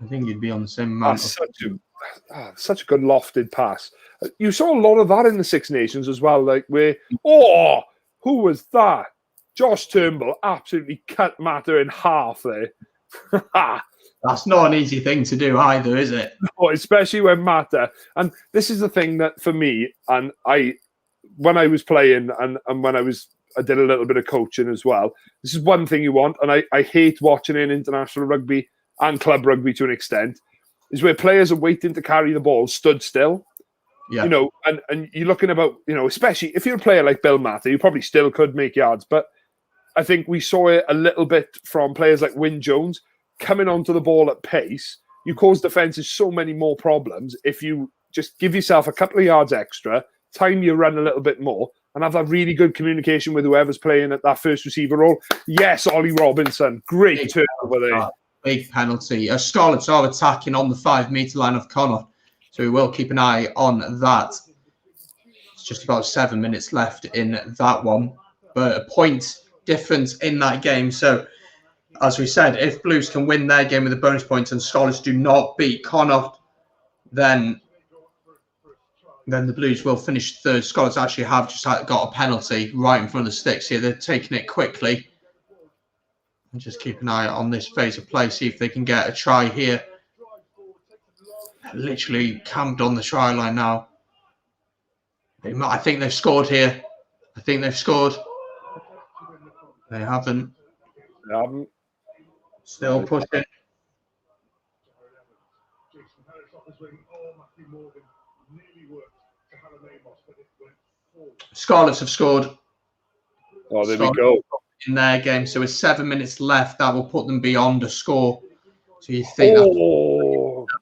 I think you'd be on the same amount. Such a good lofted pass. You saw a lot of that in the Six Nations as well. Like who was that? Josh Turnbull absolutely cut Mata in half there. That's not an easy thing to do either, is it? No, especially when Mata. And this is the thing that for me, and when I was playing and when I did a little bit of coaching as well, this is one thing you want, and I hate watching in international rugby and club rugby to an extent, is where players are waiting to carry the ball stood still. Yeah. You know, and you're looking about, you know, especially if you're a player like Bill Mata, you probably still could make yards, but I think we saw it a little bit from players like Wyn Jones coming onto the ball at pace. You cause defenses so many more problems if you just give yourself a couple of yards extra, time your run a little bit more, and have that really good communication with whoever's playing at that first receiver role. Yes, Ollie Robinson, great turnover there. Big penalty. Scarlets are attacking on the 5 metre line of Connacht, so we will keep an eye on that. It's just about 7 minutes left in that one, but a point difference in that game. So, as we said, if Blues can win their game with the bonus points and Scarlets do not beat Connacht, then the Blues will finish third. Scarlets actually have just got a penalty right in front of the sticks here. They're taking it quickly. And just keep an eye on this phase of play, see if they can get a try here. Literally camped on the try line now. I think they've scored here. I think they've scored. They haven't. They haven't. Still pushing. Scarlets have scored. Oh, there we go. In their game, so with 7 minutes left, that will put them beyond a score. So you think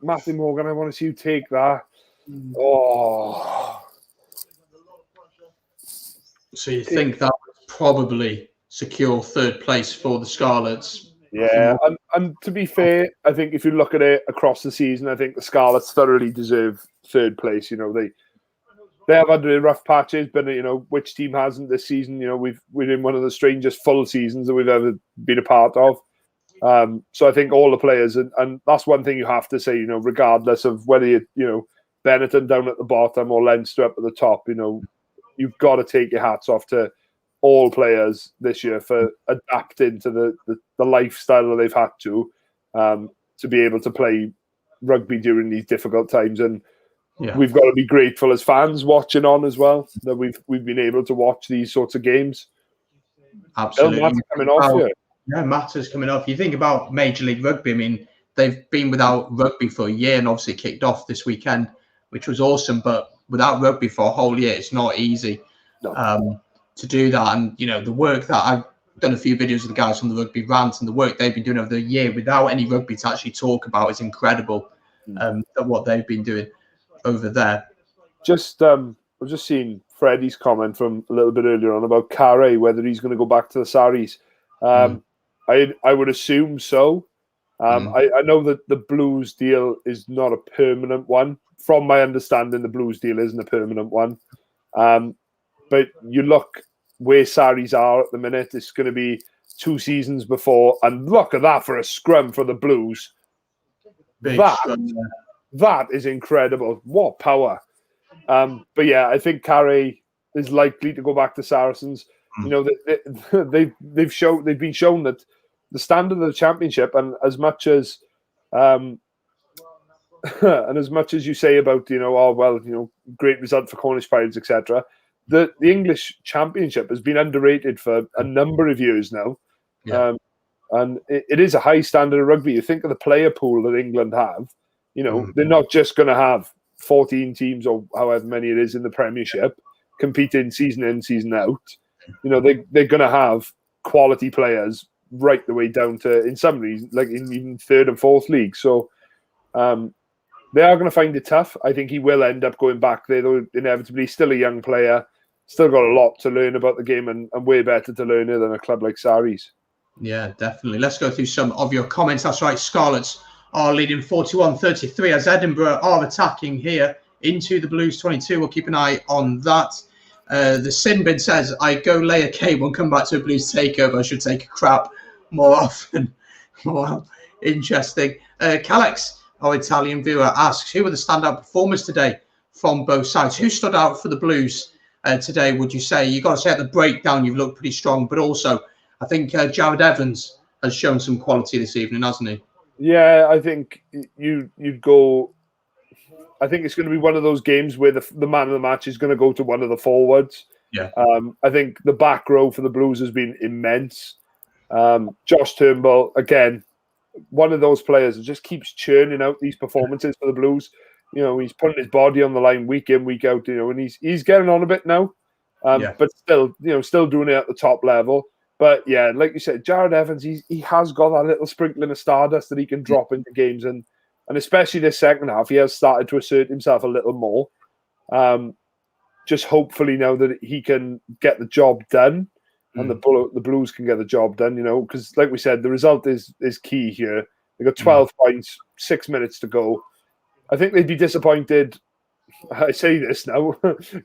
Matthew Morgan, I want to see you take that. Oh. So you think that would probably secure third place for the Scarlets? Yeah, and to be fair, I think if you look at it across the season, I think the Scarlets thoroughly deserve third place. You know, they have had rough patches, but you know, which team hasn't this season? You know, we're in one of the strangest full seasons that we've ever been a part of. So I think all the players, and that's one thing you have to say, you know, regardless of whether you know, Benetton down at the bottom or Leinster up at the top, you know, you've got to take your hats off to all players this year for adapting to the lifestyle that they've had to be able to play rugby during these difficult times. And we've got to be grateful as fans watching on as well that we've been able to watch these sorts of games. Absolutely. Matt's coming off here. Yeah, Matt's coming off. You think about Major League Rugby, I mean, they've been without rugby for a year and obviously kicked off this weekend, which was awesome. But without rugby for a whole year, it's not easy to do that. And, you know, the work that I've done a few videos with the guys from the Rugby Rant, and the work they've been doing over the year without any rugby to actually talk about is incredible. What they've been doing over there. I've just seen Freddie's comment from a little bit earlier on about Carey, whether he's going to go back to the Saris. I would assume so. I know that the Blues deal is not a permanent one. From my understanding, the Blues deal isn't a permanent one. But you look where Saris are at the minute, it's going to be 2 seasons before. And look at that for a scrum for the Blues. That is incredible. What power. But yeah, I think Carey is likely to go back to Saracens. You know, they've been shown that the standard of the championship, and as much as you say about, you know, oh well, you know, great result for Cornish Pirates, etc. The English championship has been underrated for a number of years now. And it is a high standard of rugby. You think of the player pool that England have, you know, they're not just going to have 14 teams or however many it is in the Premiership competing season in, season out. they're going to have quality players right the way down to, in some leagues, like in even third and fourth league. So they are going to find it tough. I think he will end up going back there, though, inevitably. Still a young player, still got a lot to learn about the game, and way better to learn it than a club like Sarries. Yeah, definitely. Let's go through some of your comments. That's right, Scarlets are leading 41-33 as Edinburgh are attacking here into the Blues 22. We'll keep an eye on that. The Sinbin says, I go lay a cable and come back to a Blues takeover. I should take a crap more often. Wow, interesting. Calex, our Italian viewer, asks, who were the standout performers today from both sides? Who stood out for the Blues today, would you say? You've got to say at the breakdown, you've looked pretty strong, but also I think Jared Evans has shown some quality this evening, hasn't he? Yeah, I think you'd go. I think it's going to be one of those games where the man of the match is going to go to one of the forwards. Yeah. I think the back row for the Blues has been immense. Josh Turnbull, again, one of those players that just keeps churning out these performances for the Blues. He's putting his body on the line week in, week out. And he's getting on a bit now, but still, still doing it at the top level. But yeah, like you said, Jared Evans, he has got that little sprinkling of stardust that he can drop into games, and especially this second half, he has started to assert himself a little more. Just hopefully now that he can get the job done, and the Blues can get the job done. Because like we said, the result is key here. They got 12 points, 6 minutes to go. I think they'd be disappointed. I say this now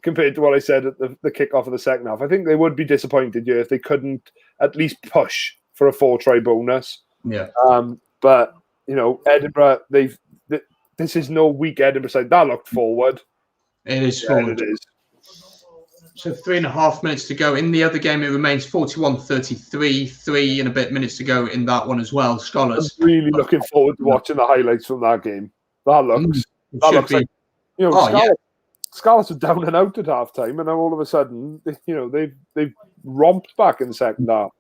compared to what I said at the kickoff of the second half. I think they would be disappointed if they couldn't at least push for a 4-try bonus. Yeah. But Edinburgh, this is no weak Edinburgh side. That looked forward. It is forward. It is. So 3.5 minutes to go. In the other game, it remains 41-33. 3 and a bit minutes to go in that one as well. Scholars. I'm really looking forward to watching the highlights from that game. That looks like. Scarlets are down and out at half-time, and now all of a sudden, they've romped back in the second half.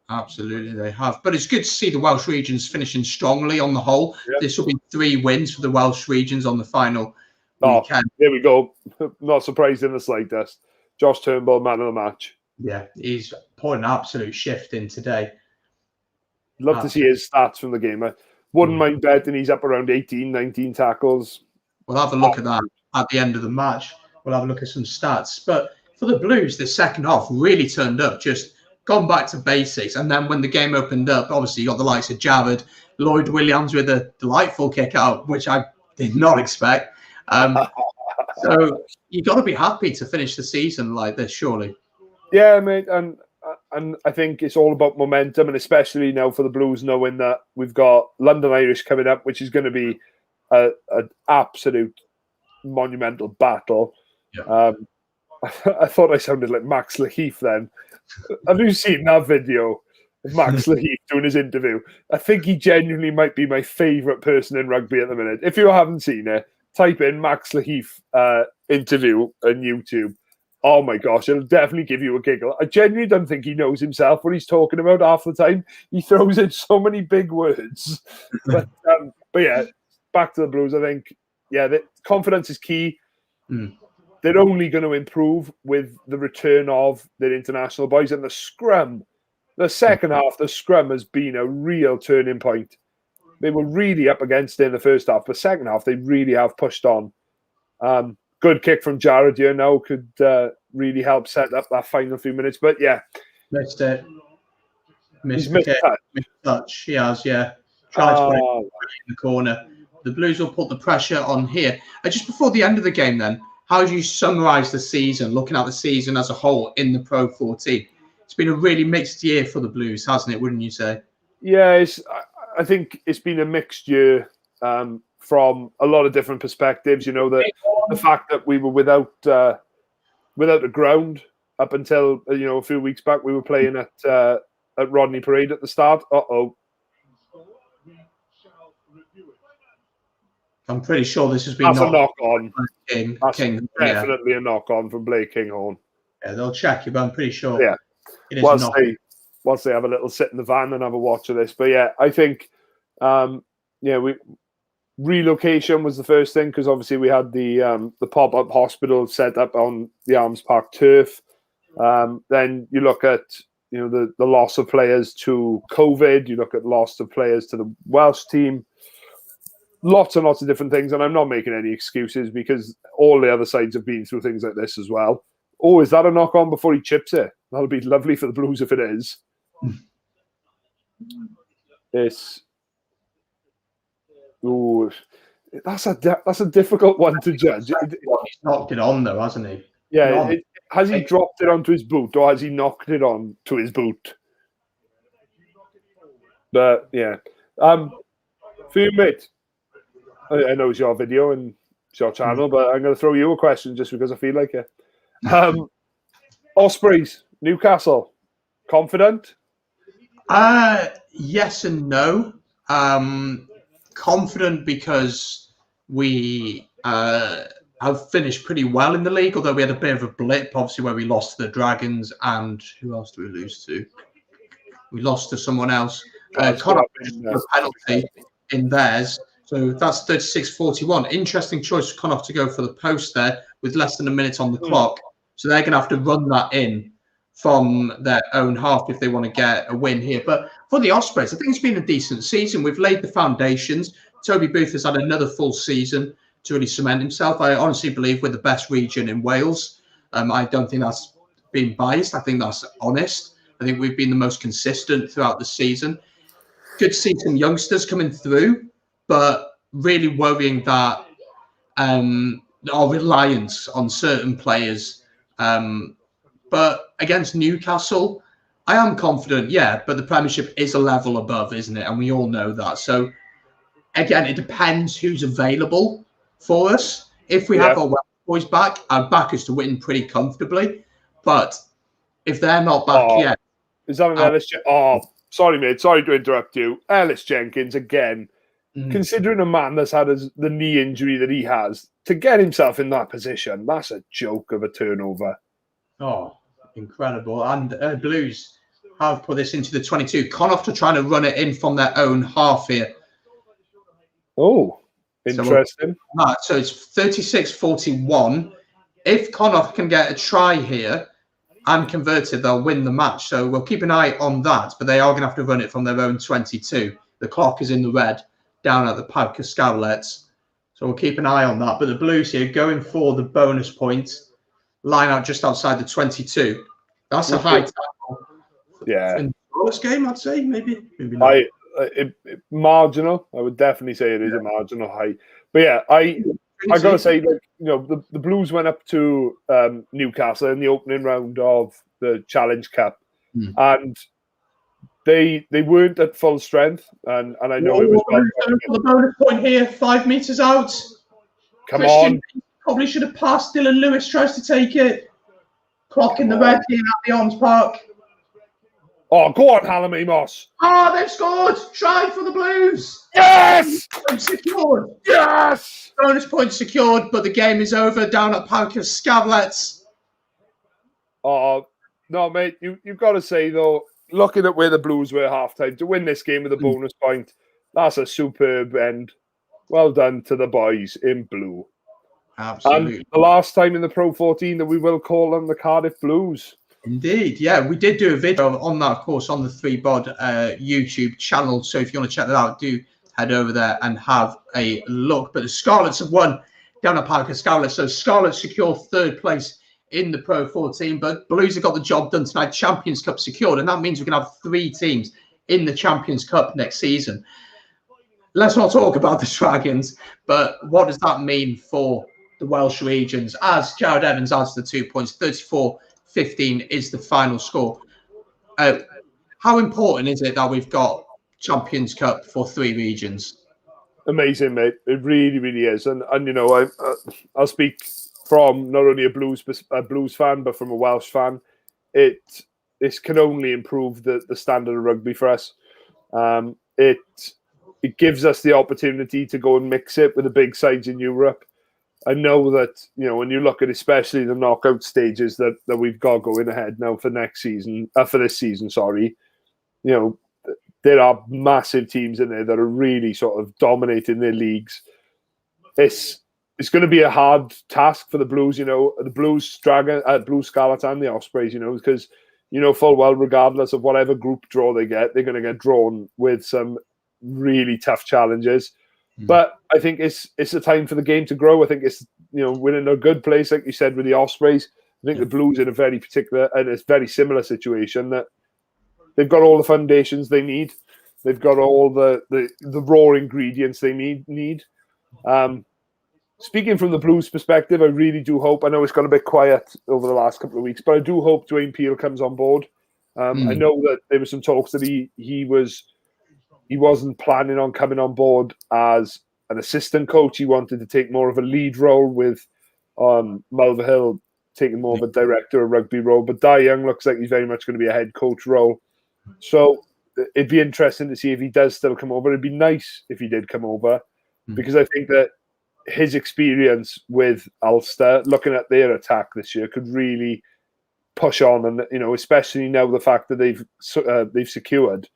Absolutely, they have. But it's good to see the Welsh regions finishing strongly on the whole. Yeah. This will be 3 wins for the Welsh regions on the final weekend. There we go. Not surprised in the slightest. Josh Turnbull, man of the match. Yeah, he's put an absolute shift in today. Love to see his stats from the game. I wouldn't mind betting he's up around 18, 19 tackles. We'll have a look at that at the end of the match. We'll have a look at some stats. But for the Blues, the second half really turned up, just gone back to basics. And then when the game opened up, obviously you got the likes of Jared, Lloyd Williams with a delightful kick out, which I did not expect. So you got to be happy to finish the season like this, surely. Yeah, mate. And I think it's all about momentum, and especially now for the Blues, knowing that we've got London Irish coming up, which is going to be an absolute monumental battle. Yeah. I thought I sounded like Max Laheath then. Have you seen that video of Max Laheath doing his interview? I think he genuinely might be my favourite person in rugby at the minute. If you haven't seen it, type in Max Laheath interview on YouTube. Oh my gosh, it'll definitely give you a giggle. I genuinely don't think he knows himself what he's talking about half the time. He throws in so many big words. But yeah, back to the Blues, I think, the confidence is key. They're only going to improve with the return of their international boys. And the scrum, the second half, the scrum has been a real turning point. They were really up against it in the first half. The second half, they really have pushed on. Good kick from Jared here now could really help set up that final few minutes. But yeah. Missed it. Missed touch. He has, yeah. Tried to put it in the corner. The Blues will put the pressure on here. Just before the end of the game then, how do you summarise the season, looking at the season as a whole in the PRO14? It's been a really mixed year for the Blues, hasn't it, wouldn't you say? Yeah, I think it's been a mixed year from a lot of different perspectives. The fact that we were without a ground up until a few weeks back. We were playing at Rodney Parade at the start. I'm pretty sure this has been a knock on. King, definitely a knock on from Blake Kinghorn. Yeah, they'll check you, but I'm pretty sure. Yeah, it is once they have a little sit in the van and have a watch of this. But yeah, I think relocation was the first thing, because obviously we had the pop-up hospital set up on the Arms Park turf. Then you look at the loss of players to COVID. You look at loss of players to the Welsh team. Lots and lots of different things, and I'm not making any excuses because all the other sides have been through things like this as well. Oh, is that a knock-on before he chips it? That'll be lovely for the Blues if it is. That's a difficult one to judge. He's knocked it on though, hasn't he? Yeah, has he dropped it onto his boot or has he knocked it on to his boot? But yeah, for you, mate. I know it's your video and it's your channel, but I'm going to throw you a question just because I feel like it. Ospreys, Newcastle, confident? Yes and no. Confident because we have finished pretty well in the league, although we had a bit of a blip, obviously, where we lost to the Dragons, and who else did we lose to? We lost to someone else. Connacht a penalty in theirs. So that's 36-41. Interesting choice for Connacht to go for the post there with less than a minute on the clock. So they're going to have to run that in from their own half if they want to get a win here. But for the Ospreys, I think it's been a decent season. We've laid the foundations. Toby Booth has had another full season to really cement himself. I honestly believe we're the best region in Wales. I don't think that's been biased. I think that's honest. I think we've been the most consistent throughout the season. Good to see some youngsters coming through, but really worrying that our reliance on certain players. But against Newcastle, I am confident, yeah, but the Premiership is a level above, isn't it? And we all know that. So, again, it depends who's available for us. If we have our Welsh boys back, I'd back us to win pretty comfortably. But if they're not back yet... Is that an Ellis? Sorry, mate. Sorry to interrupt you. Ellis Jenkins, again, considering a man that's had the knee injury that he has, to get himself in that position, that's a joke of a turnover. Oh, incredible. And Blues have put this into the 22. Connacht are trying to run it in from their own half here. Oh, interesting. So it's 36-41. If Connacht can get a try here and convert it, they'll win the match. So we'll keep an eye on that. But they are going to have to run it from their own 22. The clock is in the red down at the Parc y Scarlets. So we'll keep an eye on that. But the Blues here going for the bonus point. Line out just outside the 22. That's a high tackle. Yeah. In this game, I'd say maybe not. Marginal. I would definitely say it is a marginal high. But yeah, I gotta say, the Blues went up to Newcastle in the opening round of the Challenge Cup, and they weren't at full strength, and I know it was the bonus point here, 5 meters out. Come on. Probably should have passed. Dylan Lewis tries to take it. Clock in the red here at the Arms Park. Oh, go on, Hallam Amos. They've scored. Try for the Blues. Yes! Secured. Yes! Bonus point secured, but the game is over down at Parc y Scarlets. Oh, no, mate. You've got to say, though, looking at where the Blues were at halftime, to win this game with a bonus point, that's a superb end. Well done to the boys in blue. Absolutely. And the last time in the PRO14 that we will call them the Cardiff Blues. Indeed, yeah. We did do a video on that, of course, on the 3bod YouTube channel. So if you want to check that out, do head over there and have a look. But the Scarlets have won down at Parc y Scarlets. So Scarlets secure third place in the PRO14. But Blues have got the job done tonight. Champions Cup secured. And that means we can have 3 teams in the Champions Cup next season. Let's not talk about the Dragons. But what does that mean for the Welsh regions? As Jared Evans adds the 2 points, 34-15 is the final score. How important is it that we've got Champions Cup for 3 regions? Amazing, mate. It really, really is. And I'll speak from not only a Blues fan, but from a Welsh fan. This can only improve the standard of rugby for us. It gives us the opportunity to go and mix it with the big sides in Europe. I know that, when you look at especially the knockout stages that we've got going ahead now for this season, there are massive teams in there that are really sort of dominating their leagues. it's going to be a hard task for the Blues, the Blues Scarlets and the Ospreys, because full well, regardless of whatever group draw they get, they're going to get drawn with some really tough challenges. But I think it's a time for the game to grow. I think it's we're in a good place, like you said, with the Ospreys. I think the Blues in a very similar situation, that they've got all the foundations they need. They've got all the raw ingredients they need. Speaking from the Blues perspective, I really do hope. I know it's got a bit quiet over the last couple of weeks, but I do hope Dwayne Peel comes on board. I know that there were some talks that he wasn't planning on coming on board as an assistant coach. He wanted to take more of a lead role, with Mulvihill taking more of a director of rugby role. But Dai Young looks like he's very much going to be a head coach role. So it'd be interesting to see if he does still come over. It'd be nice if he did come over, because I think that his experience with Ulster, looking at their attack this year, could really push on. And especially now the fact that they've secured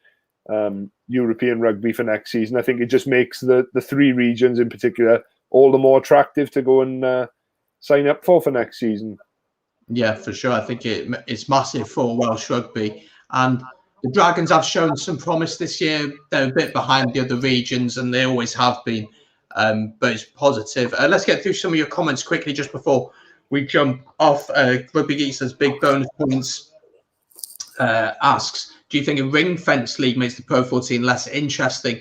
European rugby for next season, I think it just makes the three regions in particular all the more attractive to go and sign up for next season. Yeah, for sure. I think it's massive for Welsh rugby, and the Dragons have shown some promise this year. They're a bit behind the other regions, and they always have been. But it's positive. Let's get through some of your comments quickly just before we jump off. Rugby Geek says big bonus points. Asks, do you think a ring fence league makes the Pro 14 less interesting?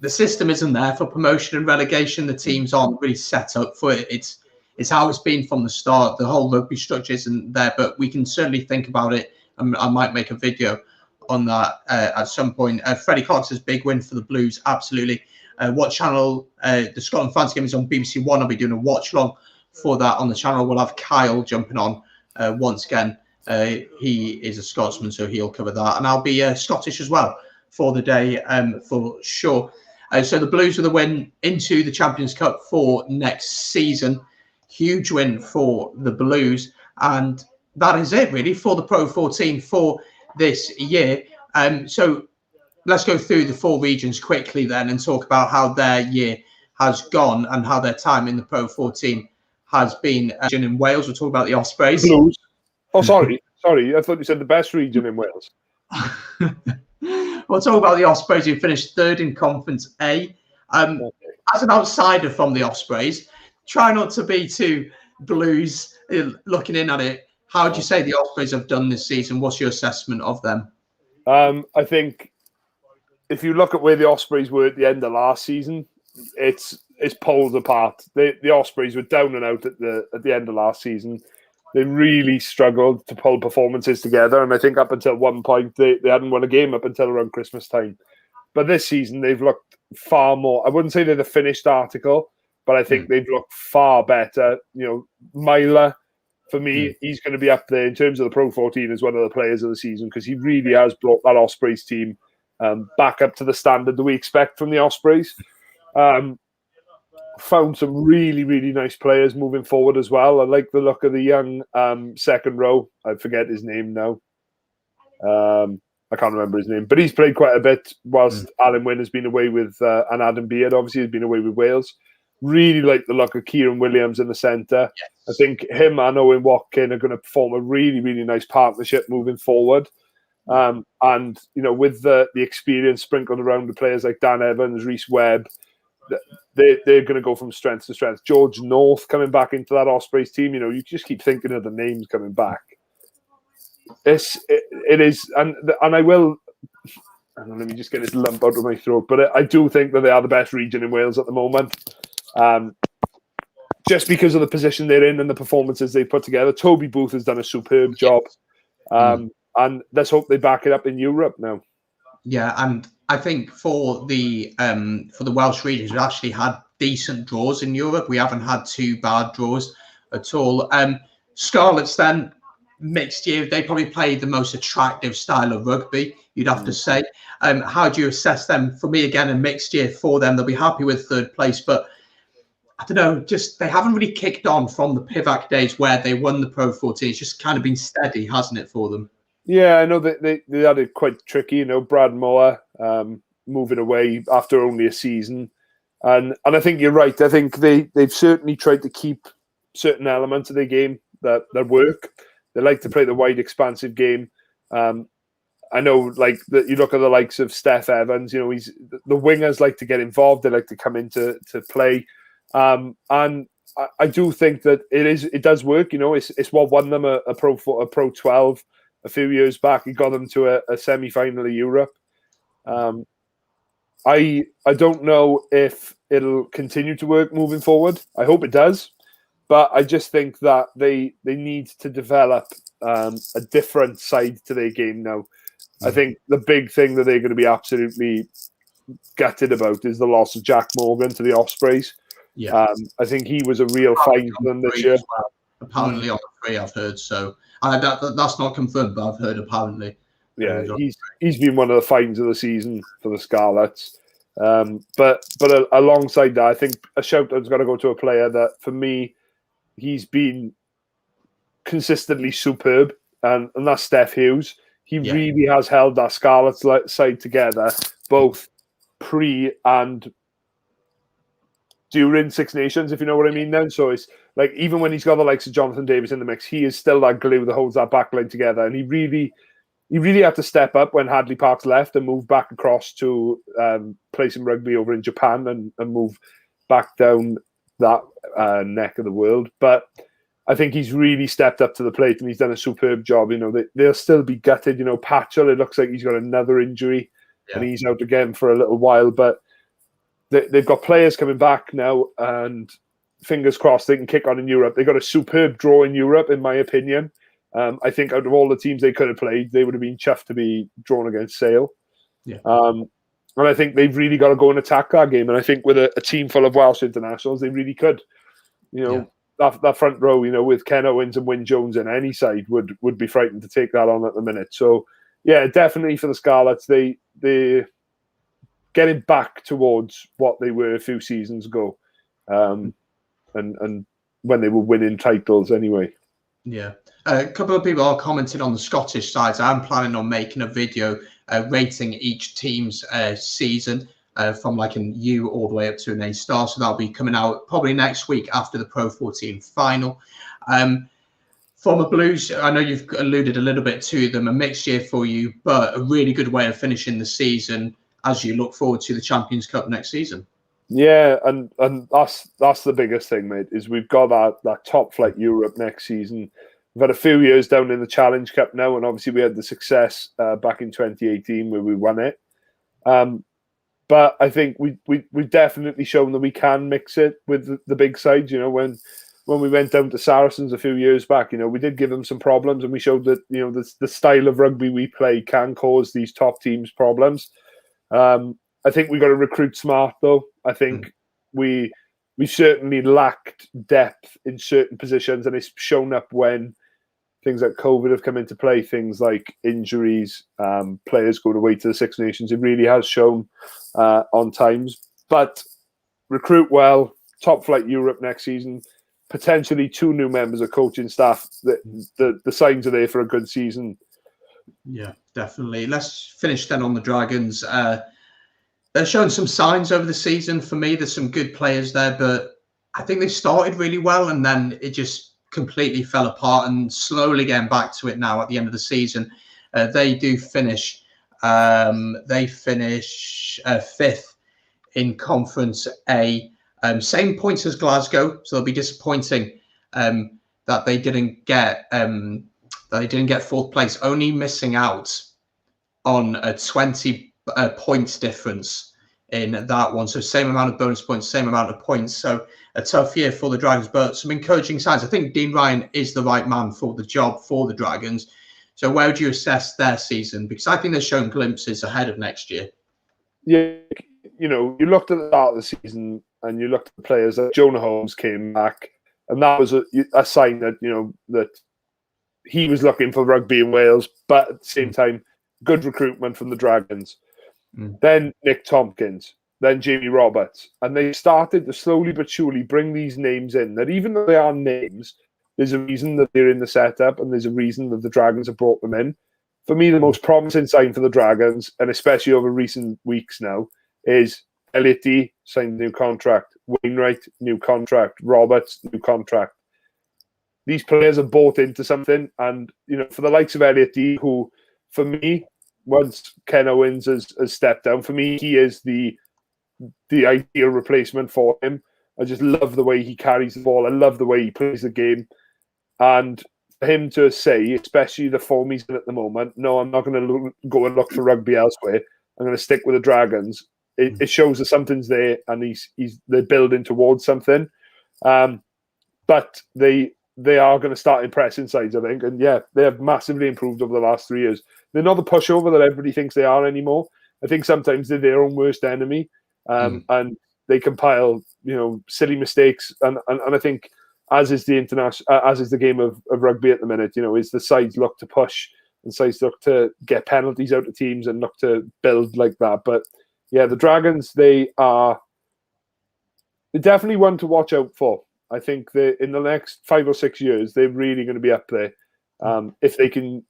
The system isn't there for promotion and relegation. The teams aren't really set up for it. It's how it's been from the start. The whole rugby structure isn't there, but we can certainly think about it. I might make a video on that at some point. Freddie Clark says big win for the Blues. Absolutely. What channel? The Scotland France game is on BBC One. I'll be doing a watch long for that on the channel. We'll have Kyle jumping on once again. He is a Scotsman, so he'll cover that. And I'll be Scottish as well for the day, for sure. So the Blues with a win into the Champions Cup for next season. Huge win for the Blues. And that is it, really, for the Pro 14 for this year. So let's go through the four regions quickly then and talk about how their year has gone and how their time in the Pro 14 has been. In Wales, we'll talk about the Ospreys. Blues. Oh, sorry. I thought you said the best region in Wales. We'll talk about the Ospreys, who finished third in Conference A. As an outsider from the Ospreys, try not to be too Blues looking in at it. How would you say the Ospreys have done this season? What's your assessment of them? I think if you look at where the Ospreys were at the end of last season, it's poles apart. The Ospreys were down and out at the end of last season. They really struggled to pull performances together, and I think up until one point they hadn't won a game up until around Christmas time. But this season they've looked far more. I wouldn't say they're the finished article, but I think they've looked far better. Myler, for me, he's going to be up there in terms of the Pro 14 as one of the players of the season, because he really has brought that Ospreys team back up to the standard that we expect from the Ospreys. Found some really, really nice players moving forward as well. I like the look of the young second row. I forget his name now. I can't remember his name, but he's played quite a bit whilst Alan Wynne has been away with, and Adam Beard obviously has been away with Wales. Really like the look of Kieran Williams in the centre. Yes. I think him and Owen Watkin are going to form a really, really nice partnership moving forward. And with the experience sprinkled around the players like Dan Evans, Rhys Webb, they're going to go from strength to strength. George North coming back into that Ospreys team, you just keep thinking of the names coming back. It is, and I will. Let me just get this lump out of my throat. But I do think that they are the best region in Wales at the moment, just because of the position they're in and the performances they put together. Toby Booth has done a superb job, and let's hope they back it up in Europe now. Yeah, and I think for the Welsh regions, we've actually had decent draws in Europe. We haven't had two bad draws at all. Scarlets then, mixed year, they probably played the most attractive style of rugby, you'd have to say. How do you assess them? For me, again, a mixed year for them. They'll be happy with third place, but I don't know, just they haven't really kicked on from the Pivac days where they won the Pro 14. It's just kind of been steady, hasn't it, for them? Yeah, I know they had it quite tricky. Brad Moore moving away after only a season. And I think you're right. I think they've certainly tried to keep certain elements of their game that work. They like to play the wide, expansive game. I know, like, you look at the likes of Steph Evans. You know, the wingers like to get involved. They like to come in to play, and I do think that it does work. You know, it's what won them a Pro 12 a few years back. It got them to a semi-final of Europe. I don't know if it'll continue to work moving forward. I hope it does, but I just think that they need to develop a different side to their game now. I think the big thing that they're going to be absolutely gutted about is the loss of Jack Morgan to the Ospreys. Yeah, I think he was a real find for them this year. Well. Apparently on the 3, I've heard. So that's not confirmed, but I've heard apparently. Yeah, he's been one of the finds of the season for the Scarlets. But alongside that, I think a shout-out's got to go to a player that, for me, he's been consistently superb, and that's Steph Hughes. He really has held that Scarlets side together, both pre and during Six Nations, if you know what I mean then. So it's like, even when he's got the likes of Jonathan Davis in the mix, he is still that glue that holds that back line together. And he really had to step up when Hadley Parks left and move back across to play some rugby over in Japan and move back down that neck of the world. But I think he's really stepped up to the plate and he's done a superb job. You know, they'll still be gutted. You know, Patchell, it looks like he's got another injury and he's out again for a little while. But they've got players coming back now, and fingers crossed they can kick on in Europe. They got a superb draw in Europe, in my opinion. I think out of all the teams they could have played, they would have been chuffed to be drawn against Sale. Yeah. And I think they've really got to go and attack that game. And I think with a team full of Welsh internationals, they really could. You know, that front row, you know, with Ken Owens and Wyn Jones in any side would be frightened to take that on at the minute. So, yeah, definitely for the Scarlets, they're getting back towards what they were a few seasons ago, and when they were winning titles anyway. Yeah. A couple of people are commenting on the Scottish side. I'm planning on making a video rating each team's season from like an U all the way up to an A star. So that'll be coming out probably next week after the PRO14 final. From the Blues, I know you've alluded a little bit to them, a mixed year for you, but a really good way of finishing the season as you look forward to the Champions Cup next season. Yeah, and that's the biggest thing, mate, is we've got that top flight Europe next season. We've had a few years down in the Challenge Cup now, and obviously we had the success back in 2018 where we won it. But I think we've definitely shown that we can mix it with the big sides. You know, when we went down to Saracens a few years back, you know, we did give them some problems, and we showed that, you know, the style of rugby we play can cause these top teams problems. I think we got to recruit smart, though. I think we certainly lacked depth in certain positions, and it's shown up when things like COVID have come into play, things like injuries, players going away to the Six Nations. It really has shown on times. But recruit well, top flight Europe next season, potentially 2 new members of coaching staff. The signs are there for a good season. Yeah, definitely. Let's finish then on the Dragons. They're showing some signs over the season. For me, there's some good players there, but I think they started really well and then it just completely fell apart, and slowly getting back to it now at the end of the season. They do finish. They finish 5th in Conference A. Same points as Glasgow, so it'll be disappointing that they didn't get 4th place, only missing out on a 20 points difference in that one. So same amount of bonus points, same amount of points. So a tough year for the Dragons, but some encouraging signs. I think Dean Ryan is the right man for the job for the Dragons. So where would you assess their season? Because I think they're showing glimpses ahead of next year. Yeah, you know, you looked at the start of the season and you looked at the players that Jonah Holmes came back, and that was a sign that, you know, that he was looking for rugby in Wales, but at the same time, good recruitment from the Dragons. Then Nick Tompkins, then Jamie Roberts. And they started to slowly but surely bring these names in, that even though they are names, there's a reason that they're in the setup and there's a reason that the Dragons have brought them in. For me, the most promising sign for the Dragons, and especially over recent weeks now, is Elliott signed a new contract. Wainwright, new contract. Roberts, new contract. These players are bought into something, and for the likes of Elliott, who, for me, once Ken Owens has stepped down, for me, he is the ideal replacement for him. I just love the way he carries the ball. I love the way he plays the game, and for him to say, especially the form he's in at the moment, no, I'm not going to go and look for rugby elsewhere. I'm going to stick with the Dragons. It shows that something's there, and they're building towards something. But they are going to start impressing sides, I think. And yeah, they have massively improved over the last 3 years. They're not the pushover that everybody thinks they are anymore. I think sometimes they're their own worst enemy, and they compile silly mistakes. And I think, as is the game of rugby at the minute, is the sides look to push and sides look to get penalties out of teams and look to build like that. But yeah, the Dragons, they're definitely one to watch out for. I think that in the next 5 or 6 years, they're really going to be up there. If they can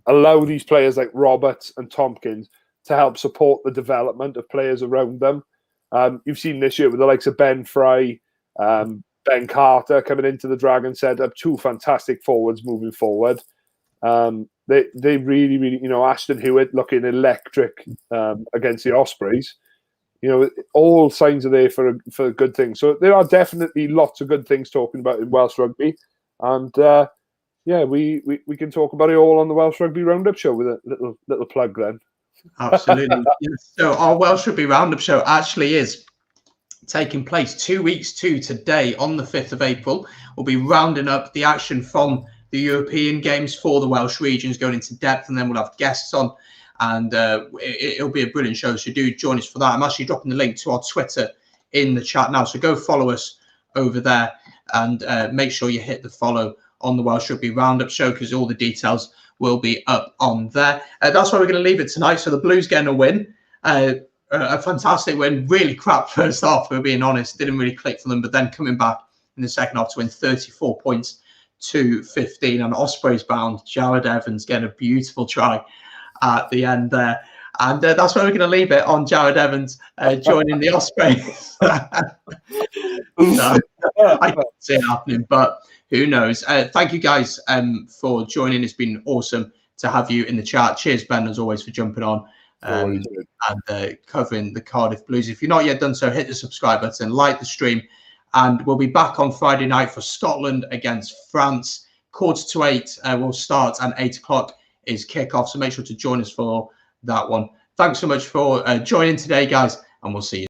allow these players like Roberts and Tompkins to help support the development of players around them. You've seen this year with the likes of Ben Fry, Ben Carter coming into the Dragon setup, 2 fantastic forwards moving forward. They really, really, Ashton Hewitt looking electric against the Ospreys. All signs are there for good things. So there are definitely lots of good things talking about in Welsh rugby, and we can talk about it all on the Welsh Rugby Roundup show with a little plug then. Absolutely. Yes. So our Welsh Rugby Roundup show actually is taking place 2 weeks to today on the 5th of April. We'll be rounding up the action from the European Games for the Welsh regions, going into depth, and then we'll have guests on, and it'll be a brilliant show. So do join us for that. I'm actually dropping the link to our Twitter in the chat now, so go follow us over there, and make sure you hit the follow on the Welsh Rugby Roundup show, because all the details will be up on there. That's where we're going to leave it tonight. So the Blues getting a win, a fantastic win. Really crap first half, we're being honest. Didn't really click for them, but then coming back in the second half to win 34 points to 15. And Ospreys bound, Jared Evans getting a beautiful try at the end there. And that's where we're going to leave it, on Jared Evans joining the Ospreys. No, I can't see it happening, but who knows? Thank you guys for joining. It's been awesome to have you in the chat. Cheers, Ben, as always, for jumping on and covering the Cardiff Blues. If you're not yet done so, hit the subscribe button, like the stream, and we'll be back on Friday night for Scotland against France. 7:45 will start, and 8 o'clock is kickoff. So make sure to join us for that one. Thanks so much for joining today, guys, and we'll see you.